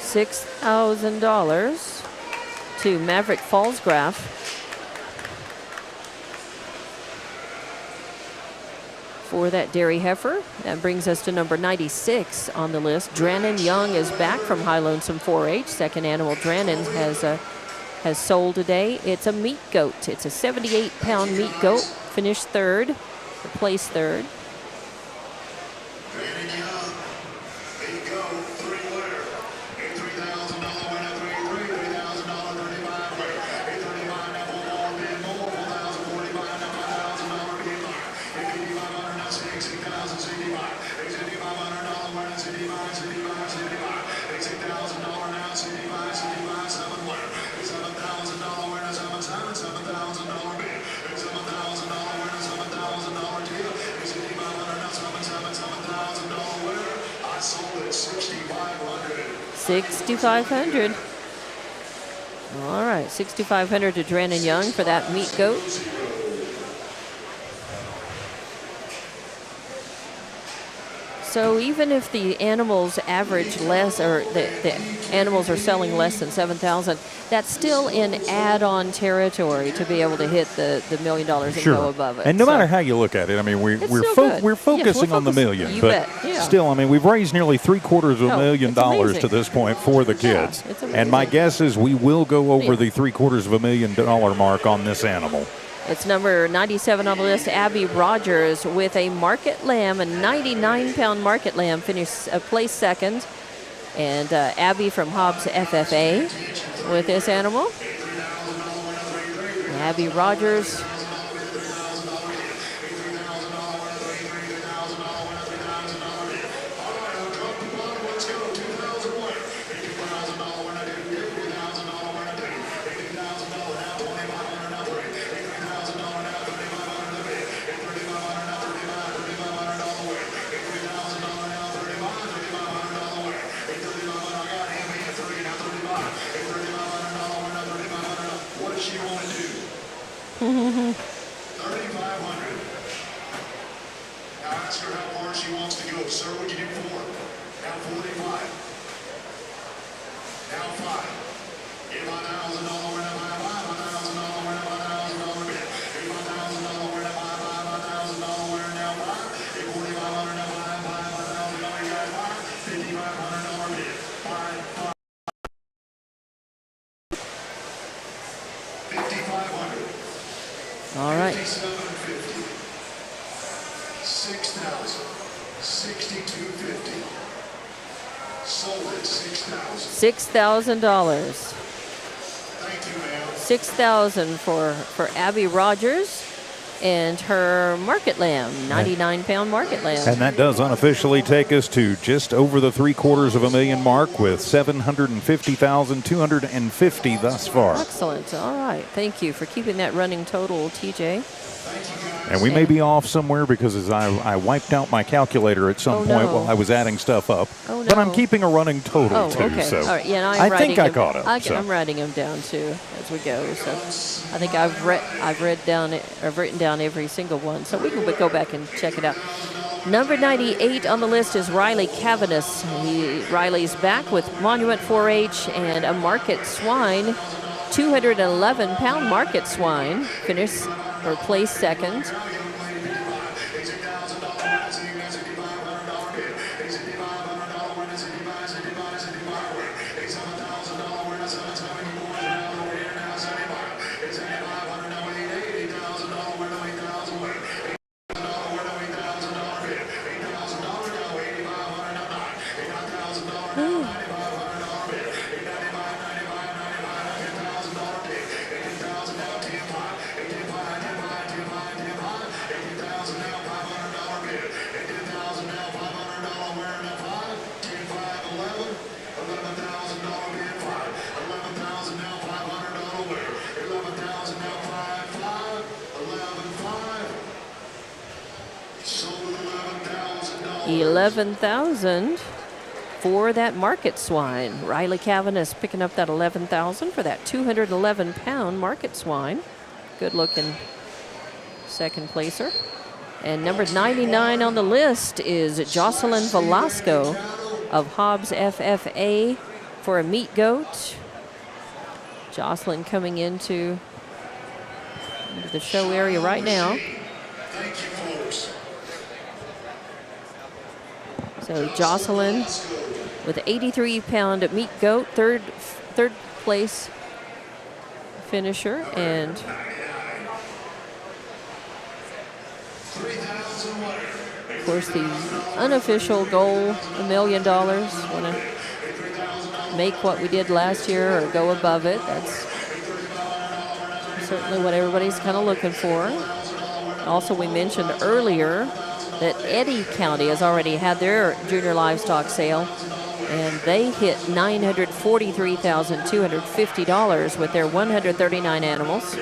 S2: $6,000 to Maverick Falls Graph. For that dairy heifer. That brings us to number 96 on the list. Drannon Young is back from High Lonesome 4-H. Second animal Drannon has sold today. It's a meat goat. It's a 78-pound meat goat. Finished third, or placed third. $6,500. All right, $6,500 to Drannon Young for that meat goat. So even if the animals average less, or the animals are selling less than 7,000, that's still in add-on territory to be able to hit the $1 million and go above it.
S1: And no matter how you look at it, I mean, we're focusing on the million,
S2: you
S1: but
S2: bet. Yeah.
S1: still, I mean, we've raised nearly $750,000 to this point for the kids.
S2: Yeah, it's amazing.
S1: And my guess is we will go over the $750,000 mark on this animal.
S2: It's number 97 on the list, Abby Rogers with a market lamb, a 99-pound market lamb, finished placed second. And Abby from Hobbs FFA with this animal. Abby Rogers.
S5: $62.50. Sold at
S2: $6,000.
S5: Thank you, ma'am.
S2: $6,000 for Abby Rogers and her market lamb, 99-pound market lamb.
S1: And that does unofficially take us to just over the $750,000 mark with $750,250 thus far.
S2: Excellent. All right. Thank you for keeping that running total, TJ.
S1: And we may be off somewhere because as I wiped out my calculator at some point while I was adding stuff up.
S2: Oh, no.
S1: But I'm keeping a running total too.
S2: Okay.
S1: So
S2: all right. Yeah,
S1: I think I caught up.
S2: I'm writing them down too as we go. So I think I've written down every single one. So we can go back and check it out. Number 98 on the list is Riley Cavanis. Riley's back with Monument 4-H and a market swine, 211-pound market swine. Finished or placed second. $11,000 for that market swine. Riley Cavanis picking up that $11,000 for that 211-pound market swine. Good looking second placer. And number 99 on the list is Jocelyn Velasco of Hobbs FFA for a meat goat. Jocelyn coming into the show area right now.
S5: Thank you, folks.
S2: So Jocelyn with 83-pound meat goat, third place finisher, and of course the unofficial goal, $1 million. Want to make what we did last year or go above it. That's certainly what everybody's kind of looking for. Also, we mentioned earlier that Eddy County has already had their junior livestock sale, and they hit $943,250 with their 139 animals.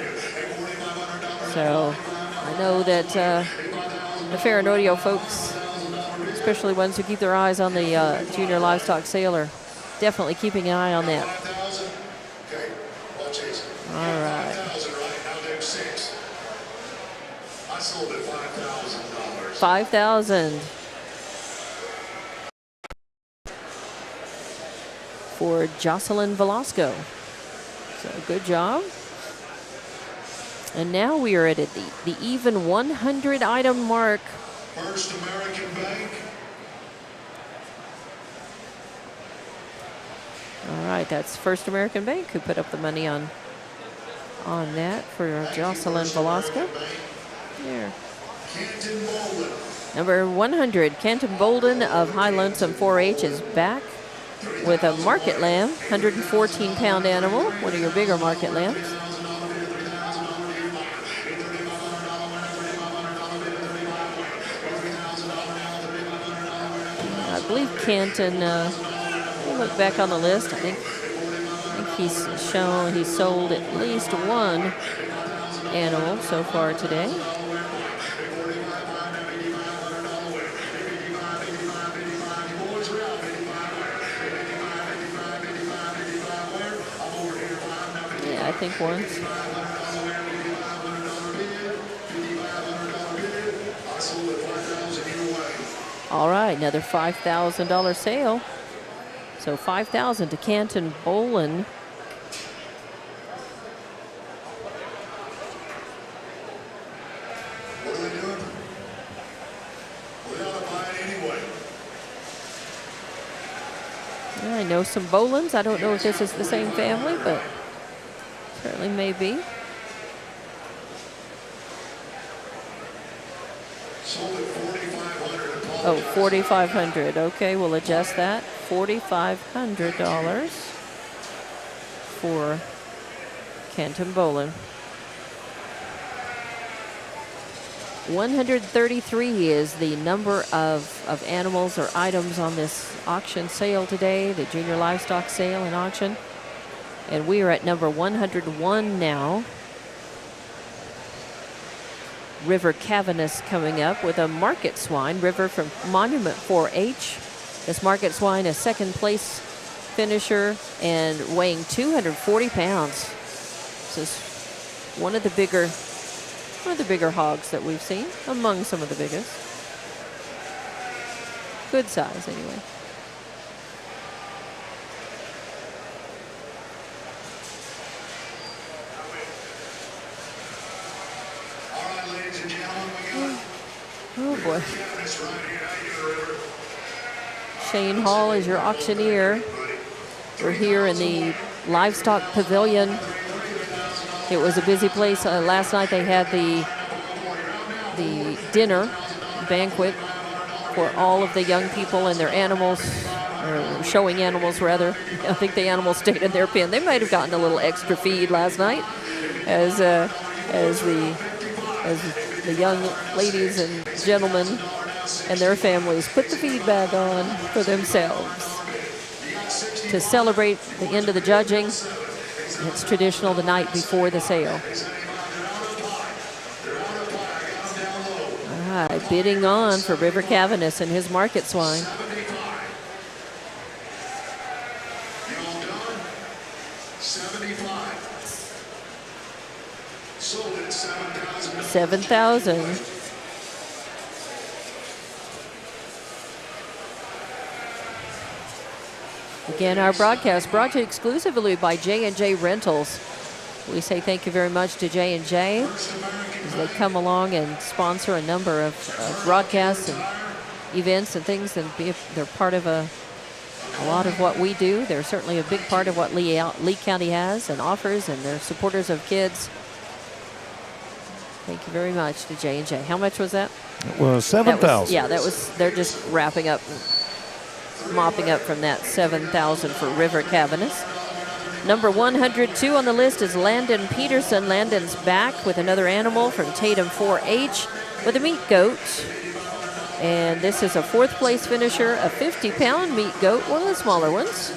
S2: So I know that the fair and rodeo folks, especially ones who keep their eyes on the junior livestock sale, are definitely keeping an eye on that. All right.
S5: I sold it $5,000.
S2: $5,000 for Jocelyn Velasco. So good job. And now we are at the even 100 item mark.
S5: First American Bank.
S2: All right, that's First American Bank who put up the money on that for Jocelyn Velasco. There.
S5: Canton Bolden.
S2: Number 100, Canton Bolden of High Lonesome 4-H is back with a market lamb, 114-pound animal, one of your bigger market lambs. I believe Canton, look back on the list, I think he's sold at least one animal so far today. I think once. All right, another $5,000 sale. So $5,000 to Canton Bolden.
S5: What are they doing? We ought to buy it anyway.
S2: Yeah, I know some Bolens. I don't know if this is the same family, but certainly may be.
S5: Sold at $4,500.
S2: Oh, $4,500. Okay, we'll adjust that. $4,500 for Canton Bolin. 133 is the number of animals or items on this auction sale today, the Junior Livestock Sale and Auction. And we are at number 101 now. River Cavernous coming up with a market swine. River from Monument 4-H. This market swine, a second place finisher and weighing 240 pounds. This is one of the bigger hogs that we've seen, among some of the biggest. Good size, anyway. Oh boy. Shane Hall is your auctioneer. We're here in the Livestock Pavilion. It was a busy place. Last night they had the dinner banquet for all of the young people and their animals, or showing animals rather. I think the animals stayed in their pen. They might have gotten a little extra feed last night as the young ladies and gentlemen and their families put the feed bag on for themselves. To celebrate the end of the judging, it's traditional the night before the sale. All right, bidding on for River Cavernous and his market swine. $7,000. Again, our broadcast brought to you exclusively by J&J Rentals. We say thank you very much to J&J as they come along and sponsor a number of broadcasts and events and things, and they're part of a lot of what we do. They're certainly a big part of what Lee County has and offers, and they're supporters of kids. Thank you very much to J&J. How much was that?
S1: It was $7,000.
S2: Yeah, that was. They're just wrapping up, mopping up from that $7,000 for River Cavernous. Number 102 on the list is Landon Peterson. Landon's back with another animal from Tatum 4-H with a meat goat. And this is a fourth place finisher, a 50-pound meat goat, one of the smaller ones.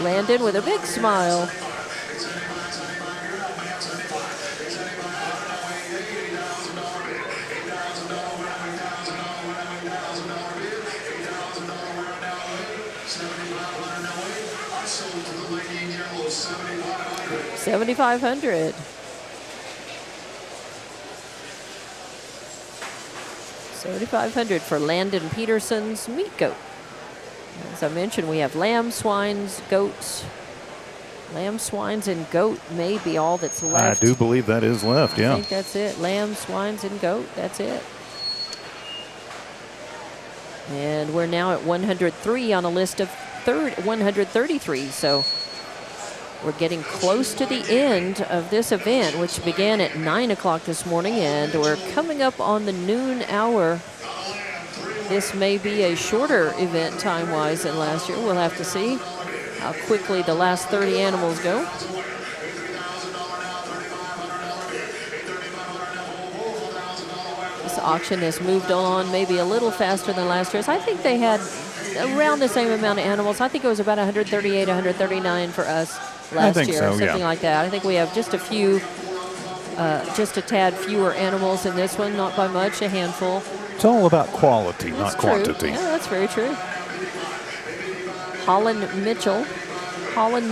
S2: Landon with a big smile. $7,500. $7,500 for Landon Peterson's meat goat. As I mentioned, we have lamb, swines, goats. Lamb, swines, and goat may be all that's left.
S1: I do believe that is left, yeah.
S2: I think that's it. Lamb, swines, and goat. That's it. And we're now at 103 on a list of 133. So we're getting close to the end of this event, which began at 9 o'clock this morning, and we're coming up on the noon hour. This may be a shorter event time-wise than last year. We'll have to see how quickly the last 30 animals go. This auction has moved on maybe a little faster than last year's. I think they had around the same amount of animals. I think it was about 138, 139 for us last year,
S1: so,
S2: something
S1: yeah.
S2: like that. I think we have just a few, just a tad fewer animals in this one, not by much, a handful.
S1: It's all about quality,
S2: That's
S1: not
S2: true.
S1: quantity.
S2: Yeah, that's very true. Holland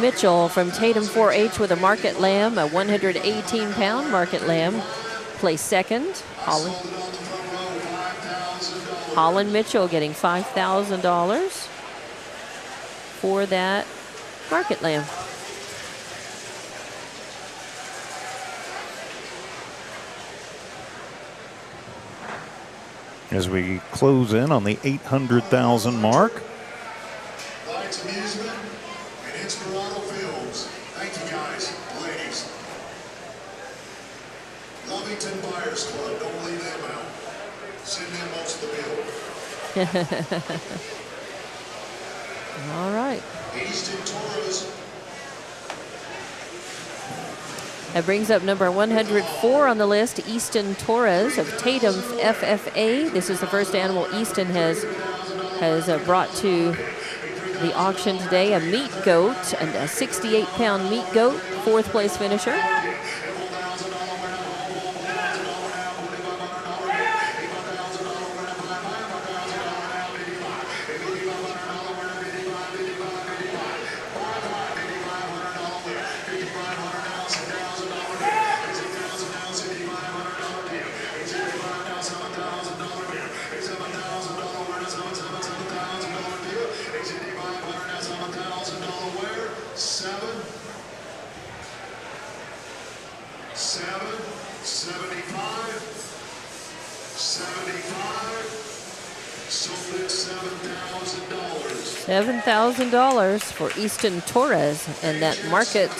S2: Mitchell from Tatum 4-H with a market lamb, a 118-pound market lamb, placed second. Holland Mitchell getting $5,000 for that market lamb.
S1: As we close in on the 800,000 mark.
S5: Lights Amusement and Inspirato Films. Thank you guys, ladies. Lovington Buyers Club, don't leave them out. City
S2: All right.
S5: Easton Torres.
S2: That brings up number 104 on the list, Easton Torres of Tatum FFA. This is the first animal Easton has brought to the auction today, a meat goat, and a 68-pound meat goat, 4th place finisher. $7,000 for Easton Torres and that market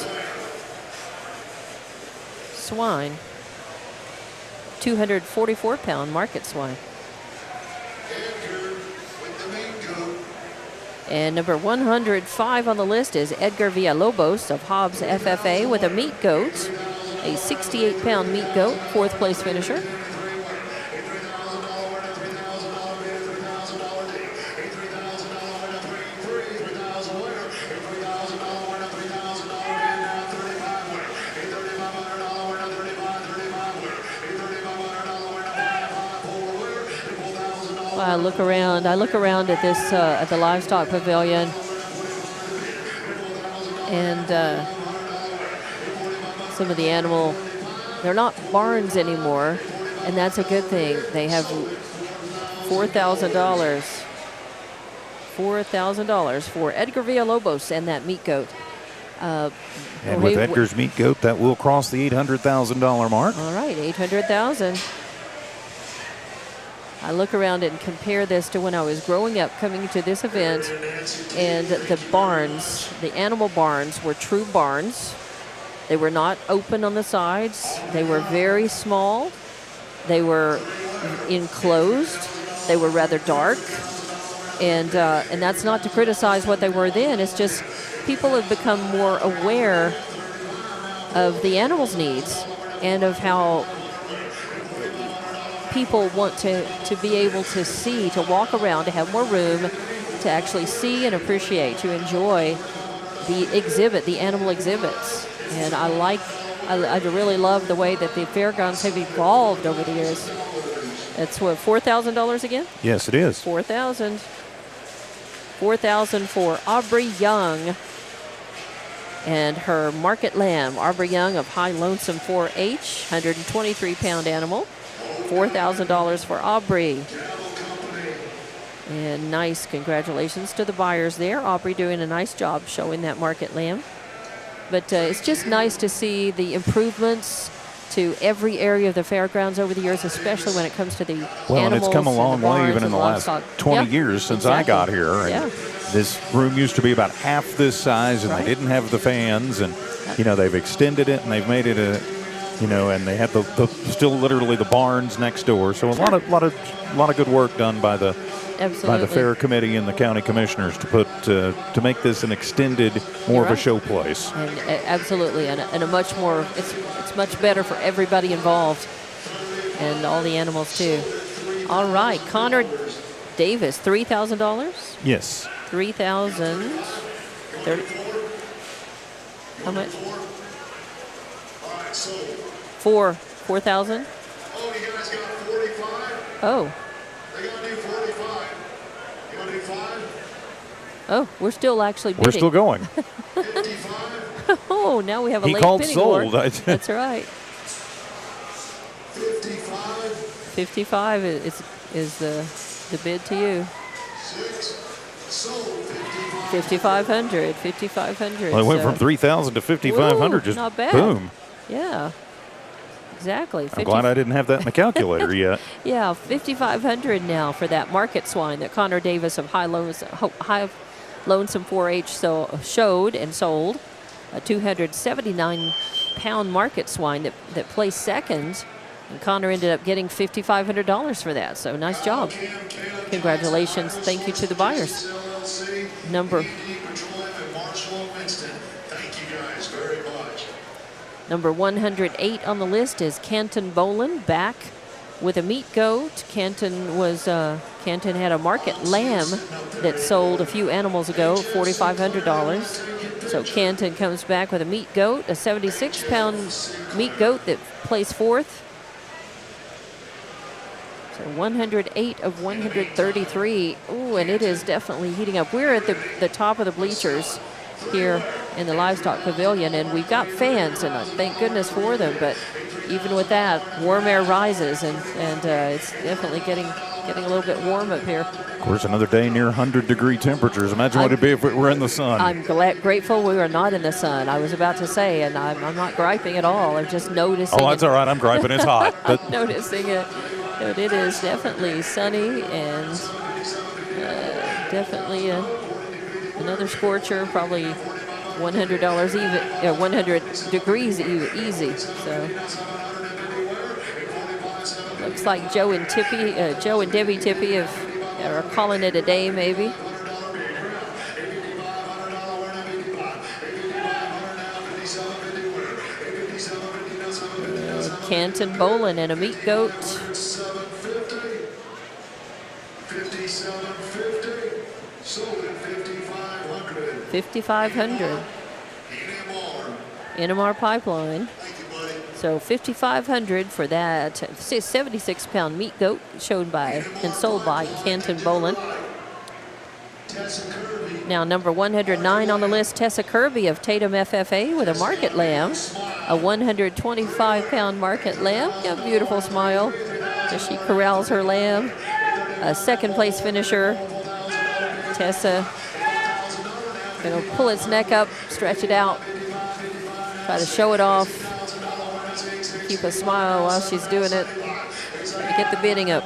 S2: swine. 244-pound market swine. And number 105 on the list is Edgar Villalobos of Hobbs FFA with a meat goat, a 68-pound meat goat, 4th place finisher. I look around at this at the livestock pavilion, and some of the animal, they're not barns anymore, and that's a good thing. They have $4,000 for Edgar Villalobos and that meat goat.
S1: And with Edgar's meat goat, that will cross the $800,000 mark.
S2: All right, $800,000. I look around and compare this to when I was growing up, coming to this event, and the barns, the animal barns, were true barns. They were not open on the sides. They were very small. They were enclosed. They were rather dark. And that's not to criticize what they were then. It's just people have become more aware of the animals' needs and of how people want to be able to see, to walk around, to have more room, to actually see and appreciate, to enjoy the exhibit, the animal exhibits. And I really love the way that the fairgrounds have evolved over the years. It's what, $4,000 again?
S1: Yes, it is.
S2: $4,000 for Aubrey Young and her market lamb. Aubrey Young of High Lonesome 4-H, 123-pound animal. $4,000 for Aubrey. And nice congratulations to the buyers there. Aubrey doing a nice job showing that market lamb. But it's just nice to see the improvements to every area of the fairgrounds over the years, especially when it comes to the animals.
S1: Well, and it's come a long way even in the last
S2: livestock.
S1: 20 years since I got here. And this room used to be about half this size, and they didn't have the fans. And, they've extended it, and they've made it and they have the still literally the barns next door. So a lot of good work done by the fair committee and the county commissioners to make this an extended, more of a show place.
S2: And absolutely, and a much more. It's much better for everybody involved, and all the animals too. All right, Connor Davis, $3,000.
S1: Yes.
S2: 3,000. How much? 4,000.
S5: Oh, you guys got 45?
S2: Oh.
S5: They got to do 45. You want to do 5?
S2: Oh, we're still actually bidding.
S1: We're still going.
S5: 55?
S2: Oh, now we have a
S1: He
S2: late
S1: called
S2: bidding
S1: sold.
S2: war. That's right.
S5: 55?
S2: 55 is the bid to you.
S5: 6. Sold.
S2: 5,500. 5,500.
S1: Well, it went from 3,000 to 5,500. Just
S2: not bad.
S1: Boom.
S2: Yeah. Exactly.
S1: I'm glad I didn't have that in the calculator yet.
S2: Yeah, 5,500 now for that market swine that Connor Davis of High Lonesome 4-H showed and sold. A 279-pound market swine that placed second And Connor ended up getting $5,500 for that. So nice job. Congratulations. Thank you to the buyers. Number 108 on the list is Canton Bolin, back with a meat goat. Canton had a market lamb that sold a few animals ago, $4,500. So Canton comes back with a meat goat, a 76-pound meat goat that placed fourth. So 108 of 133. Ooh, and it is definitely heating up. We're at the top of the bleachers here in the Livestock Pavilion, and we've got fans, and thank goodness for them. But even with that, warm air rises, and it's definitely getting a little bit warm up here.
S1: Of course, another day near 100-degree temperatures. Imagine what it'd be if we were in the sun.
S2: I'm grateful we are not in the sun. I was about to say, and I'm not griping at all. I'm just noticing.
S1: Oh, that's all right. I'm griping. It's hot. But
S2: I'm noticing it. But it is definitely sunny, and definitely another scorcher, probably $100 even, 100 degrees easy. So looks like Joe and Debbie Tippy are calling it a day, maybe. Canton Bolin and a meat goat. $5,500. NMR Pipeline. So $5,500 for that 76-pound meat goat sold by Canton Bolin. Now number 109 on the list, Tessa Kirby of Tatum FFA with a market lamb, a 125-pound market lamb. Got a beautiful smile as she corrals her lamb. A second place finisher, Tessa. Gonna pull its neck up, stretch it out, try to show it off, keep a smile while she's doing it, try to get the bidding up.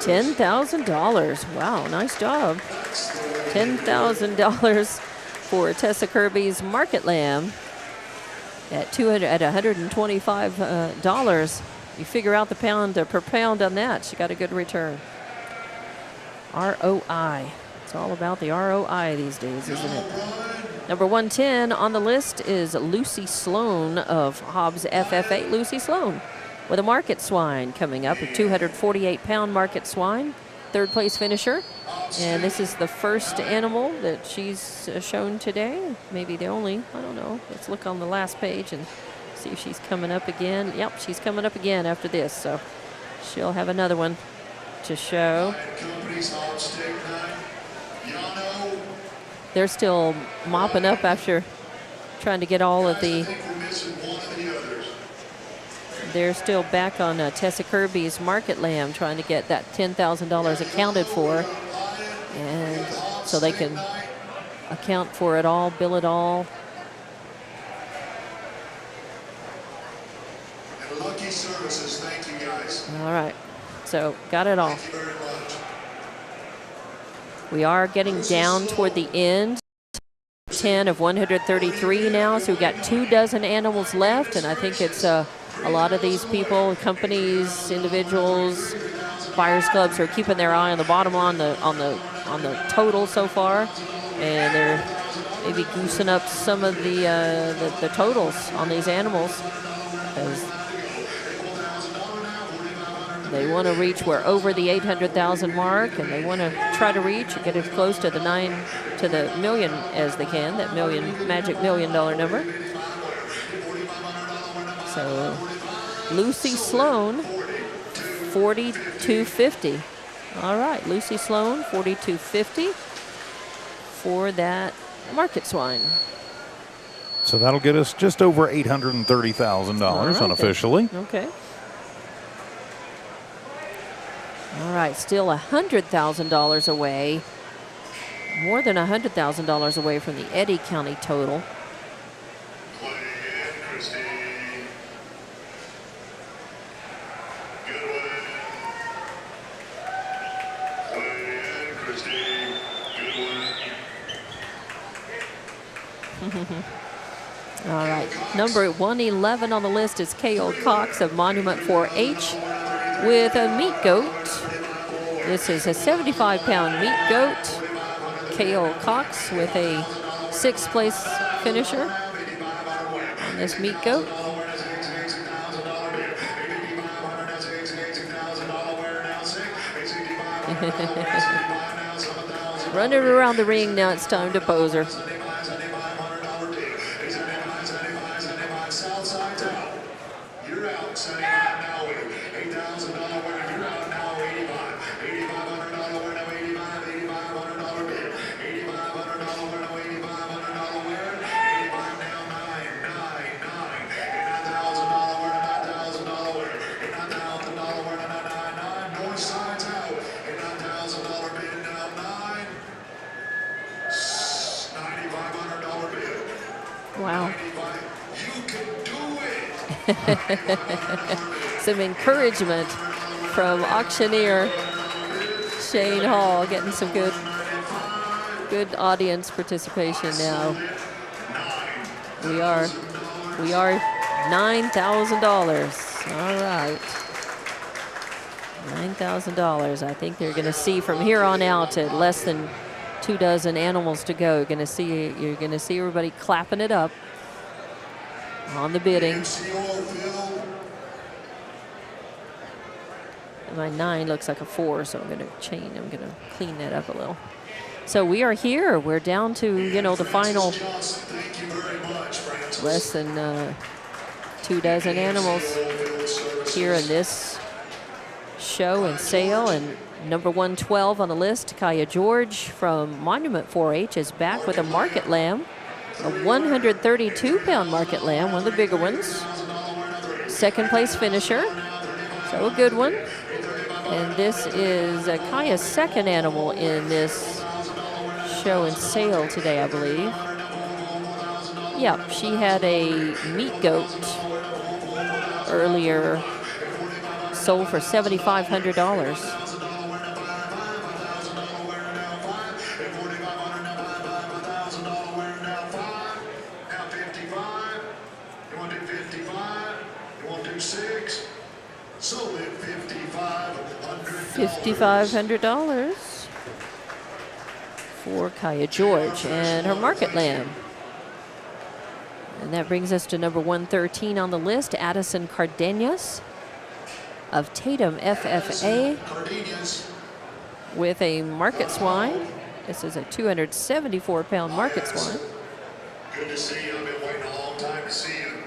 S2: $10,000. Wow, nice job. $10,000 for Tessa Kirby's market lamb at $125. You figure out the pound per pound on that. She got a good return. ROI. It's all about the ROI these days, isn't it? Number 110 on the list is Lucy Sloan of Hobbs FFA. Lucy Sloan with a market swine coming up, a 248-pound market swine, third place finisher. And this is the first animal that she's shown today, maybe the only, I don't know. Let's look on the last page and see if she's coming up again. Yep, she's coming up again after this, so she'll have another one to show. They're still mopping up after trying to get all of the... They're still back on Tessa Kirby's market lamb, trying to get that $10,000 accounted for. And so they can account for it all, bill it all.
S5: And Lucky Services, thank you guys.
S2: All right, so got it all. We are getting down toward the end. 10 of 133 now, so we've got 24 animals left, and I think it's a lot of these people, companies, individuals, buyers clubs are keeping their eye on the bottom on the total so far, and they're maybe goosing up some of the totals on these animals, as they want to reach, we're over the 800,000 mark, and they want to try to reach or get as close to the million as they can, that magic $1 million number. So Lucy Sloan, 42.50. All right, Lucy Sloan, 42.50 for that market swine.
S1: So that'll get us just over $830,000 unofficially.
S2: Okay. All right, still $100,000 away more than $100,000 away from the Eddy County total.
S5: Clay and Christie. Good one. Clay and Christie. Good one.
S2: All right. Number 111 on the list is K.O. Cox of Monument 4-H with a meat goat. This is a 75-pound meat goat. K.O. Cox with a 6th place finisher on this meat goat. Running around the ring now. It's time to pose her.
S5: You're out, $75 now with $8,000 winner. You're out now, $85. $8,500 winner, $85 bid. $8,500 winner, $8,500 winner. 85 now, 9. $9,000 winner, $9,000 winner. $9,000 winner, 9. North side's out. $9,000 bid now, 9. $9,500 bid.
S2: Wow.
S5: 95. You can do it.
S2: Some encouragement from auctioneer Shane Hall, getting some good audience participation now. We are $9,000. All right. $9,000. I think they're going to see from here on out at less than 2 dozen animals to go. You're going to see everybody clapping it up on the bidding. My 9 looks like a 4, so I'm going to clean that up a little. So we are here. We're down to, the final less than 2 dozen animals here in this show and sale. And number 112 on the list, Kaya George from Monument 4-H, is back with a market lamb, a 132-pound market lamb, one of the bigger ones. 2nd place finisher, so a good one. And this is Kaya's 2nd animal in this show and sale today, I believe. Yeah, she had a meat goat earlier, sold for $7,500. $5,500 for Kaya George and her market lamb. And that brings us to number 113 on the list, Addison Cardenas of Tatum FFA with a market swine. This is a 274-pound market swine.
S5: Good to see you. I've been waiting a long time to see you.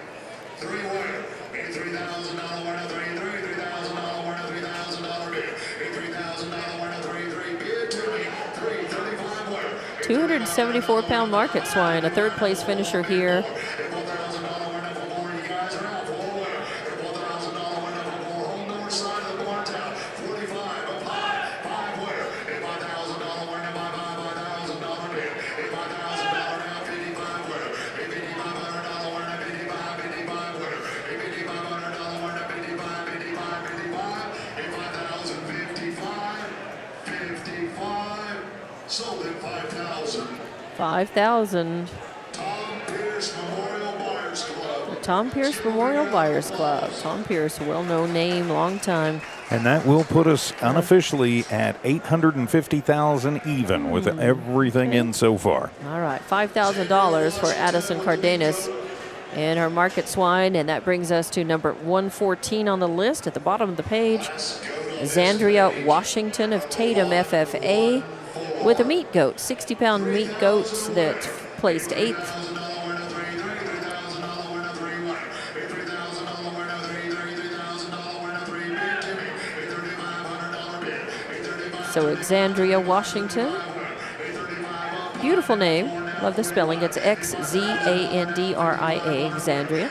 S5: 3 winner. $83,000 winner, 3. $3,000 winner, $3,000 bid. $83,000 winner, 3. Bid to me. 335 winner.
S2: 274-pound market swine, a 3rd place finisher here.
S5: $4,000 winner for 4. You guys are out. 4 winner. $4,000 winner for 4. Home north side of the bar town. 45. 5 winner. $5,000 winner by $5,000 bid. $5,000 now, 55 winner. $5,500 winner, 55 winner. $5,500 winner, 55. $5,055. Sold at 5,000.
S2: 5,000.
S5: Tom Pierce Memorial Buyers Club.
S2: The Tom Pierce Memorial Buyers Club. Tom Pierce, a well-known name, long time.
S1: And that will put us unofficially at $850,000 even with everything in so far.
S2: All right, $5,000 for Addison Cardenas and her market swine. And that brings us to number 114 on the list at the bottom of the page, Xandria Washington of Tatum FFA with a meat goat, 60-pound meat goat that placed 8th. So Xandria Washington, beautiful name, love the spelling. It's Xzandria, Xandria.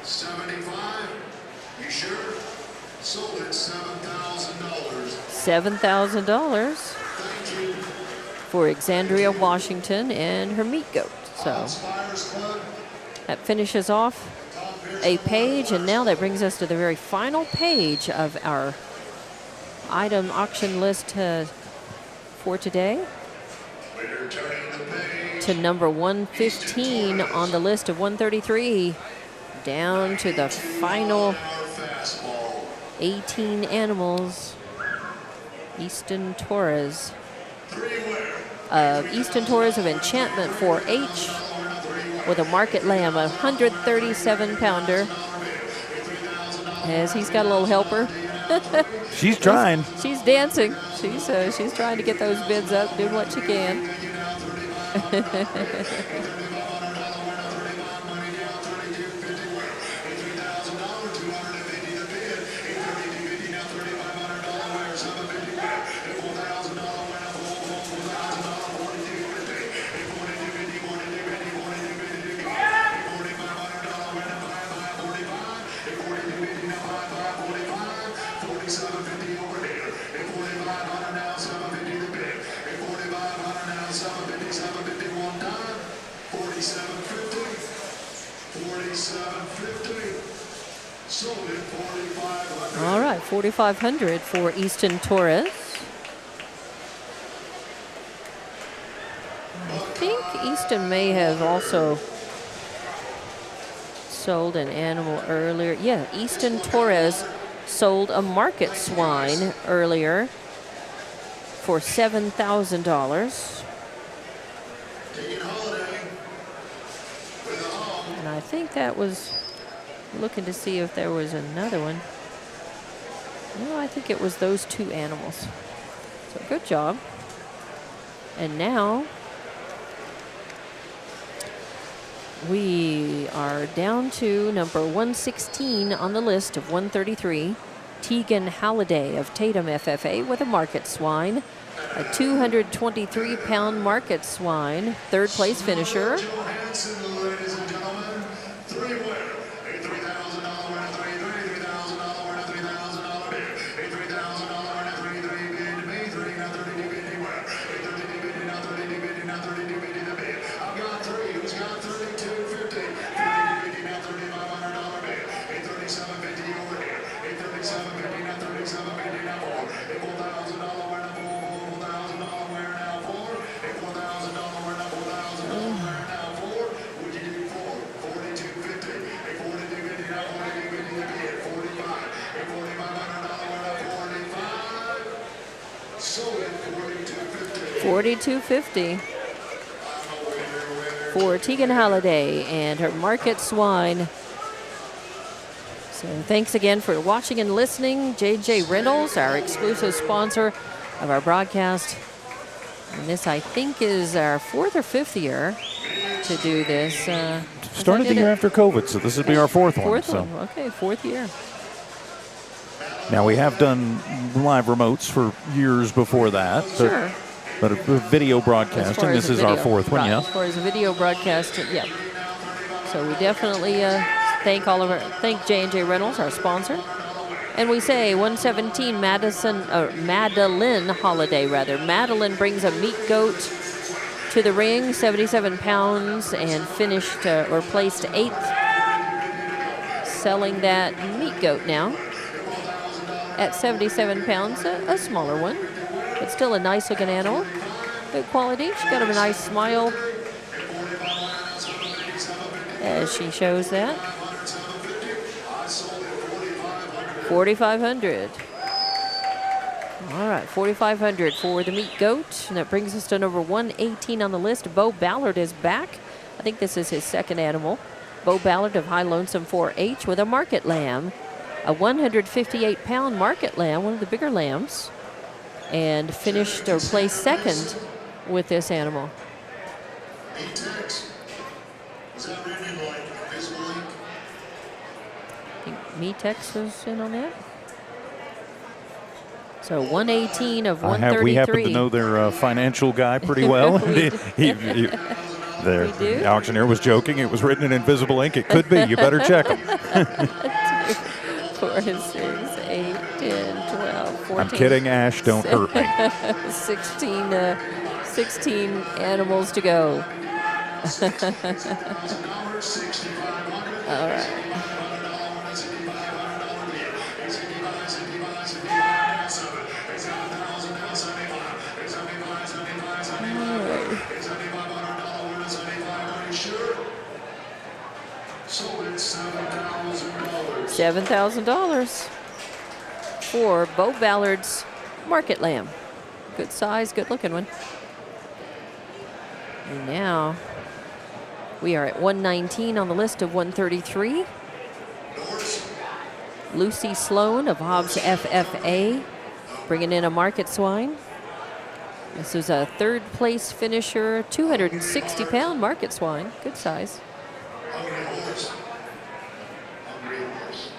S5: 75. You sure? Sold at $7,000.
S2: $7,000
S5: Thank you.
S2: for Exandria Washington and her meat goat. So
S5: Inspires Club.
S2: that finishes off a page, and now that brings us to the very final page of our item auction list for today.
S5: We're turning the page.
S2: To number 115 on the list of 133, down to the final
S5: Our fastball.
S2: 18 animals. Easton Torres. Easton Torres of Enchantment 4H with a market lamb, a 137-pounder. As he's got a little helper.
S1: She's trying.
S2: She's dancing. She's trying to get those bids up, doing what she can. All right, 4,500 for Easton Torres. I think Easton may have also sold an animal earlier. Yeah, Easton Torres sold a market swine earlier for $7,000. And I think that was looking to see if there was another one. No, I think it was those two animals. So good job. And now we are down to number 116 on the list of 133. Tegan Halliday of Tatum FFA with a market swine. A 223-pound market swine. Third place finisher.
S5: Johansson, ladies and gentlemen. Three winner. A $3,000 winner, $3,000 winner, $3,000 bid. A $3,000 winner, 33 bid to me, 30 now 32 bid to win. A 32 bid now 32 bid now 32 bid to bid. I've got three. Who's got 32.50? 32 bid now $3,500 bid. A 37.50 over here. A 37.50 now 37.50 now four. A $4,000 winner, $4,000 winner now four. A $4,000 winner, $4,000 winner now four. Would you do four? 42.50. A 42.50 now 42.50 to bid. 45. A $4,500 winner, 45. Sold at 42.50.
S2: 42.50 for Tegan Halliday and her market swine. So thanks again for watching and listening. JJ Reynolds, our exclusive sponsor of our broadcast. And this, I think, is our fourth or fifth year to do this.
S1: Started the year after COVID, so this would be our fourth one.
S2: Fourth
S1: So
S2: one. Okay, fourth year.
S1: now we have done live remotes for years before that.
S2: Sure.
S1: But a video
S2: As
S1: broadcasting,
S2: far as
S1: this
S2: the
S1: is our
S2: video,
S1: fourth one,
S2: right,
S1: yeah.
S2: As far as a video broadcast, yeah. So we definitely thank J&J Reynolds, our sponsor. And we say 117 Madeline Holiday, rather. Madeline brings a meat goat to the ring, 77 pounds, and finished or placed 8th, selling that meat goat now at 77 pounds, a smaller one, but still a nice looking animal. Good quality. She's got a nice smile as she shows that. 4,500. All right, 4,500 for the meat goat. And that brings us to number 118 on the list. Bo Ballard is back. I think this is his second animal. Bo Ballard of High Lonesome 4H with a market lamb. A 158-pound market lamb, one of the bigger lambs. And finished or placed second with this animal.
S5: Was that written in like invisible ink?
S2: I think Metex was in on that. So 118 of 133.
S1: We happen to know their financial guy pretty well.
S2: We
S1: He The
S2: We do?
S1: auctioneer was joking. It was written in invisible ink. It could be. You better check them.
S2: 4, 6, 8, 10, 12, 14.
S1: I'm kidding, Ash. Don't hurt me.
S2: 16 animals to go. All right. $7,000 for Bo Ballard's market lamb. Good size, good looking one. And now we are at 119 on the list of 133. Lucy Sloan of Hobbs FFA bringing in a market swine. This is a third place finisher, 260-pound market swine. Good size.
S5: Hungry horse. Hungry horse.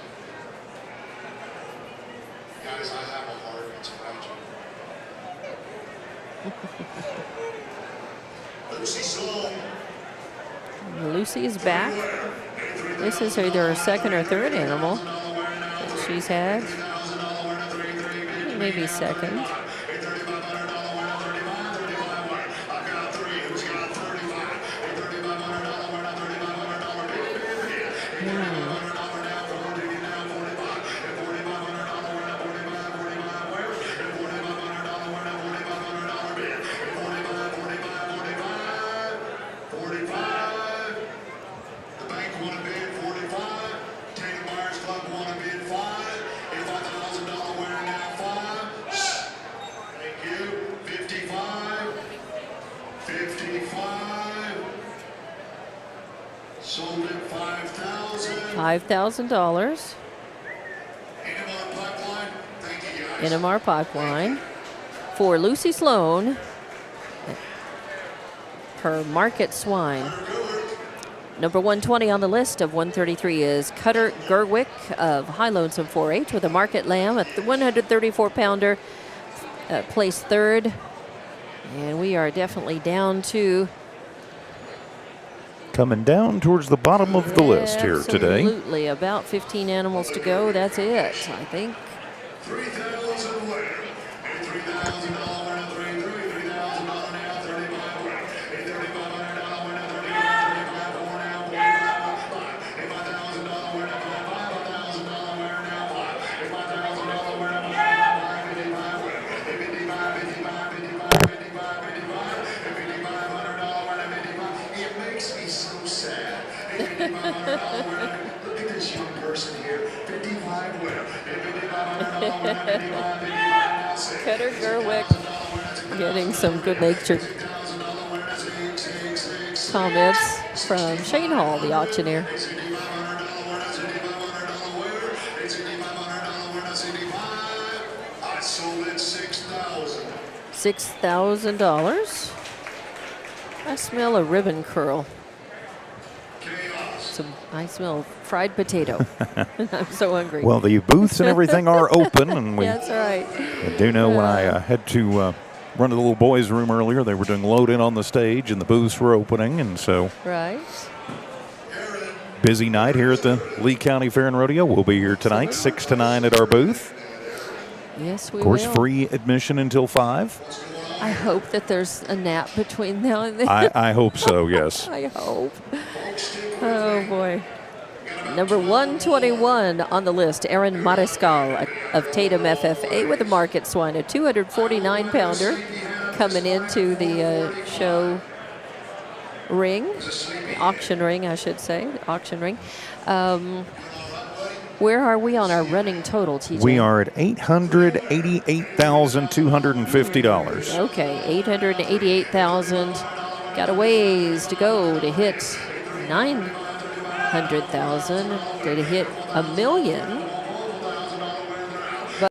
S5: Guys, I have a heart. It's fragile. Lucy Sloan.
S2: Lucy is back. This is either her second or third animal that she's had. Maybe second. $5,000. NMR pipeline for Lucy Sloan, her market swine. Number 120 on the list of 133 is Cutter Gerwick of High Lonesome 4-H with a market lamb, a 134-pounder, placed third. And we are definitely down to
S1: Coming down towards the bottom of the list here today.
S2: Absolutely, about 15 animals to go. That's it, I think.
S5: 3,000 win. And $3,000 win at 3,300, $3,000 now, 35 win. And $3,500 win at 35, 4 now, 45, 5. And $5,000 win at 5, $5,000 win now, 5. And $5,000 win at 5, 55 win. And 55, 55, 55, 55, 55. And $5,500 win at 55. It makes me so sad. And $5,500 win at, look at this young person here. 55 win.
S2: Cutter Gerwick getting some good-natured comments from Shane Hall, the auctioneer. $6,000. I smell a ribbon curl. I smell fried potato. I'm so hungry.
S1: Well, the booths and everything are open, and we
S2: That's right.
S1: I do know when I had to run to the little boys' room earlier, they were doing load-in on the stage, and the booths were opening, and so
S2: Right.
S1: busy night here at the Lee County Fair and Rodeo. We'll be here tonight, 6 to 9 at our booth.
S2: Yes, we
S1: Of course,
S2: will.
S1: free admission until 5.
S2: I hope that there's a nap between now and then.
S1: I hope so, yes.
S2: I hope. Oh, boy. Number 121 on the list, Aaron Mariscal of Tatum FFA with a market swine, a 249-pounder coming into the show ring, the auction ring, I should say, the auction ring. Where are we on our running total, TJ?
S1: We are at $888,250.
S2: Okay, 888,000. Got a ways to go to hit 900,000, to hit $1 million. But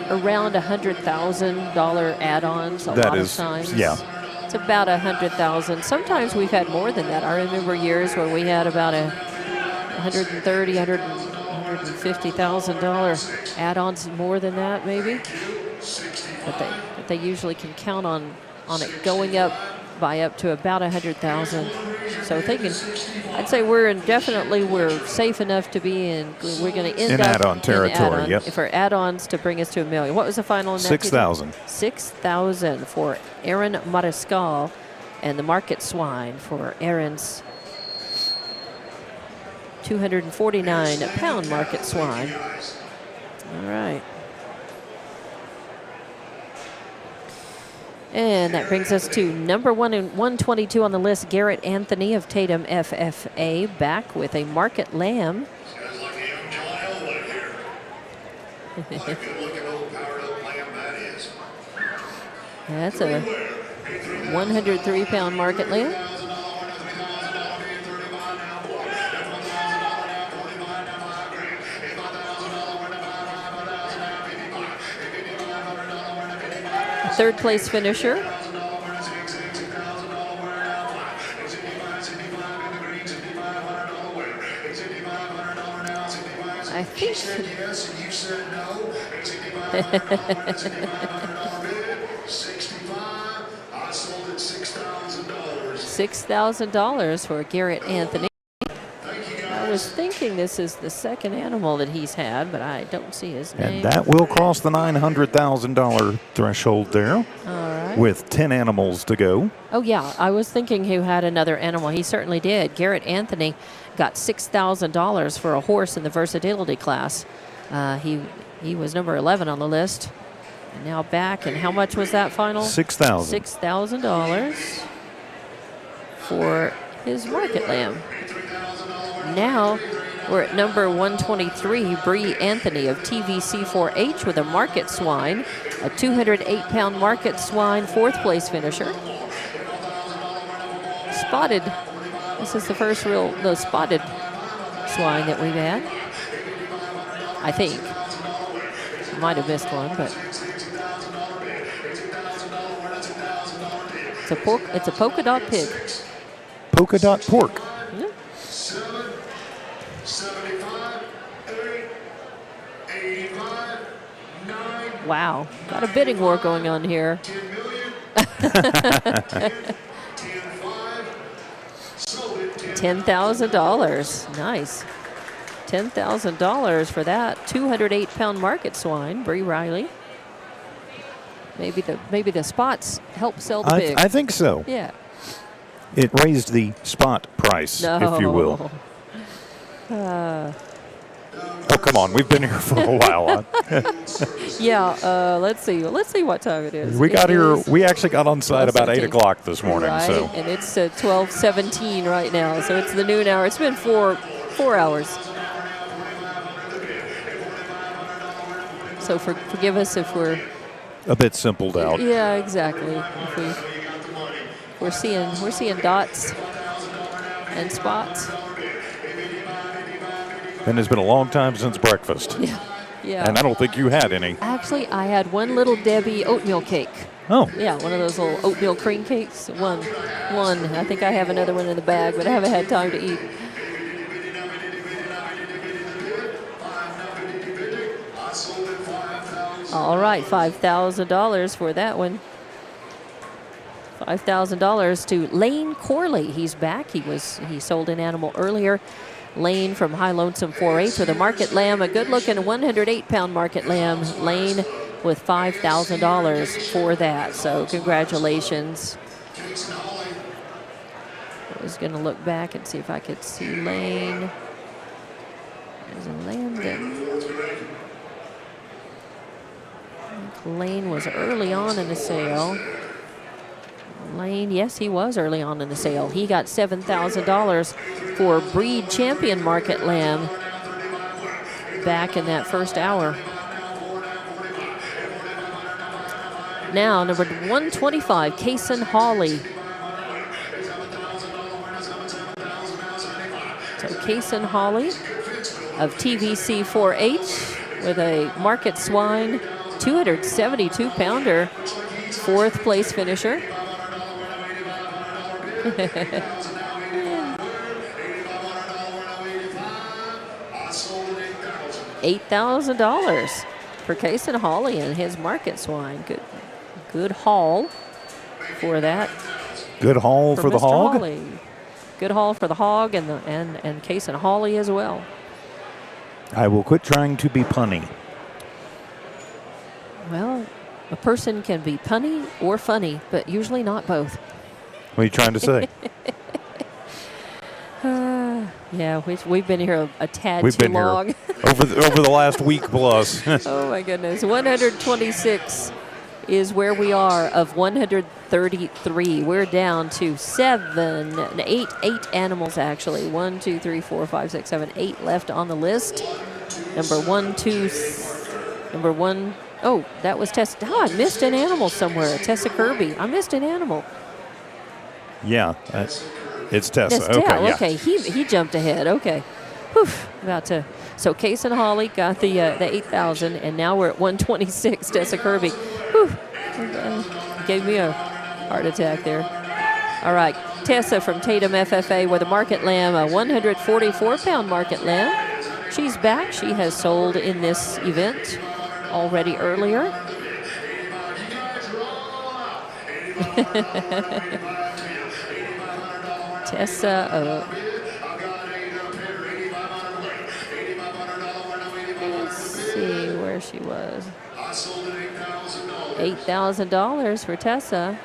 S2: around $100,000 add-ons a
S1: That
S2: lot
S1: is,
S2: of times.
S1: yeah.
S2: It's about 100,000. Sometimes we've had more than that. I remember years where we had about $150,000 add-ons, more than that maybe. But they usually can count on on it, going up by up to about 100,000. So thinking, I'd say we're safe enough to be in. We're going to end
S1: In
S2: up
S1: add-on territory, yep.
S2: For add-ons to bring us to $1 million. What was the final?
S1: 6,000.
S2: 6,000 for Aaron Mariscal, and the market swine for Aaron's 249-pound market swine. All right. And that brings us to number 1 and 122 on the list, Garrett Anthony of Tatum FFA, back with a market lamb.
S5: Sounds like a young child right here. What a good-looking old powered-up lamb that is.
S2: That's a 103-pound market lamb. Third place finisher. I think. $6,000 for Garrett Anthony. I was thinking this is the second animal that he's had, but I don't see his name.
S1: And that will cross the $900,000 threshold there.
S2: All right.
S1: With 10 animals to go.
S2: Oh, yeah. I was thinking who had another animal. He certainly did. Garrett Anthony got $6,000 for a horse in the versatility class. He was number 11 on the list. And now back. And how much was that final?
S1: $6,000.
S2: $6,000 for his market lamb. Now we're at number 123, Bree Anthony of TVC4H with a market swine, a 208-pound market swine, fourth place finisher. Spotted. This is the first real spotted swine that we've had. I think. Might have missed one, but it's a polka dot pig.
S1: Polka dot pork.
S2: Yeah.
S5: 7, 75, 8, 85, 9.
S2: Wow, got a bidding war going on here.
S5: 10 million. 10, 5. Sold it.
S2: $10,000. Nice. $10,000 for that 208-pound market swine, Bree Riley. Maybe the spots help sell the pig.
S1: I think so.
S2: Yeah.
S1: It raised the spot price, if you will. Oh, come on. We've been here for a while.
S2: Yeah, let's see what time it is.
S1: We actually got on site about 8 o'clock this morning.
S2: Right,
S1: so.
S2: and it's 12:17 right now, so it's the noon hour. It's been four hours. So forgive us if we're
S1: a bit simpled out.
S2: Yeah, exactly. If we're seeing dots and spots.
S1: And it's been a long time since breakfast.
S2: Yeah.
S1: And I don't think you had any.
S2: Actually, I had one Little Debbie oatmeal cake.
S1: Oh.
S2: Yeah, one of those little oatmeal cream cakes. One. I think I have another one in the bag, but I haven't had time to eat. All right, $5,000 for that one. $5,000 to Lane Corley. He's back. He sold an animal earlier. Lane from High Lonesome 4-H with a market lamb, a good-looking 108-pound market lamb. Lane with $5,000 for that. So congratulations. I was going to look back and see if I could see Lane. There's a Landon. Lane was early on in the sale. Lane, yes, he was early on in the sale. He got $7,000 for breed champion market lamb back in that first hour. Now, number 125, Kaysen Hawley. So Kaysen Hawley of TVC 4H with a market swine 272-pounder, fourth place finisher. $8,000 for Kaysen Hawley and his market swine. Good haul for that.
S1: Good haul for the
S2: Mr.
S1: hog.
S2: Hawley. Good haul for the hog and Case and Hawley as well.
S1: I will quit trying to be punny.
S2: Well, a person can be punny or funny, but usually not both.
S1: What are you trying to say?
S2: Yeah, we've been here a tad
S1: We've
S2: too
S1: been
S2: long.
S1: here over the last week plus.
S2: Oh my goodness, 126 is where we are of 133. We're down to 8 animals actually. 1, 2, 3, 4, 5, 6, 7, 8 left on the list. Number one. Oh, that was Tessa. Oh, I missed an animal somewhere. Tessa Kirby. I missed an animal.
S1: Yeah, it's Tessa.
S2: That's
S1: Okay,
S2: Tell.
S1: yeah.
S2: Okay, he jumped ahead. Okay. Whew, about to. So Case and Holly got the 8,000, and now we're at 126. Tessa Kirby. Whew, gave me a heart attack there. All right, Tessa from Tatum FFA with a market lamb, a 144-pound market lamb. She's back. She has sold in this event already earlier. Tessa. Let's see where she was. $8,000 for Tessa.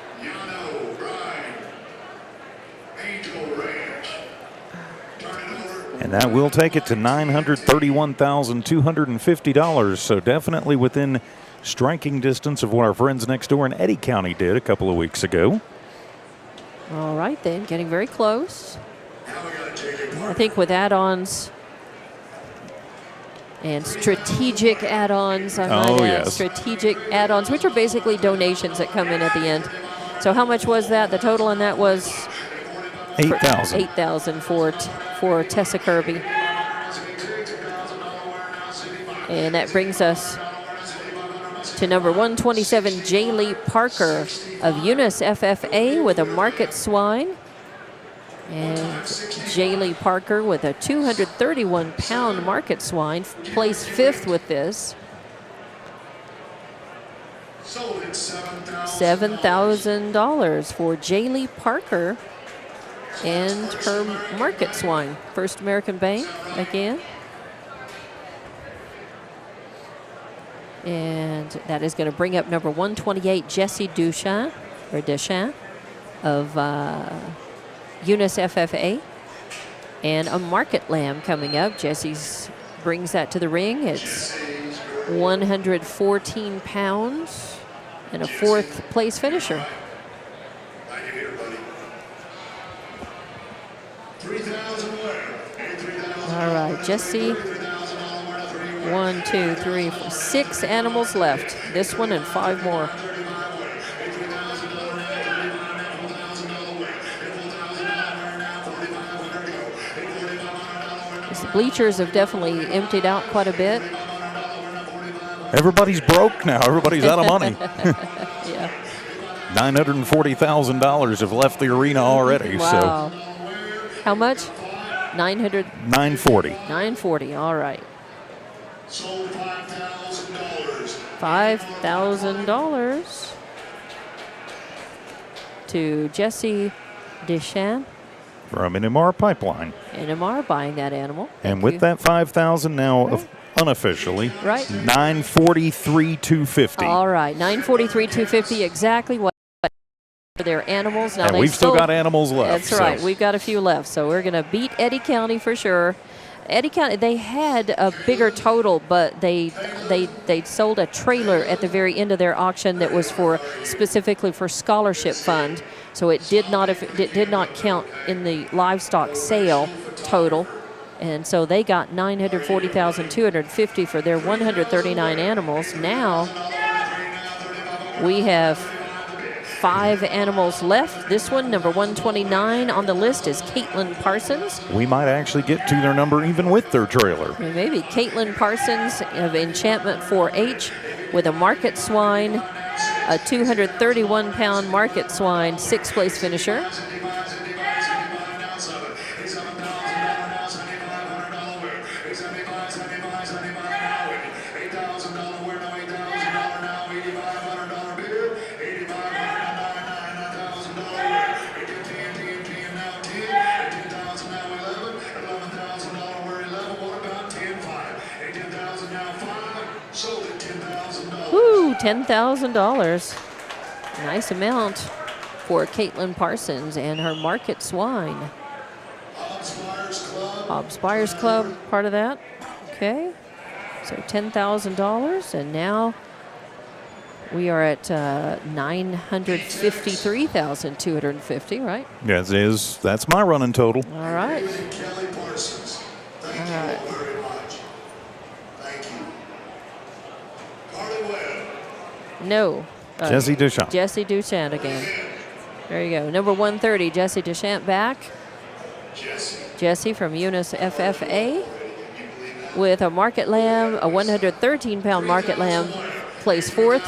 S1: And that will take it to $931,250. So definitely within striking distance of what our friends next door in Eddy County did a couple of weeks ago.
S2: All right, then, getting very close. I think with add-ons and strategic add-ons, strategic add-ons, which are basically donations that come in at the end. So how much was that? The total on that was
S1: $8,000.
S2: $8,000 for Tessa Kirby. And that brings us to number 127, Jaylee Parker of Eunice FFA with a market swine. And Jaylee Parker with a 231-pound market swine, placed 5th with this. $7,000 for Jaylee Parker and her market swine. First American Bank again. And that is going to bring up number 128, Jessie Deschamps of Eunice FFA. And a market lamb coming up. Jessie's brings that to the ring. It's 114 pounds and a 4th place finisher. All right, Jessie. 1, 2, 3, 4, 6 animals left. This one and 5 more. The bleachers have definitely emptied out quite a bit.
S1: Everybody's broke now. Everybody's out of money.
S2: Yeah.
S1: $940,000 have left the arena already.
S2: Wow. How much? 900.
S1: $940.
S2: 940. All right.
S5: Sold $5,000.
S2: $5,000 to Jessie Deschamps.
S1: From NMR Pipeline.
S2: NMR buying that animal.
S1: And with that $5,000 now unofficially,
S2: right,
S1: $943,250.
S2: All right, $943,250, exactly what for their animals. Now
S1: and we've still got animals left.
S2: That's right, we've got a few left, so we're going to beat Eddy County for sure. Eddy County, they had a bigger total, but they sold a trailer at the very end of their auction that was for specifically for scholarship fund. So it did not count in the livestock sale total, and so they got $940,250 for their 139 animals. Now we have 5 animals left. This one, number 129 on the list, is Caitlin Parsons.
S1: We might actually get to their number even with their trailer.
S2: Maybe. Caitlin Parsons of Enchantment 4-H with a market swine, a 231-pound market swine, 6th place finisher. $10,000. Nice amount for Caitlin Parsons and her market swine. Hobbs Buyers Club, part of that. Okay. So $10,000, and now we are at $953,250, right?
S1: Yes, it is. That's my running total.
S2: All right.
S5: Kelly Parsons. Thank you all very much. Thank you. Carly Webb.
S2: No.
S1: Jesse Duchamp.
S2: Jesse Duchamp again. There you go. Number 130, Jesse Duchamp back. Jesse from Eunice FFA with a market lamb, a 113-pound market lamb, placed fourth.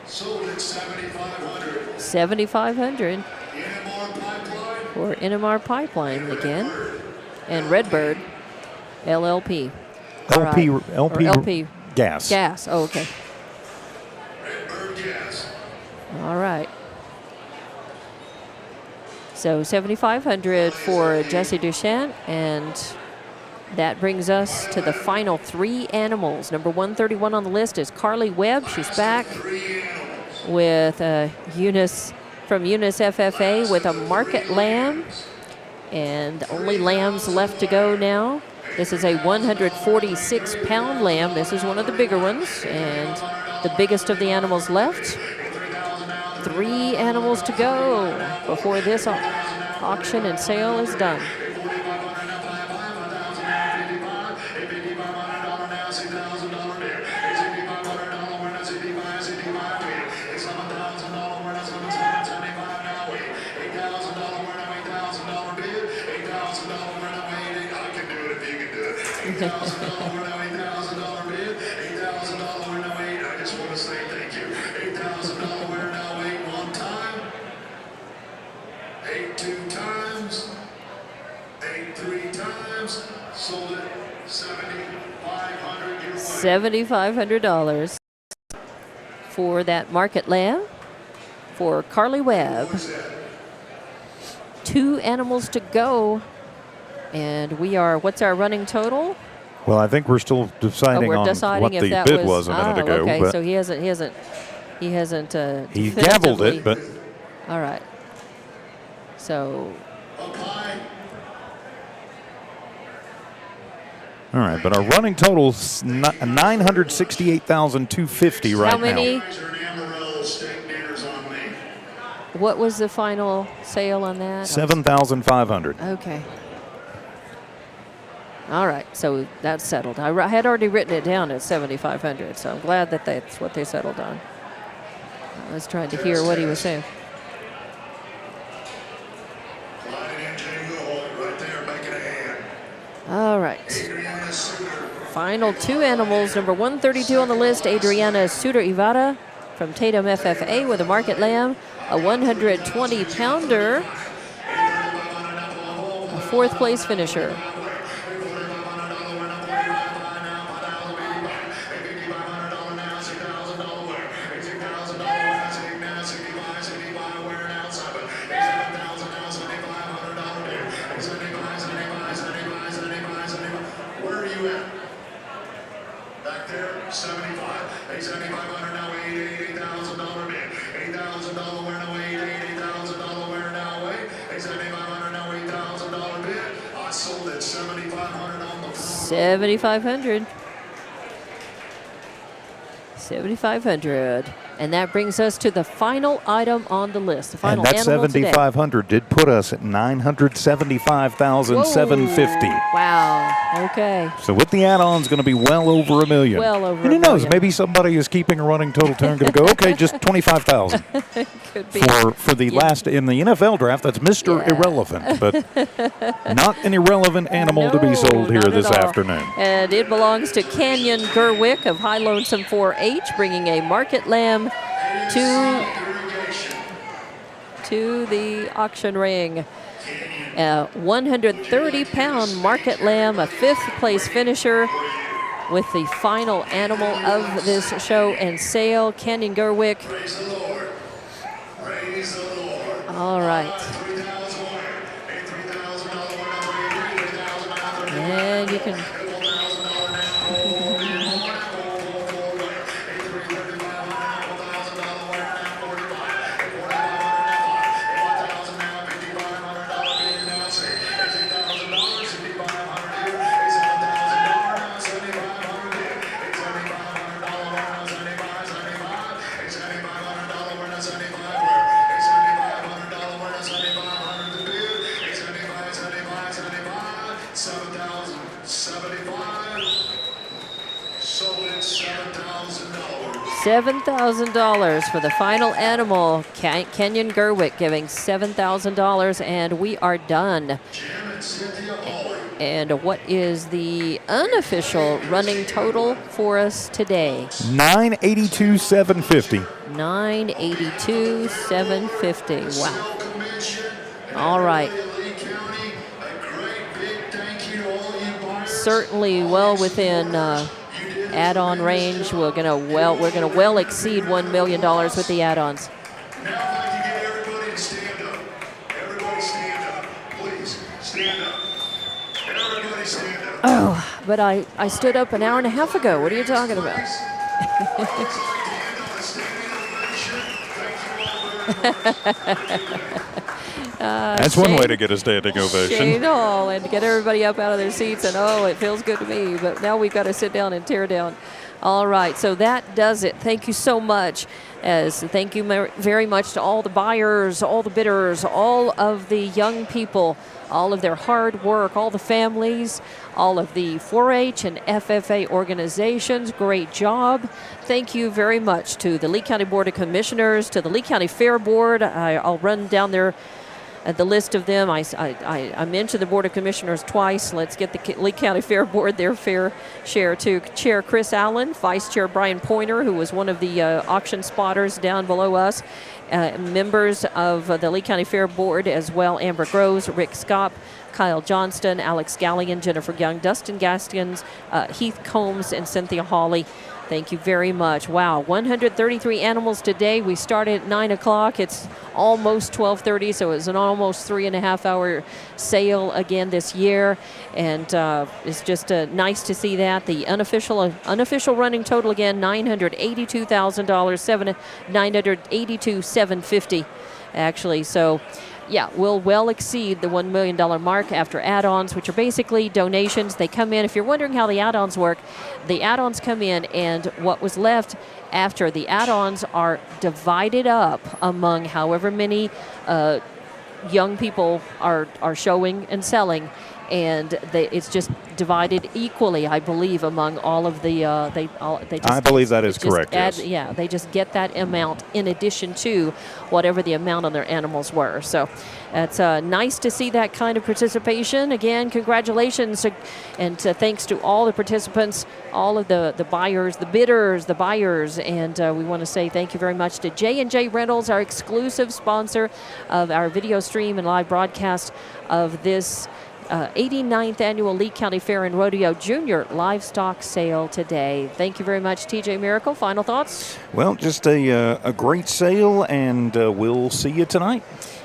S5: Sold at $7,500.
S2: $7,500 for NMR Pipeline again, and Redbird LLP.
S1: LP,
S2: Or
S1: LP,
S2: LP
S1: gas.
S2: Gas. Oh, okay.
S5: Redbird Gas.
S2: All right. So $7,500 for Jesse Duchamp, and that brings us to the final three animals. Number 131 on the list is Carly Webb. She's back with Eunice from Eunice FFA with a market lamb, and only lambs left to go now. This is a 146-pound lamb. This is one of the bigger ones, and the biggest of the animals left. 3 animals to go before this auction and sale is done.
S5: $8,000 bid, $8,000 winner, no wait. I just want to say thank you. $8,000 winner, no wait. 1 time, 8 2 times, 8 3 times. Sold it $7,500.
S2: $7,500 for that market lamb for Carly Webb. 2 animals to go. And we are, what's our running total?
S1: Well, I think we're still deciding
S2: we're
S1: on
S2: deciding
S1: what
S2: if
S1: the
S2: that
S1: bid was a minute ago.
S2: Okay,
S1: but
S2: so he hasn't
S1: he gavelled
S2: definitively-
S1: it, but
S2: All right. So,
S1: all right. But our running total's $968,250 right
S2: how many?
S1: now.
S2: What was the final sale on that?
S1: 7,500.
S2: Okay. All right, so that's settled. I had already written it down at 7,500, so I'm glad that that's what they settled on. I was trying to hear what he was saying. All right. Final 2 animals. Number 132 on the list, Adriana Suter-Ivada from Tatum FFA with a market lamb, a 120-pounder, a 4th place finisher.
S5: Back there, 75. $7,500 now, $8,000 bid. $8,000 winner, no wait. $8,000 winner now, wait. $7,500 now, $8,000 bid. I sold at $7,500 on the floor.
S2: 7,500. 7,500. And that brings us to the final item on the list. The final
S1: And that
S2: animal today.
S1: 7,500 did put us at $975,750.
S2: Wow. Okay.
S1: So with the add-ons, going to be well over $1 million.
S2: Well over
S1: and who
S2: $1
S1: knows?
S2: million.
S1: Maybe somebody is keeping a running total turn. Going to go, okay, just 25,000
S2: Could be.
S1: for the last in the NFL draft. That's Mr.
S2: Yeah.
S1: Irrelevant, but not an irrelevant animal to be
S2: No,
S1: sold here
S2: not
S1: this
S2: at all.
S1: afternoon.
S2: And it belongs to Canyon Gerwick of High Lonesome 4-H, bringing a market lamb to the auction ring. A 130-pound market lamb, a fifth-place finisher with the final animal of this show and sale, Canyon Gerwick.
S5: Praise the Lord. Praise the Lord.
S2: All right. And you can... $7,000 for the final animal. Kenyon Gerwick giving $7,000, and we are done. And what is the unofficial running total for us today?
S1: $982,750.
S2: $982,750. Wow. All right. Certainly well within add-on range. We're gonna well exceed $1 million with the add-ons.
S5: Now, if I can get everybody to stand up. Everybody stand up. Please, stand up. Everybody stand up.
S2: Oh, but I stood up an hour and a half ago. What are you talking about?
S5: I'd like to end on a standing ovation. Thank you all very much.
S1: That's one way to get a standing ovation.
S2: Shane Hall, and get everybody up out of their seats, and oh, it feels good to me. But now we've got to sit down and tear down. All right, so that does it. Thank you so much. Thank you very much to all the buyers, all the bidders, all of the young people, all of their hard work, all the families, all of the 4-H and FFA organizations. Great job. Thank you very much to the Lee County Board of Commissioners, to the Lee County Fair Board. I'll run down there the list of them. I mentioned the Board of Commissioners twice. Let's get the Lee County Fair Board their fair share too. Chair Chris Allen, Vice Chair Brian Pointer, who was one of the auction spotters down below us, members of the Lee County Fair Board as well, Amber Groves, Rick Skopp, Kyle Johnston, Alex Galligan, Jennifer Young, Dustin Gaskins, Heath Combs, and Cynthia Hawley. Thank you very much. Wow, 133 animals today. We started at 9 o'clock. It's almost 12:30, so it's an almost 3.5-hour sale again this year. And it's just nice to see that. The unofficial running total again, $982,000, $982,750 actually. So yeah, we'll well exceed the $1 million mark after add-ons, which are basically donations. They come in. If you're wondering how the add-ons work, the add-ons come in, and what was left after the add-ons are divided up among however many young people are showing and selling, and it's just divided equally, I believe, among all of the.
S1: I believe that is correct. Yes.
S2: Yeah, they just get that amount in addition to whatever the amount on their animals were. So it's nice to see that kind of participation. Again, congratulations, and thanks to all the participants, all of the buyers, the bidders, the buyers, and we want to say thank you very much to J&J Rentals, our exclusive sponsor of our video stream and live broadcast of this 89th Annual Lee County Fair and Rodeo Junior Livestock Sale today. Thank you very much, TJ Miracle. Final thoughts?
S1: Well, just a great sale, and we'll see you tonight.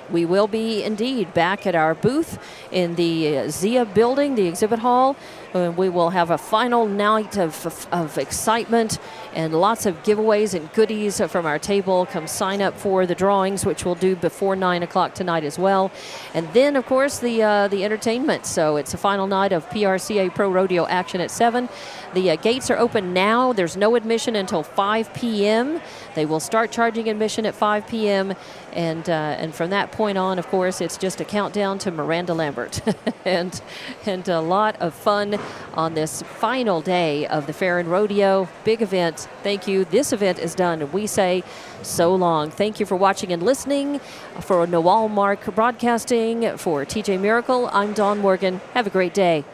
S2: We will be indeed back at our booth in the Zia building, the exhibit hall. We will have a final night of excitement and lots of giveaways and goodies from our table. Come sign up for the drawings, which we'll do before 9 o'clock tonight as well. And then, of course, the entertainment. So it's a final night of PRCA Pro Rodeo action at 7. The gates are open now. There's no admission until 5 p.m. They will start charging admission at 5 p.m. And from that point on, of course, it's just a countdown to Miranda Lambert and a lot of fun on this final day of the fair and rodeo. Big event. Thank you. This event is done, and we say so long. Thank you for watching and listening. For Noel Mark Broadcasting, for TJ Miracle, I'm Dawn Morgan. Have a great day.